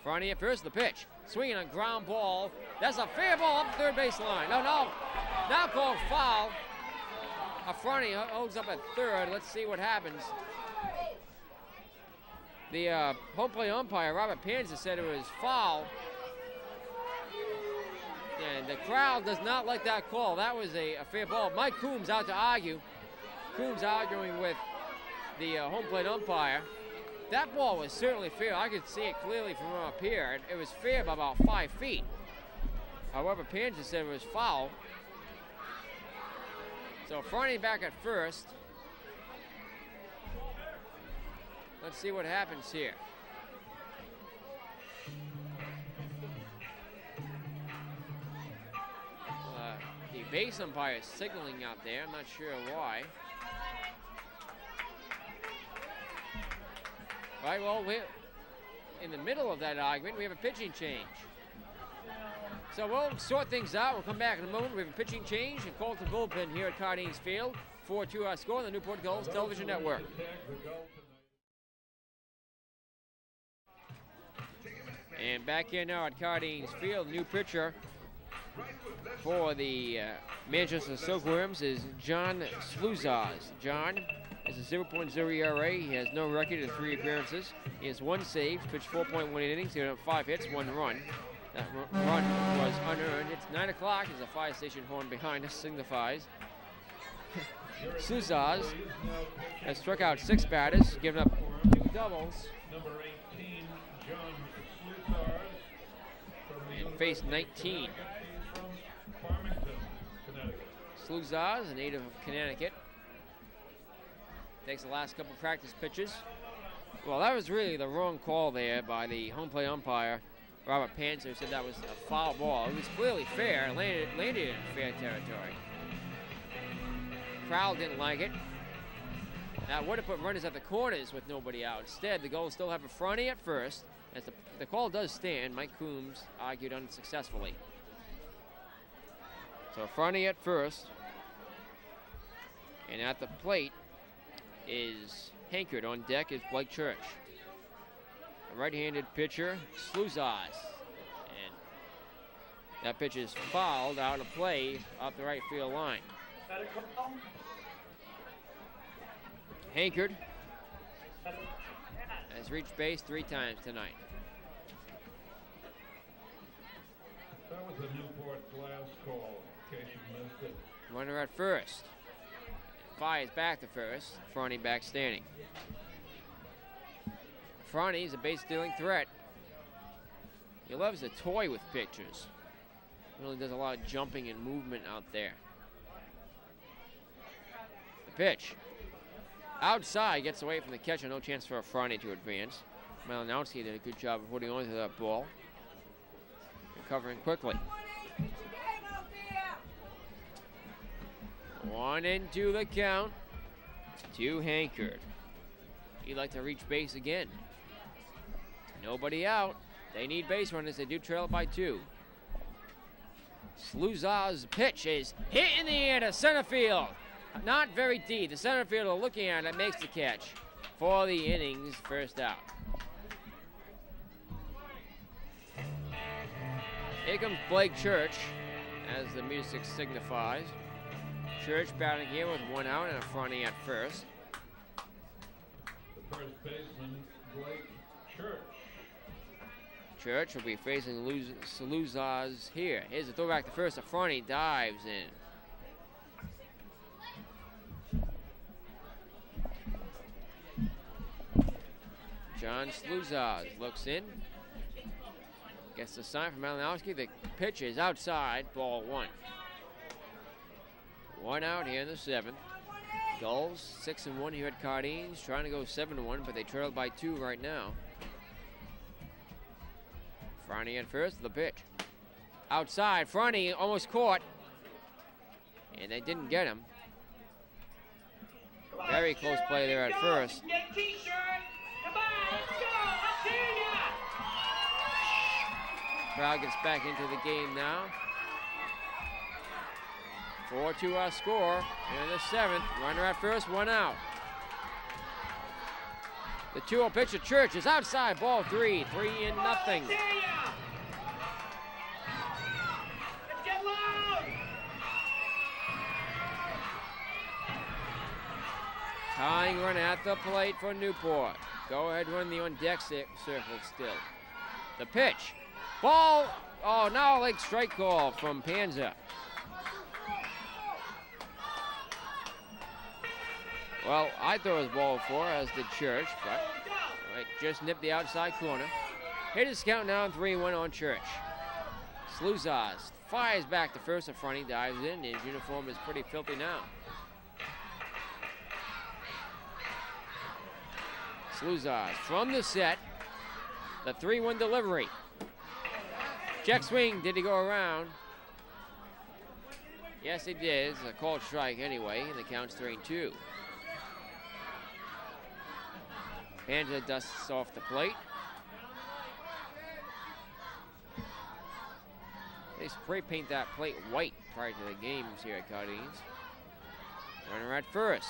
Franny at first, the pitch. Swinging a ground ball. That's a fair ball up the 3rd base line. No. Now called foul. Franny holds up at 3rd. Let's see what happens. The home plate umpire, Robert Panza, said it was foul. And the crowd does not like that call. That was a fair ball. Mike Coombs out to argue. Coombs arguing with the home plate umpire. That ball was certainly fair. I could see it clearly from up here. It was fair by about 5 feet. However, Panza said it was foul. So Franny back at first. Let's see what happens here. The base umpire is signaling out there. I'm not sure why. Right, well, we're in the middle of that argument. We have a pitching change. So we'll sort things out. We'll come back in a moment. We have a pitching change and call to bullpen here at Cardines Field. 4-2 our score on the Newport Gulls Television Network. And back here now at Cardines Field, new pitcher for the Manchester Silkworms is John Sluzaz. John is a 0.0 ERA. He has no record in 3 appearances. He has 1 save, pitched 4.1 innings. He had 5 hits, 1 run. That run was unearned. It's 9 o'clock as a fire station horn behind us signifies. Sluzaz has struck out 6 batters, given up 2 doubles. Number 18, John Sluzar. And faced 19. Sluzaz, a native of Connecticut. Takes the last couple practice pitches. Well, that was really the wrong call there by the home plate umpire, Robert Panzer, said that was a foul ball. It was clearly fair, and landed in fair territory. Crowd didn't like it. That would have put runners at the corners with nobody out. Instead, the Gulls still have a Franny at first. As the call does stand, Mike Coombs argued unsuccessfully. So Franny at first. And at the plate is Hankard. On deck is Blake Church. A right-handed pitcher, Sluzaz. And that pitch is fouled out of play off the right field line. Hankard has reached base 3 times tonight. That was a Newport Glass call, in case you missed it. Runner at first. Fires back to first. Franny back standing. Franny is a base-stealing threat. He loves to toy with pitchers. Really does a lot of jumping and movement out there. The pitch. Outside, gets away from the catcher. No chance for a Franny to advance. Malinowski did a good job of holding on to that ball. Recovering quickly. 1-2 the count to Hankard. He'd like to reach base again. Nobody out. They need base runners. They do trail it by 2. Sluzaz's pitch is hit in the air to center field. Not very deep. The center fielder looking at it makes the catch for the inning's first out. Here comes Blake Church, as the music signifies. Church batting here with 1 out and a Franny at first. The first baseman, Blake Church. Church will be facing Sluzaz here. Here's a throwback to first. A Franny dives in. John Sluzaz looks in. Gets the sign from Malinowski. The pitch is outside. Ball 1. 1 out here in the 7th. Gulls 6-1 here at Cardines, trying to go 7-1, but they trailed by 2 right now. Franny at first, the pitch. Outside, Franny almost caught, and they didn't get him. Very close play there at first. Get a t-shirt. Come on, let's go. I'll see ya. Crowd gets back into the game now. 4-2 our score in the 7th. Runner at first, 1 out. The 2-0 pitch to Church is outside, ball 3, 3-0. Let's get loud. Tying run at the plate for Newport. Go ahead, run the on deck circle still. The pitch. Ball. Oh, now a late strike call from Panza. Well, I thought it was ball 4, as did Church, but it just nipped the outside corner. Hitters count now 3-1 on Church. Sluzas fires back to first in front. He dives in. His uniform is pretty filthy now. Sluzas from the set. The 3-1 delivery. Check swing. Did he go around? Yes, he did. It's a called strike anyway, and the count's 3-2. Panza dusts off the plate. They spray paint that plate white prior to the games here at Cardines. Runner at first.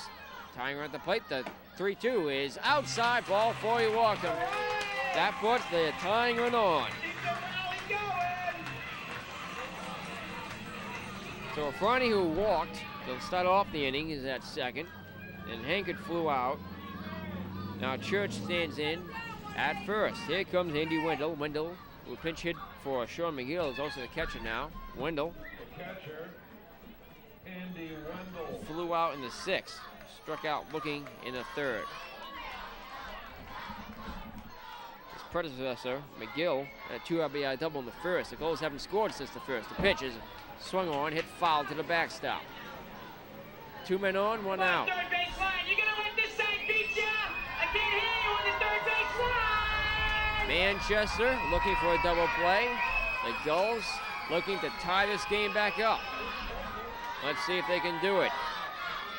Tying run at the plate. The 3-2 is outside, ball 4. You walk him. That puts the tying run on. So Franny, who walked, will start off the inning, is at second. And Hankard flew out. Now Church stands in at first. Here comes Andy Wendell. Wendell will pinch hit for Sean McGill, is also the catcher now. Wendell. The catcher, Andy Wendell. Flew out in the 6th. Struck out looking in the 3rd. His predecessor, McGill, had a 2 RBI double in the 1st. The Gulls haven't scored since the 1st. The pitch is swung on, hit foul to the backstop. 2 men on, 1 out. Third base line. You're gonna let this side beat ya. I can't hear you on the third base line. Manchester looking for a double play. The Gulls looking to tie this game back up. Let's see if they can do it.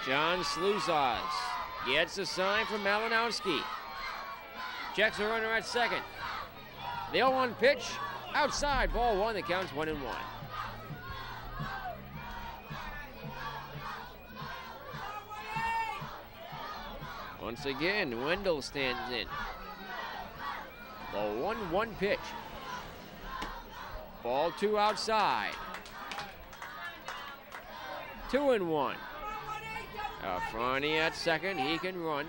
John Sluzas gets a sign from Malinowski. Checks a runner at second. The 0-1 pitch outside, ball 1. The count's 1-1. Once again, Wendell stands in. The 1-1 pitch. Ball 2 outside. 2-1. Franny at second, he can run.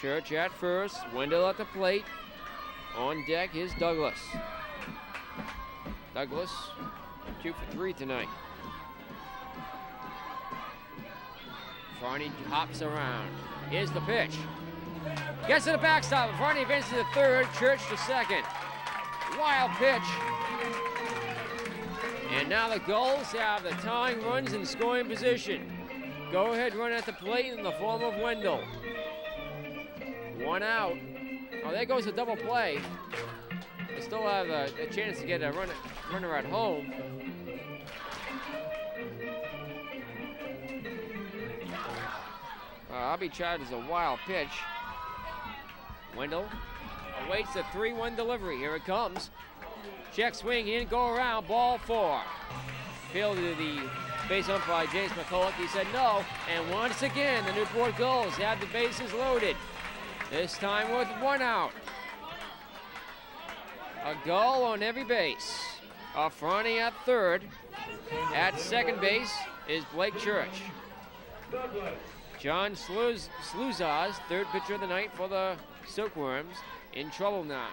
Church at first, Wendell at the plate. On deck is Douglas. Douglas, 2 for 3 tonight. Franny hops around. Here's the pitch. Gets to the backstop. Franny advances to third. Church to second. Wild pitch. And now the Gulls have the tying runs in scoring position. Go ahead run at the plate in the form of Wendell. 1 out. Oh, there goes a double play. They still have a chance to get a runner at home. Abby Chad is a wild pitch. Wendell awaits the 3-1 delivery. Here it comes. Check swing in, go around, ball 4. Fielded to the base umpire James McCulloch. He said no, and once again the Newport Gulls have the bases loaded. This time with 1 out. A Gull on every base. Franny at third. At second base is Blake Church. John Sluzas, third pitcher of the night for the Silkworms, in trouble now.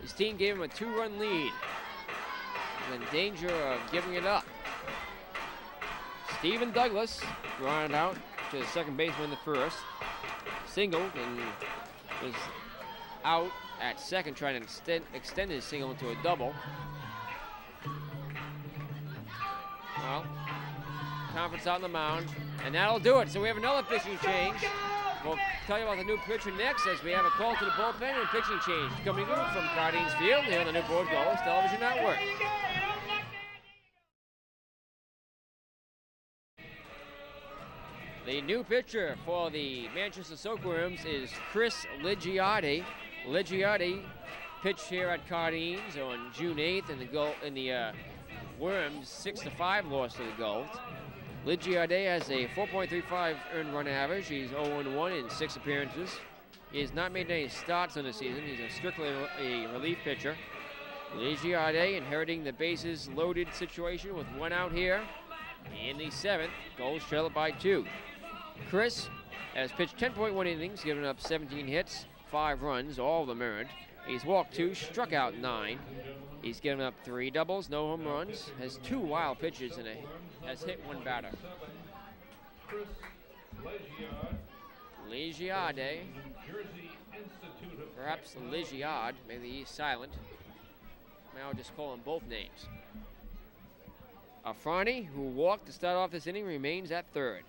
His team gave him a 2-run lead. He's in danger of giving it up. Stephen Douglas grounded out to the second baseman in the first. Singled and was out at second, trying to extend his single into a double. Well, Conference out on the mound. And that'll do it. So we have another pitching change. We'll tell you about the new pitcher next as we have a call to the bullpen and pitching change coming in from Cardines Field here on the Newport Gulls Television Network. The new pitcher for the Manchester Silkworms is Chris Ligiardi. Ligiardi pitched here at Cardines on June 8th in the Worms 6-5 loss to the Gulls. Ligiardi has a 4.35 earned run average. He's 0-1 in 6 appearances. He has not made any starts on the season. He's strictly a relief pitcher. Ligiardi inheriting the bases loaded situation with 1 out here. In the 7th, Gulls trail it by 2. Chris has pitched 10.1 innings, given up 17 hits, 5 runs, all of them earned. He's walked 2, struck out 9. He's given up 3 doubles, no home runs, has 2 wild pitches, and has hit 1 batter. Chris Ligiardi, Jersey Institute of perhaps Ligiard, maybe he's silent. I'll just call him both names. Afrani, who walked to start off this inning, remains at third.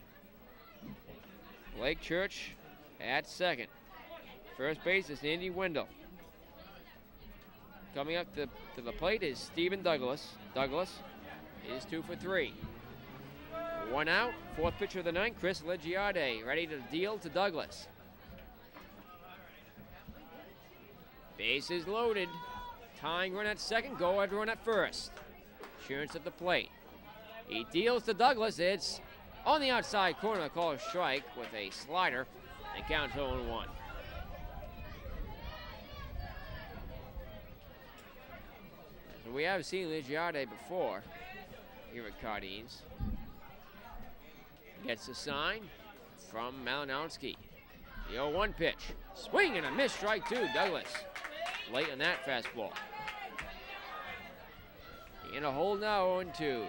Blake Church at second. First base is Andy Wendell. Coming up to the plate is Stephen Douglas. Douglas is 2 for 3. 1 out, 4th pitcher of the ninth, Chris Ligiardi, ready to deal to Douglas. Bases loaded. Tying run at second, go-ahead run at first. Insurance at the plate. He deals to Douglas. It's on the outside corner, call a strike with a slider, and counts 0-1. So we have seen Ligiardi before here at Cardines. Gets a sign from Malinowski. The 0-1 pitch. Swing and a miss, strike 2, Douglas. Late on that fastball. In a hole now, 0-2.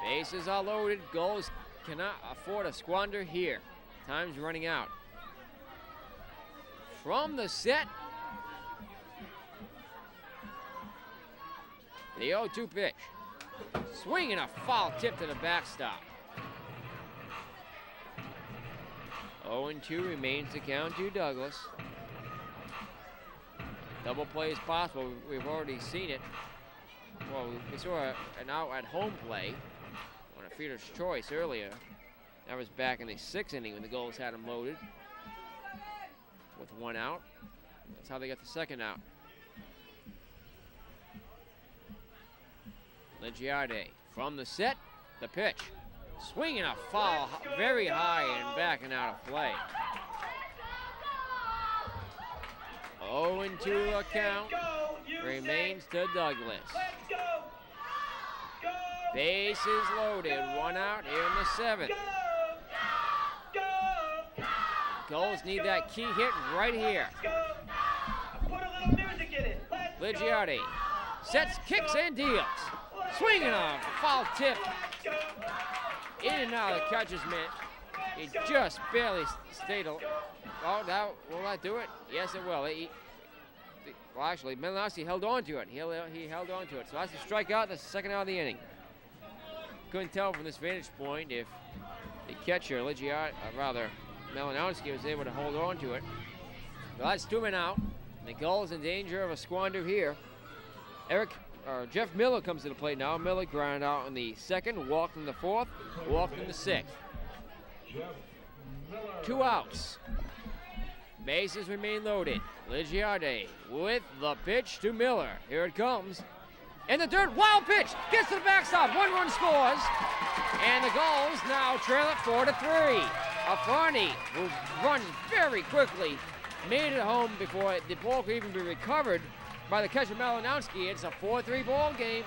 Bases are loaded. Gulls cannot afford a squander here. Time's running out. From the set. The 0-2 pitch. Swing and a foul tip to the backstop. 0-2 remains the count to Douglas. Double play is possible. We've already seen it. Well, we saw an out at home play on a fielder's choice earlier. That was back in the 6th inning when the Gulls had him loaded with 1 out. That's how they got the 2nd out. Ligiardi from the set, the pitch. Swinging a foul very high and backing out of play. 0-2 account remains to Douglas. Bases loaded, 1 out here in the 7th. Gulls need that key hit right here. Ligiardi sets, kicks, and deals. Swinging a foul tip. In and out of the catcher's mitt. He just barely stayed. Oh, now, will that do it? Yes, it will. Well, actually, Malinowski held on to it. He held on to it. So that's a strikeout. That's the 2nd out of the inning. Couldn't tell from this vantage point if the catcher, Malinowski, was able to hold on to it. Well, that's 2 men out. The Gulls in danger of a squander here. Jeff Miller comes to the plate now. Miller grounded out in the 2nd, walked in the 4th, walked in the 6th. 2 outs. Bases remain loaded. Ligiardi with the pitch to Miller. Here it comes. In the dirt, wild pitch. Gets to the backstop. 1 run scores. And the Gulls now trail it 4-3. Afrani, who runs very quickly, made it home before the ball could even be recovered by the catcher Malinowski. It's a 4-3 ball game.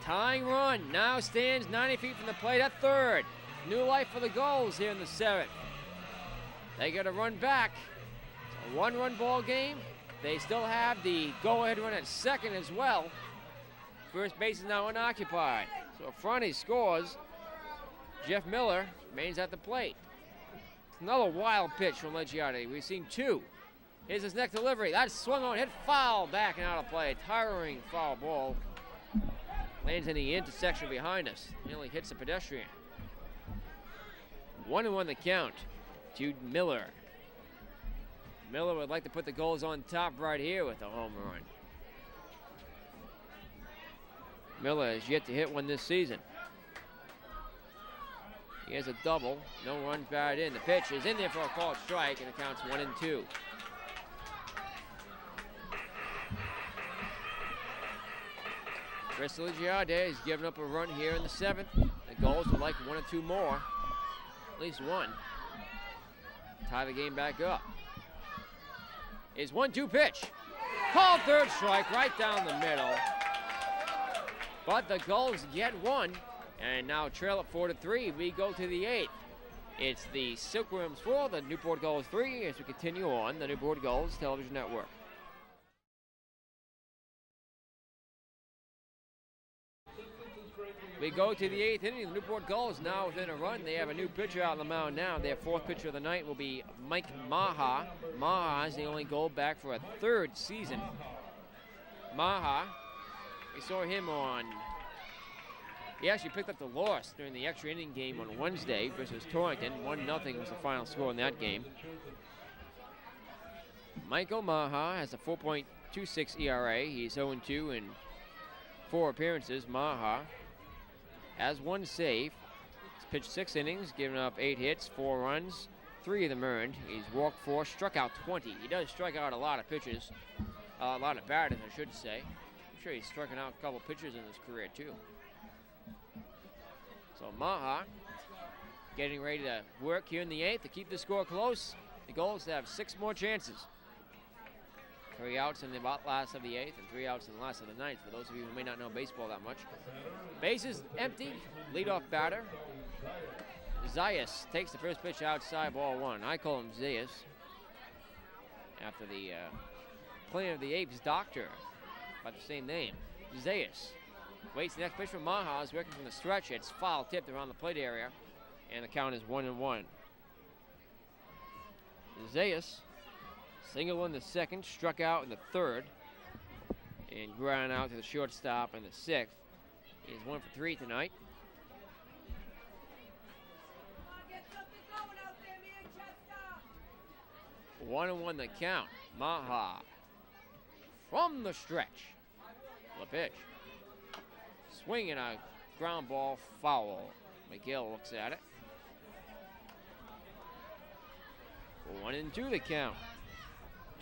Tying run now stands 90 feet from the plate at third. New life for the Gulls here in the 7th. They got to run back. It's a 1-run ball game. They still have the go-ahead run at 2nd as well. First base is now unoccupied. So Afrani scores. Jeff Miller remains at the plate. Another wild pitch from Ligiardi. We've seen 2. Here's his next delivery. That's swung on, hit foul, backing out of play. Tiring foul ball. Lands in the intersection behind us. Nearly hits the pedestrian. 1-1 the count to Miller. Miller would like to put the Gulls on top right here with a home run. Miller has yet to hit one this season. He has a double. No runs batted in. The pitch is in there for a called strike, and it counts 1-2. Crystal Giardi has given up a run here in the 7th. The Gulls would like 1 or 2 more. At least one. Tie the game back up. Is 1-2 pitch. Called third strike right down the middle. But the Gulls get one and now trail it 4-3. We go to the 8th. It's the Silkworms 4, the Newport Gulls 3 as we continue on the Newport Gulls Television Network. We go to the 8th inning. The Newport Gulls now within a run. They have a new pitcher out on the mound now. Their 4th pitcher of the night will be Mike Maha. Maha is the only goal back for a 3rd season. Maha, we saw him on, he actually picked up the loss during the extra inning game on Wednesday versus Torrington. 1-0 was the final score in that game. Michael Maha has a 4.26 ERA. He's 0-2 in 4 appearances. Maha has 1 save. He's pitched 6 innings, given up 8 hits, 4 runs, 3 of them earned. He's walked 4, struck out 20. He does strike out a lot of pitches, a lot of batters, I should say. I'm sure he's striking out a couple pitchers in his career, too. So Maha getting ready to work here in the 8th to keep the score close. The Gulls have 6 more chances. 3 outs in the last of the 8th and 3 outs in the last of the 9th, for those of you who may not know baseball that much. Bases empty, leadoff batter. Zayas takes the first pitch outside, ball 1. I call him Zayas after the Planet of the Apes doctor by the same name. Zayas waits the next pitch from Maha, is working from the stretch. It's foul tipped around the plate area, and the count is 1-1. Zayas single in the 2nd, struck out in the 3rd, and ground out to the shortstop in the 6th. He's 1 for 3 tonight. One and 1 the count. Maha from the stretch. The pitch. Swinging a ground ball foul. McGill looks at it. 1-2 the count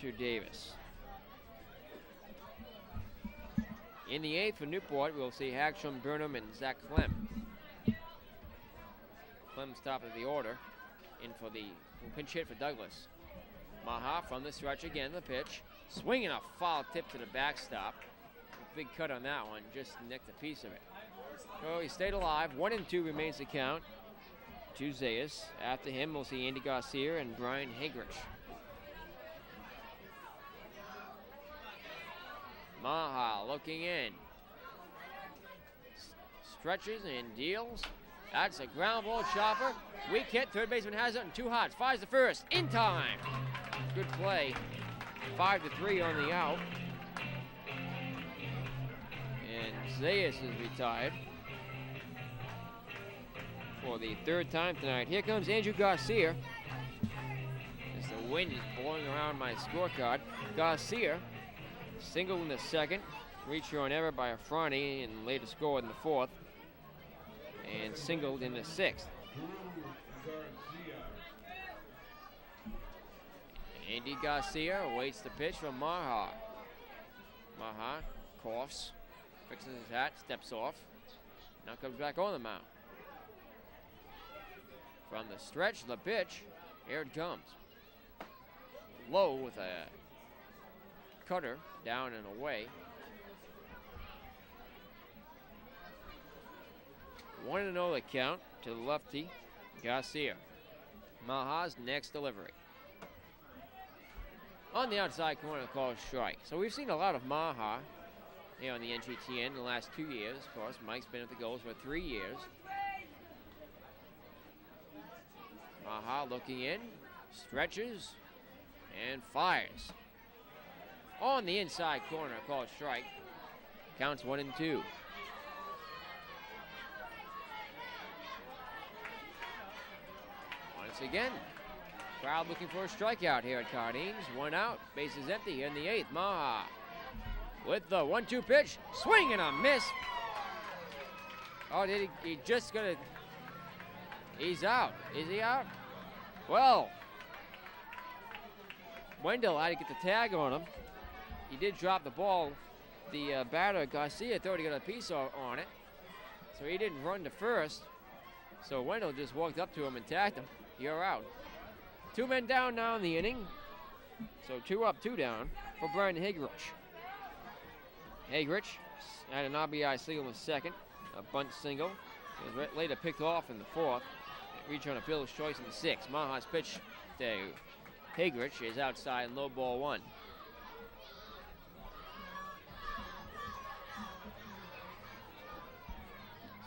to Davis. In the 8th for Newport, we'll see Hagstrom, Burnham, and Zach Clem. Clem's top of the order. In for the pinch hit for Douglas. Maha from the stretch again, the pitch. Swinging a foul tip to the backstop. A big cut on that one, just nicked a piece of it. So he stayed alive. 1-2 remains the count to Zayas. After him, we'll see Andy Garcia and Brian Hagrich. Maha looking in. Stretches and deals. That's a ground ball chopper. Weak hit. Third baseman has it in 2 hots. Fires the first. In time. Good play. 5-3 on the out. And Zayas is retired for the 3rd time tonight. Here comes Andrew Garcia. As the wind is blowing around my scorecard. Garcia singled in the 2nd. Reach on error by Afrani and later scored in the 4th. And singled in the 6th. Andy Garcia awaits the pitch from Maha. Maha coughs, fixes his hat, steps off. Now comes back on the mound. From the stretch, the pitch, here it comes. Low with a cutter down and away. 1-0 the count to the lefty, Garcia. Maha's next delivery. On the outside corner, called strike. So we've seen a lot of Maha here on the NGTN in the last 2 years. Of course, Mike's been at the Gulls for 3 years. Maha looking in, stretches, and fires. On the inside corner, called strike. Counts 1-2. Once again, crowd looking for a strikeout here at Cardines. 1 out, bases empty here in the 8th. Maha with the 1-2 pitch, swing and a miss. Oh, he just gonna, he's out. Is he out? Well, Wendell had to get the tag on him. He did drop the ball. The batter, Garcia, thought he got a piece on it, so he didn't run to first. So Wendell just walked up to him and tagged him. You're out. 2 men down now in the inning. So 2 up, 2 down for Brian Hagerich. Hagerich had an RBI single in the 2nd, a bunt single. It was later picked off in the 4th. Reach on a fielder's choice in the 6th. Maha's pitch to Hagerich is outside, low ball 1.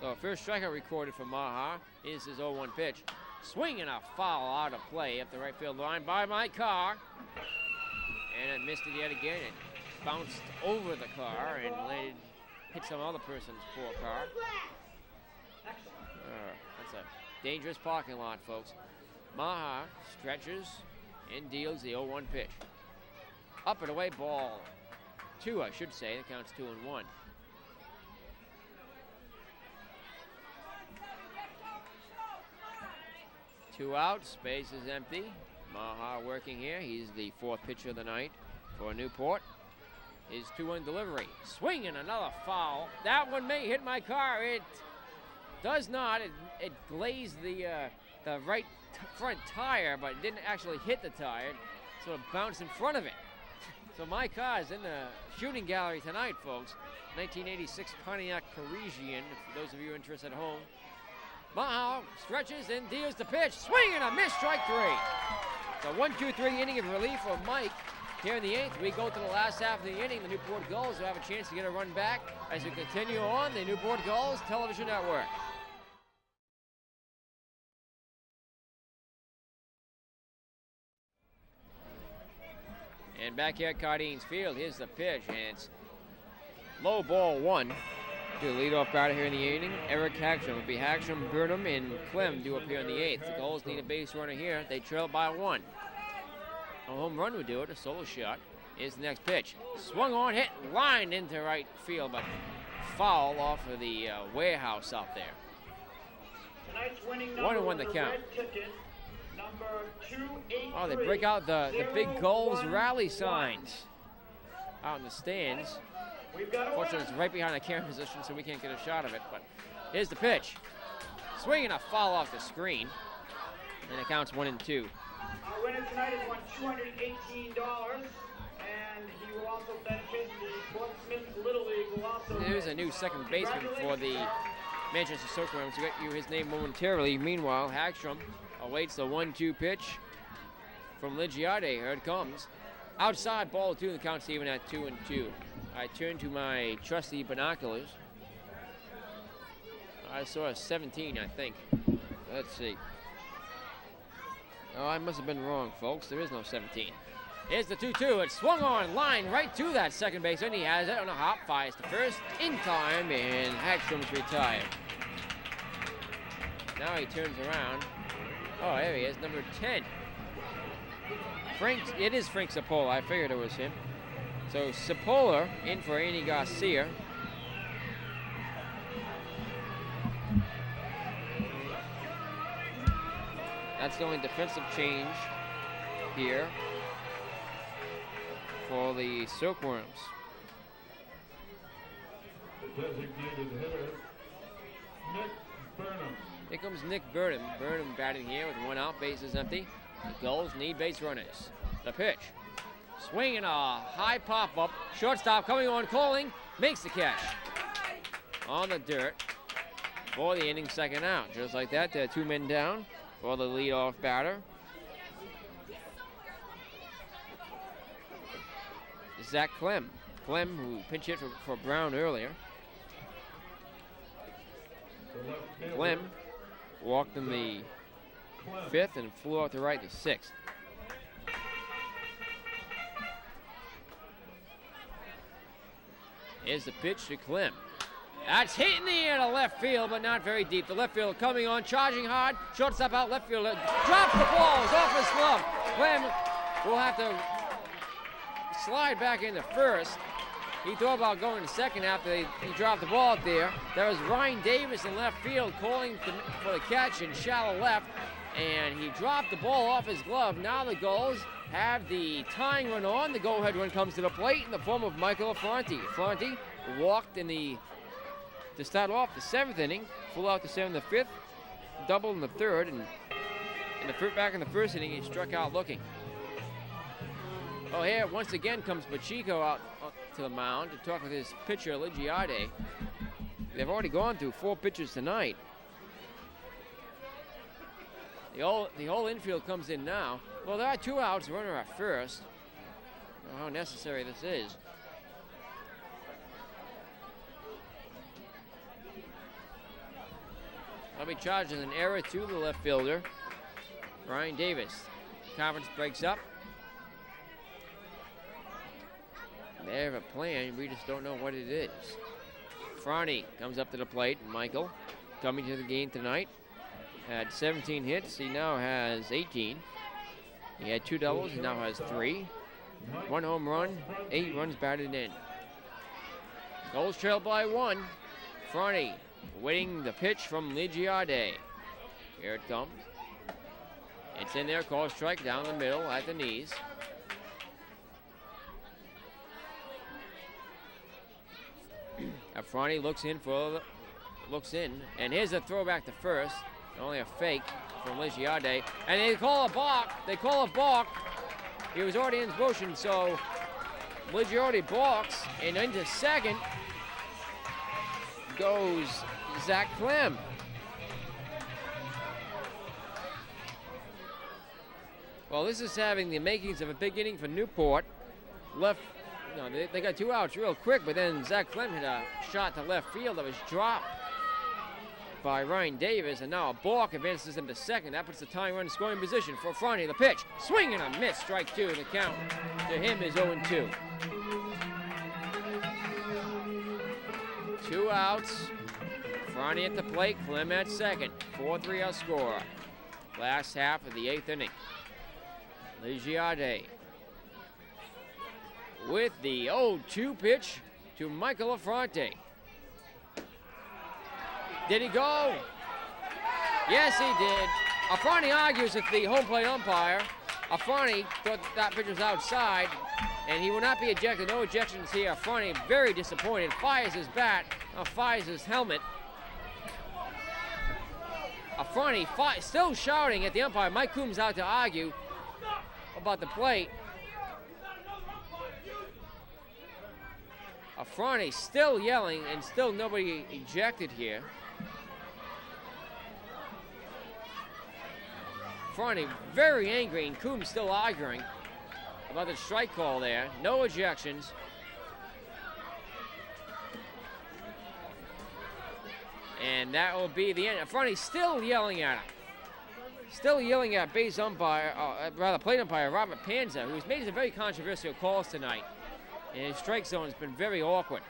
So first strikeout recorded for Maha. Is his 0-1 pitch. Swing and a foul out of play up the right field line by my car. And it missed it yet again. It bounced over the car and hit some other person's poor car. That's a dangerous parking lot, folks. Maha stretches and deals the 0-1 pitch. Up and away, ball 2, I should say. That counts 2-1. Two outs, space is empty. Maha working here. He's the 4th pitcher of the night for Newport. His 2-1 delivery. Swing and another foul. That one may hit my car. It does not. It glazed the right front tire, but it didn't actually hit the tire. So it bounced in front of it. So my car is in the shooting gallery tonight, folks. 1986 Pontiac Parisian, for those of you interested at home. Maha stretches and deals the pitch. Swing and a miss, strike 3. So 1-2-3 inning of relief for Mike here in the 8th. We go to the last half of the inning. The Newport Gulls will have a chance to get a run back as we continue on the Newport Gulls Television Network. And back here at Cardines Field, here's the pitch, and it's low ball 1. To the leadoff batter here in the inning, Eric Hagstrom. It'll be Hagstrom, Burnham, and Clem due up here in the 8th. The Gulls need a base runner here. They trail by 1. A home run would do it. A solo shot is the next pitch. Swung on, hit, lined into right field, but foul off of the warehouse out there. Tonight's winning number 1-1 the count. red ticket, number 283. Oh, they break out the big Gulls rally signs out in the stands. Fortunately, it's right behind the camera position, so we can't get a shot of it. But here's the pitch. Swinging a foul off the screen. And it counts 1-2. Our winner tonight has won $218, and he will also benefit the Fort Smith Little League. Will also There's a new second baseman for the Manchester Silkworms. We'll get you his name momentarily. Meanwhile, Hagstrom awaits the 1-2 pitch from Ligiade. Here it comes. Outside, ball 2, the count's even at 2-2. I turn to my trusty binoculars. I saw a 17, I think. Let's see. Oh, I must have been wrong, folks. There is no 17. Here's the 2-2. It's swung on, line right to that second base, and he has it on a hop. Fires to first in time, and Hagstrom's retired. Now he turns around. Oh, there he is, number 10. It is Frank Cipolla. I figured it was him. So Cipolla in for Andy Garcia. That's the only defensive change here for the Silkworms. The designated hitter, Nick Burnham. Here comes Nick Burnham. Burnham batting here with 1 out, bases empty. The Gulls need base runners. The pitch. Swinging a high pop-up. Shortstop coming on, calling. Makes the catch. On the dirt for the inning, 2nd out. Just like that, there are 2 men down for the leadoff batter. Zach Clem. Clem, who pinch hit for Brown earlier. Clem walked in the 5th and flew out to right the 6th. Here's the pitch to Clem. That's hit in the air to left field, but not very deep. The left field coming on, charging hard. Shortstop out, left field drops the ball. It's off his glove. Clem will have to slide back into first. He thought about going to second after he dropped the ball out there. There was Ryan Davis in left field calling for the catch in shallow left, and he dropped the ball off his glove. Now the Gulls have the tying run on. The go-ahead run comes to the plate in the form of Michael Affronti. Affronti walked to start off the 7th inning, full out the 7th, the 5th, double in the 3rd, and back in the 1st inning, he struck out looking. Oh, here once again comes Pacheco out to the mound to talk with his pitcher, Ligiade. They've already gone through 4 pitches tonight. The whole infield comes in now. Well, there are 2 outs, runner at first. I don't know how necessary this is. I'll be charging an error to the left fielder, Ryan Davis. Conference breaks up. They have a plan, we just don't know what it is. Franny comes up to the plate. Michael coming to the game tonight. Had 17 hits, he now has 18. He had 2 doubles, he now has 3. 1 home run, 8 runs batted in. Gulls trail by 1. Franny waiting the pitch from Ligiade. Here it comes. It's in there, call strike down the middle at the knees. Affronti looks in, and here's a throwback to first. Only a fake from Ligiade, and they call a balk. He was already in motion, so Ligiade balks, and into second goes Zach Clem. Well, this is having the makings of a big inning for Newport. They got 2 outs real quick, but then Zach Clem hit a shot to left field that was dropped by Ryan Davis, and now a balk advances him to second. That puts the tying run in scoring position for Franny. The pitch, swing and a miss, strike 2. The count to him is 0-2. 2 outs. Franny at the plate, Clem at second. 4-3 our score. Last half of the 8th inning. Ligiade with the 0-2 pitch to Michael Affronti. Did he go? Yes, he did. Affronti argues with the home plate umpire. Affronti thought that pitch was outside, and he will not be ejected. No ejections here. Affronti very disappointed. Fires his bat. Fires his helmet. Affronti still shouting at the umpire. Mike Coombs out to argue about the plate. Affronti still yelling, and still nobody ejected here. Affronti very angry, and Coombs still arguing about the strike call there. No ejections. And that will be the end. Affronti still yelling at him. Still yelling at plate umpire Robert Panza, who's made some very controversial calls tonight. And his strike zone has been very awkward.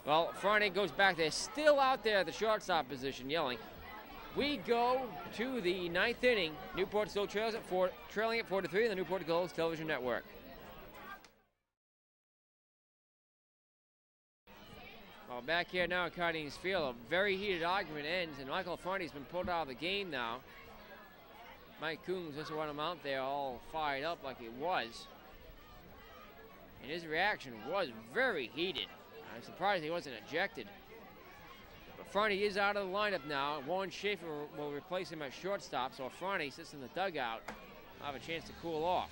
Well, Affronti goes back there, still out there at the shortstop position yelling. We go to the 9th inning. Newport still trailing at 4-3 on the Newport Gulls television network. Well, back here now at Cardinals Field, a very heated argument ends, and Michael Affronti's been pulled out of the game now. Mike Coombs just want him out there all fired up like he was. And his reaction was very heated. I'm surprised he wasn't ejected. But Affronti is out of the lineup now. Warren Schaefer will replace him at shortstop, so Affronti sits in the dugout. I'll have a chance to cool off.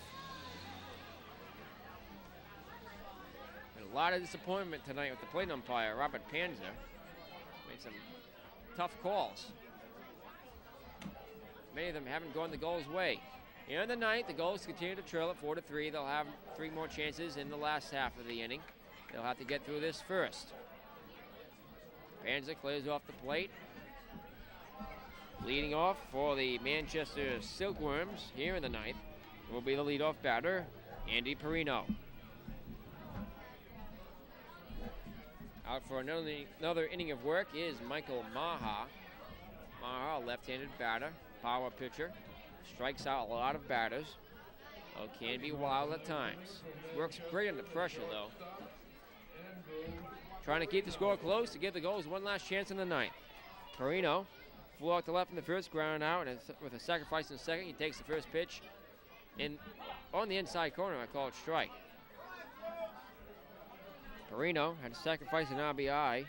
And a lot of disappointment tonight with the plate umpire, Robert Panza. Made some tough calls. Many of them haven't gone the Gulls' way. Here in the 9th, the Gulls continue to trail at 4-3. They'll have 3 more chances in the last half of the inning. They'll have to get through this first. Panza clears off the plate. Leading off for the Manchester Silkworms here in the 9th will be the leadoff batter, Andy Perino. Out for another inning of work is Michael Maha. Maha, left-handed batter, power pitcher, strikes out a lot of batters. Oh, can be wild at times. Works great under pressure, though. Trying to keep the score close to give the Gulls one last chance in the ninth. Perino flew out to left in the first, ground out, and with a sacrifice in the second, he takes the first pitch. On the inside corner, I call it strike. Perino had to sacrifice an RBI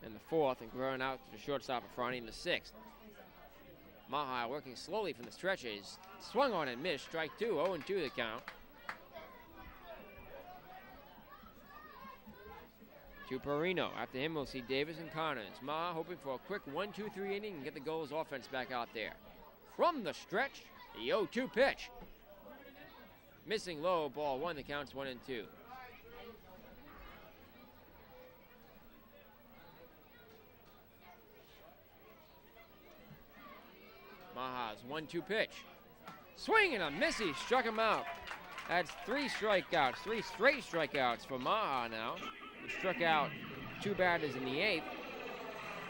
in the fourth and ground out to the shortstop in front in the sixth. Maha working slowly from the stretches. Swung on and missed. Strike two, 0-2 the count. To Perino. After him, we'll see Davis and Connors. Maha hoping for a quick 1-2-3 inning and get the Gulls offense back out there. From the stretch, the 0-2 pitch. Missing low, ball one, the count's 1-2. Maha's 1-2 pitch. Swing and a miss, he struck him out. That's three straight strikeouts for Maha now. He struck out two batters in the eighth.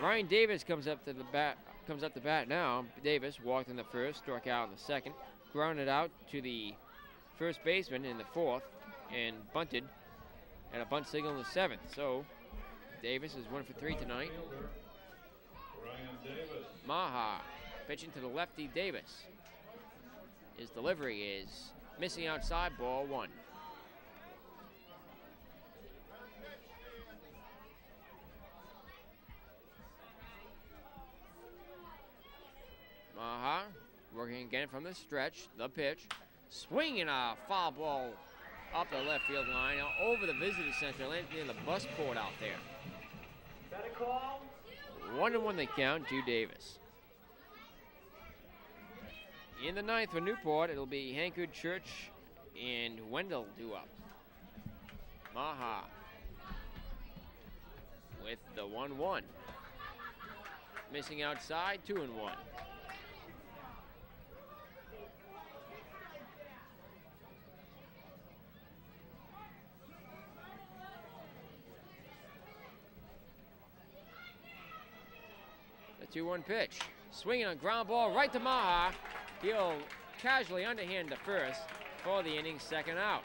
Ryan Davis comes up to bat now. Davis walked in the first, struck out in the second, grounded out to the first baseman in the fourth, and bunted at a bunt signal in the seventh. So Davis is 1 for 3 tonight. Ryan Davis. Maha pitching to the lefty Davis. His delivery is missing outside, ball one. Maha working again from the stretch, the pitch. Swinging a foul ball up the left field line, over the visitor center, landing in the bus port out there. Better call. 1-1 the count to Davis. In the ninth for Newport, it'll be Hankard, Church, and Wendell due up. Maha with the 1-1. Missing outside, 2-1. The 2-1 pitch. Swinging a ground ball right to Maha. He'll casually underhand to first for the inning's second out.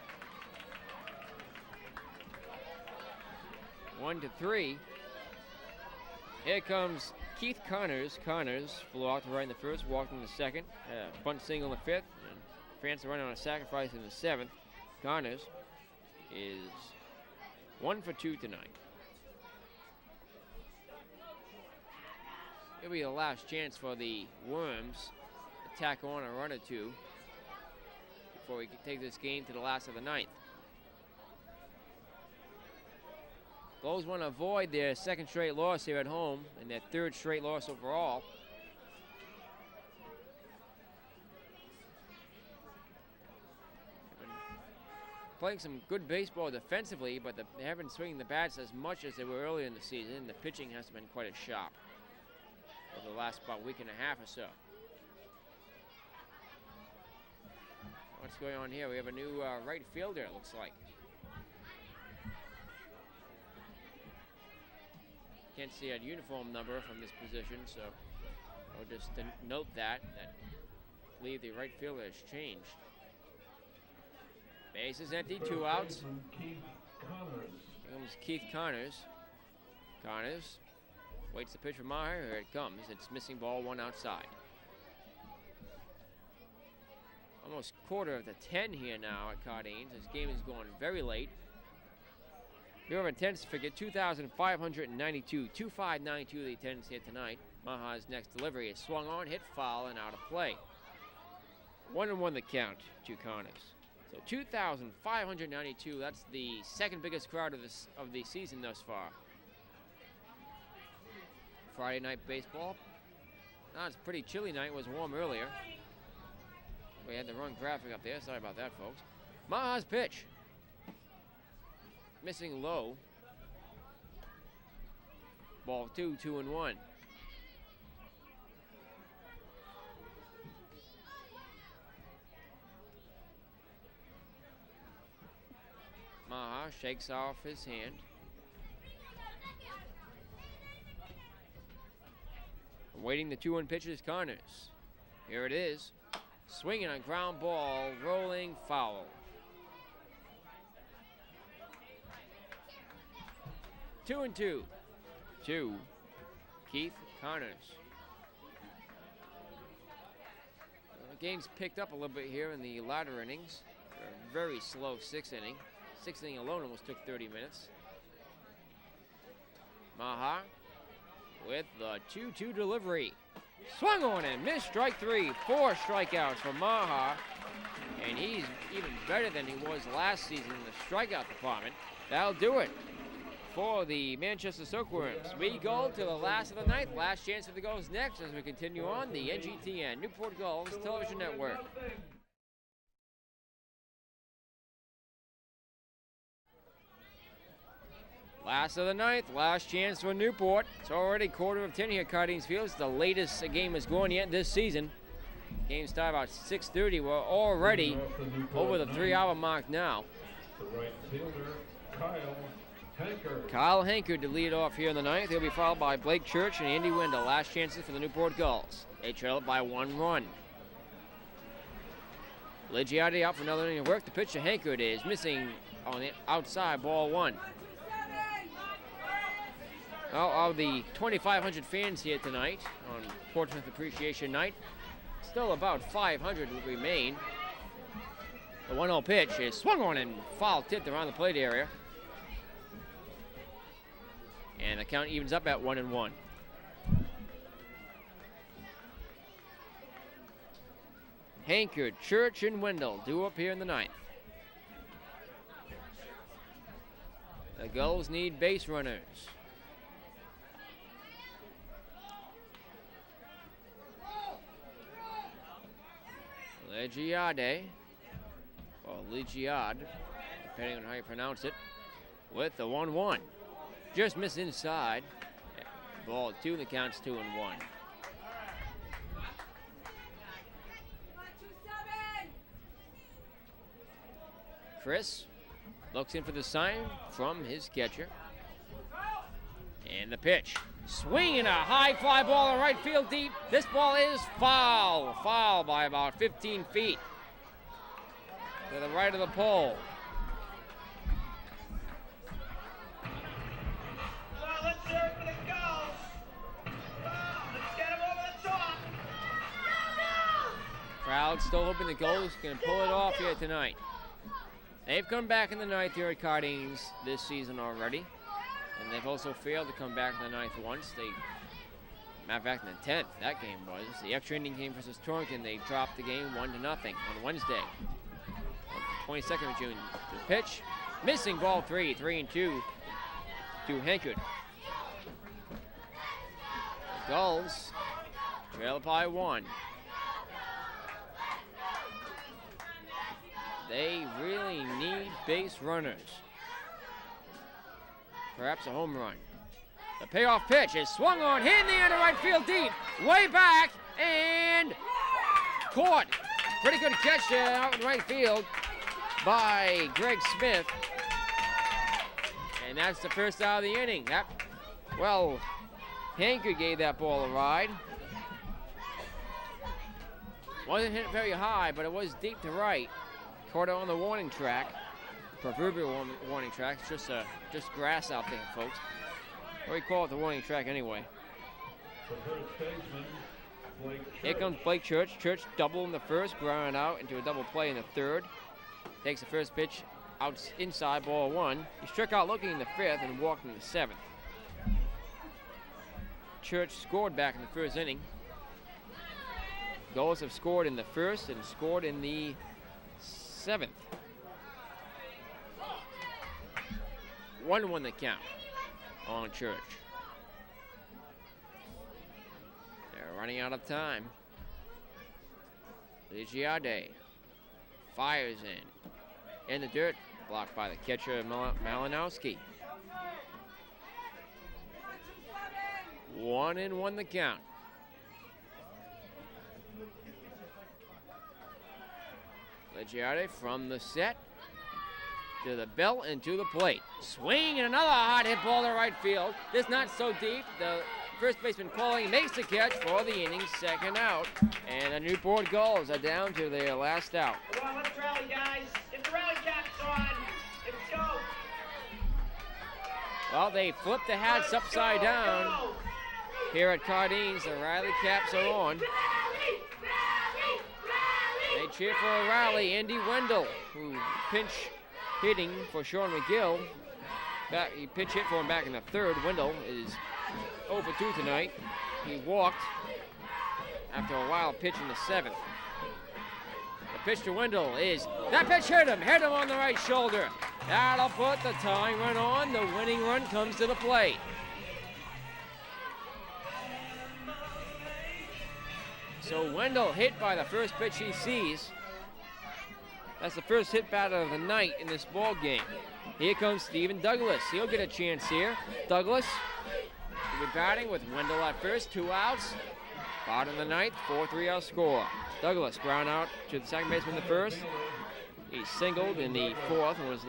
1-3. Here comes Keith Connors. Connors flew out to right in the first, walked in the second, bunt single in the fifth, and France running on a sacrifice in the seventh. Connors is 1 for 2 tonight. It'll be the last chance for the Worms to tack on a run or two before we can take this game to the last of the ninth. Gulls want to avoid their second straight loss here at home and their third straight loss overall. They've been playing some good baseball defensively, but they haven't swinging the bats as much as they were earlier in the season. The pitching hasn't been quite as sharp over the last about week and a half or so. What's going on here? We have a new right fielder, it looks like. Can't see a uniform number from this position, so I'll just note that I believe the right fielder has changed. Base is empty, 2 outs. Keith Connors. Here comes Keith Connors. Connors waits the pitch for Maher. Here it comes. It's missing ball, 1 outside. Almost quarter of the 10 here now at Cardines. This game is going very late. Your attendance figure 2,592, 2,592 the attendance here tonight. Maha's next delivery is swung on, hit foul, and out of play. 1-1 the count to Connors. So 2,592. That's the second biggest crowd of the season thus far. Friday night baseball. It's a pretty chilly night. It was warm earlier. We had the wrong graphic up there. Sorry about that, folks. Maha's pitch. Missing low. Ball 2, 2-1. Maha shakes off his hand. Waiting the 2-1 pitch is Connors. Here it is. Swinging on ground ball, rolling foul. 2-2. 2. Keith Connors. The game's picked up a little bit here in the latter innings. A very slow 6th inning. 6th inning alone almost took 30 minutes. Maha with the 2-2 delivery. Swung on and missed strike 3. 4 strikeouts for Maha. And he's even better than he was last season in the strikeout department. That'll do it for the Manchester Silkworms. We go to the last of the ninth. Last chance for the Gulls next as we continue on the NGTN, Newport Gulls Television Network. Last of the ninth, last chance for Newport. It's already 10:15 here at Cardines Field. It's the latest a game has gone yet this season. Game started about 6:30. We're already over the 3-hour mark now. The right fielder, Kyle Hanker to lead off here in the ninth. He'll be followed by Blake Church and Andy Wendell. Last chances for the Newport Gulls. They trail it by 1 run. Ligiati out for another inning of work. The pitch to Hanker is missing on the outside, ball 1. Well, of the 2,500 fans here tonight on Portsmouth Appreciation Night, still about 500 will remain. The 1-0 pitch is swung on and foul tipped around the plate area. And the count evens up at 1-1. Hanker, Church, and Wendell due up here in the ninth. The Gulls need base runners. Legiade, or Legiad, depending on how you pronounce it, with the 1-1. Just missed inside. Ball 2, the count's 2-1. Chris looks in for the sign from his catcher. And the pitch. Swinging a high fly ball in right field deep. This ball is foul. Foul by about 15 feet to the right of the pole. Well, let's hear it for the Gulls. Let's get them over the top. Crowd still hoping the Gulls can pull it off here tonight. They've come back in the ninth here at Cardines this season already. And they've also failed to come back in the ninth once. Matter of fact, in the 10th, that game was. The extra inning game versus Torrington, they dropped the game 1-0 on Wednesday. On the 22nd of June, the pitch, missing ball 3, 3-2 to Hankard. The Gulls trail by 1. They really need base runners. Perhaps a home run. The payoff pitch is swung on, hit in the air to right field deep, way back, and caught. Pretty good catch out in right field by Greg Smith. And that's the first out of the inning. Hanker gave that ball a ride. Wasn't hit very high, but it was deep to right. Caught it on the warning track. Proverbial warning track. It's just grass out there, folks. What do we call it, the warning track anyway? Here comes Blake Church. Church double in the first, ground out into a double play in the third. Takes the first pitch out inside, ball 1. He struck out looking in the 5th and walked in the 7th. Church scored back in the first inning. Gulls have scored in the 1st and scored in the 7th. 1-1 the count on Church. They're running out of time. Ligiade fires in the dirt, blocked by the catcher Malinowski. 1-1 the count. Ligiade from the set to the belt and to the plate. Swing and another hard hit ball to right field. This not so deep. The first baseman Pauling makes the catch for the inning's second out. And the Newport Gulls are down to their last out. Come on, let's rally, guys. Get the rally caps on. Let's go. Well, they flip the hats upside down here at Cardines. The Riley caps are on. They cheer for a rally. Andy Wendell, who pinch hitting for Sean McGill. He pinch hit for him back in the third. Wendell is 0 for 2 tonight. He walked after a wild pitch in the seventh. The pitch to Wendell is, that pitch hit him on the right shoulder. That'll put the tying run on. The winning run comes to the plate. So Wendell hit by the first pitch he sees. That's the first hit batter of the night in this ball game. Here comes Stephen Douglas. He'll get a chance here. Douglas will be batting with Wendell at first. 2 outs. Bottom of the ninth, 4-3 our score. Douglas ground out to the second baseman in the first. He singled in the fourth and was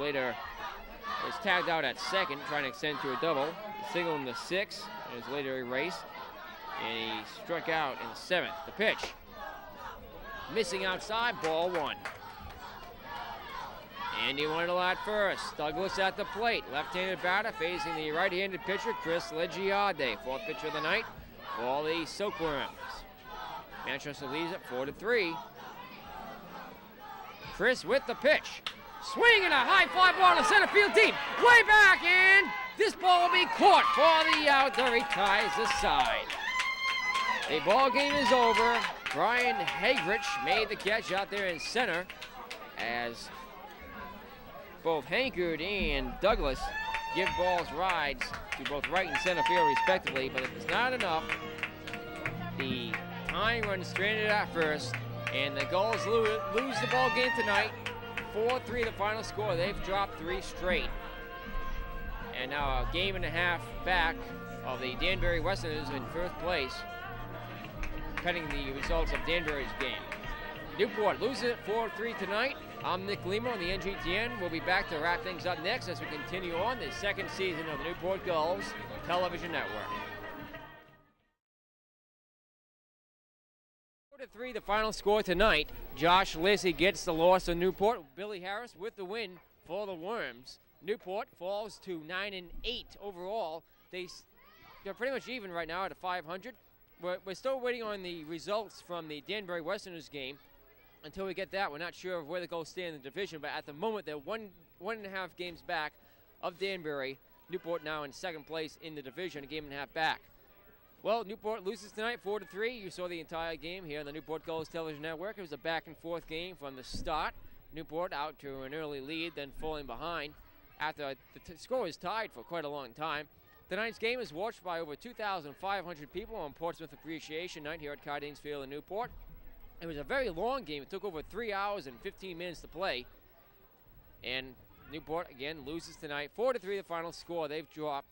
tagged out at second, trying to extend to a double. He singled in the sixth and was later erased. And he struck out in the seventh. The pitch. Missing outside, ball 1. Andy Wendell at first. Douglas at the plate. Left-handed batter facing the right-handed pitcher, Chris Leggiade. Fourth pitcher of the night for the Silkworms. Manchester leads it 4-3. Chris with the pitch. Swing and a high fly ball to center field deep. Way back, and this ball will be caught for the out. The reties the side. The ball game is over. Brian Hagrich made the catch out there in center as both Hankard and Douglas give balls rides to both right and center field respectively, but it's not enough. The tying run stranded at first, and the Gulls lose the ball game tonight. 4-3 the final score. They've dropped 3 straight. And now a game and a half back of the Danbury Westerners in first place, pending the results of Danbury's game. Newport loses it 4-3 tonight. I'm Nick Lima on the NGTN. We'll be back to wrap things up next as we continue on the second season of the Newport Gulls television network. 4-3 the final score tonight. Josh Lacey gets the loss to Newport. Billy Harris with the win for the Worms. Newport falls to 9-8 overall. They're pretty much even right now at a 500. We're still waiting on the results from the Danbury Westerners game. Until we get that, we're not sure of where the Gulls stand in the division, but at the moment they're one and a half games back of Danbury. Newport now in second place in the division, a game and a half back. Well, Newport loses tonight 4-3. You saw the entire game here on the Newport Gulls television network. It was a back and forth game from the start. Newport out to an early lead, then falling behind after the score was tied for quite a long time. Tonight's game is watched by over 2,500 people on Portsmouth Appreciation Night here at Cardines Field in Newport. It was a very long game. It took over 3 hours and 15 minutes to play. And Newport, again, loses tonight. 4-3 the final score. They've dropped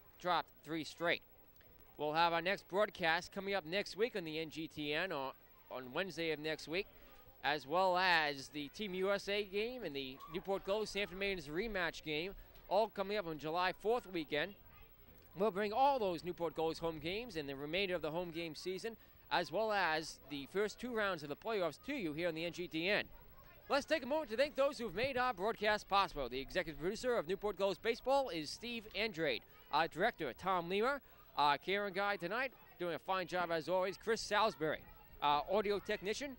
3 straight. We'll have our next broadcast coming up next week on the NGTN on Wednesday of next week, as well as the Team USA game and the Newport Gulls Sanford Maidens rematch game, all coming up on July 4th weekend. We'll bring all those Newport Gulls home games and the remainder of the home game season, as well as the first 2 rounds of the playoffs to you here on the NGTN. Let's take a moment to thank those who've made our broadcast possible. The executive producer of Newport Gulls Baseball is Steve Andrade. Our director, Tom Lemer. Our camera guy tonight, doing a fine job as always, Chris Salisbury. Our audio technician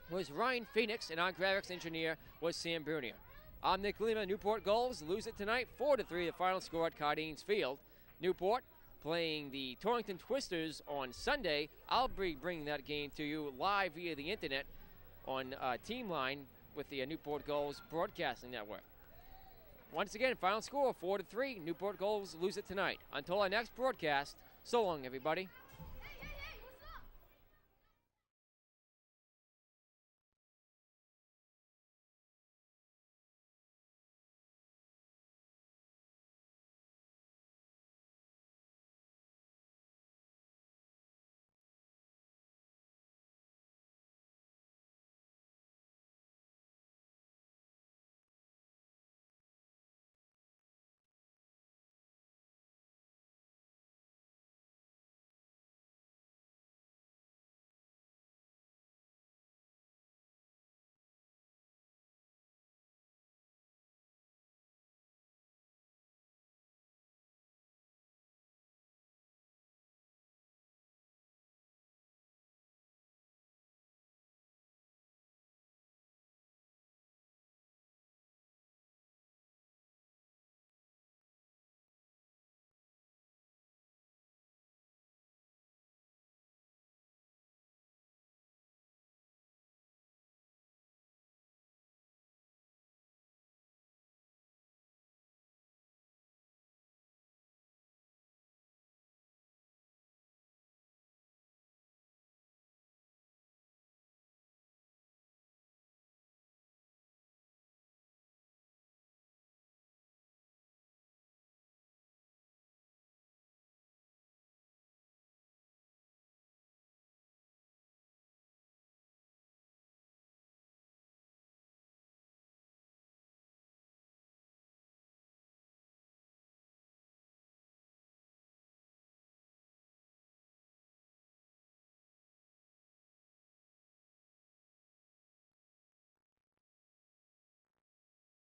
was Ryan Phoenix, and our graphics engineer was Sam Bernier. I'm Nick Lima. Newport Gulls lose it tonight, 4-3 the final score at Cardines Field. Newport playing the Torrington Twisters on Sunday. I'll be bringing that game to you live via the internet on Team Line with the Newport Gulls Broadcasting Network. Once again, final score 4-3. Newport Gulls lose it tonight. Until our next broadcast, so long, everybody.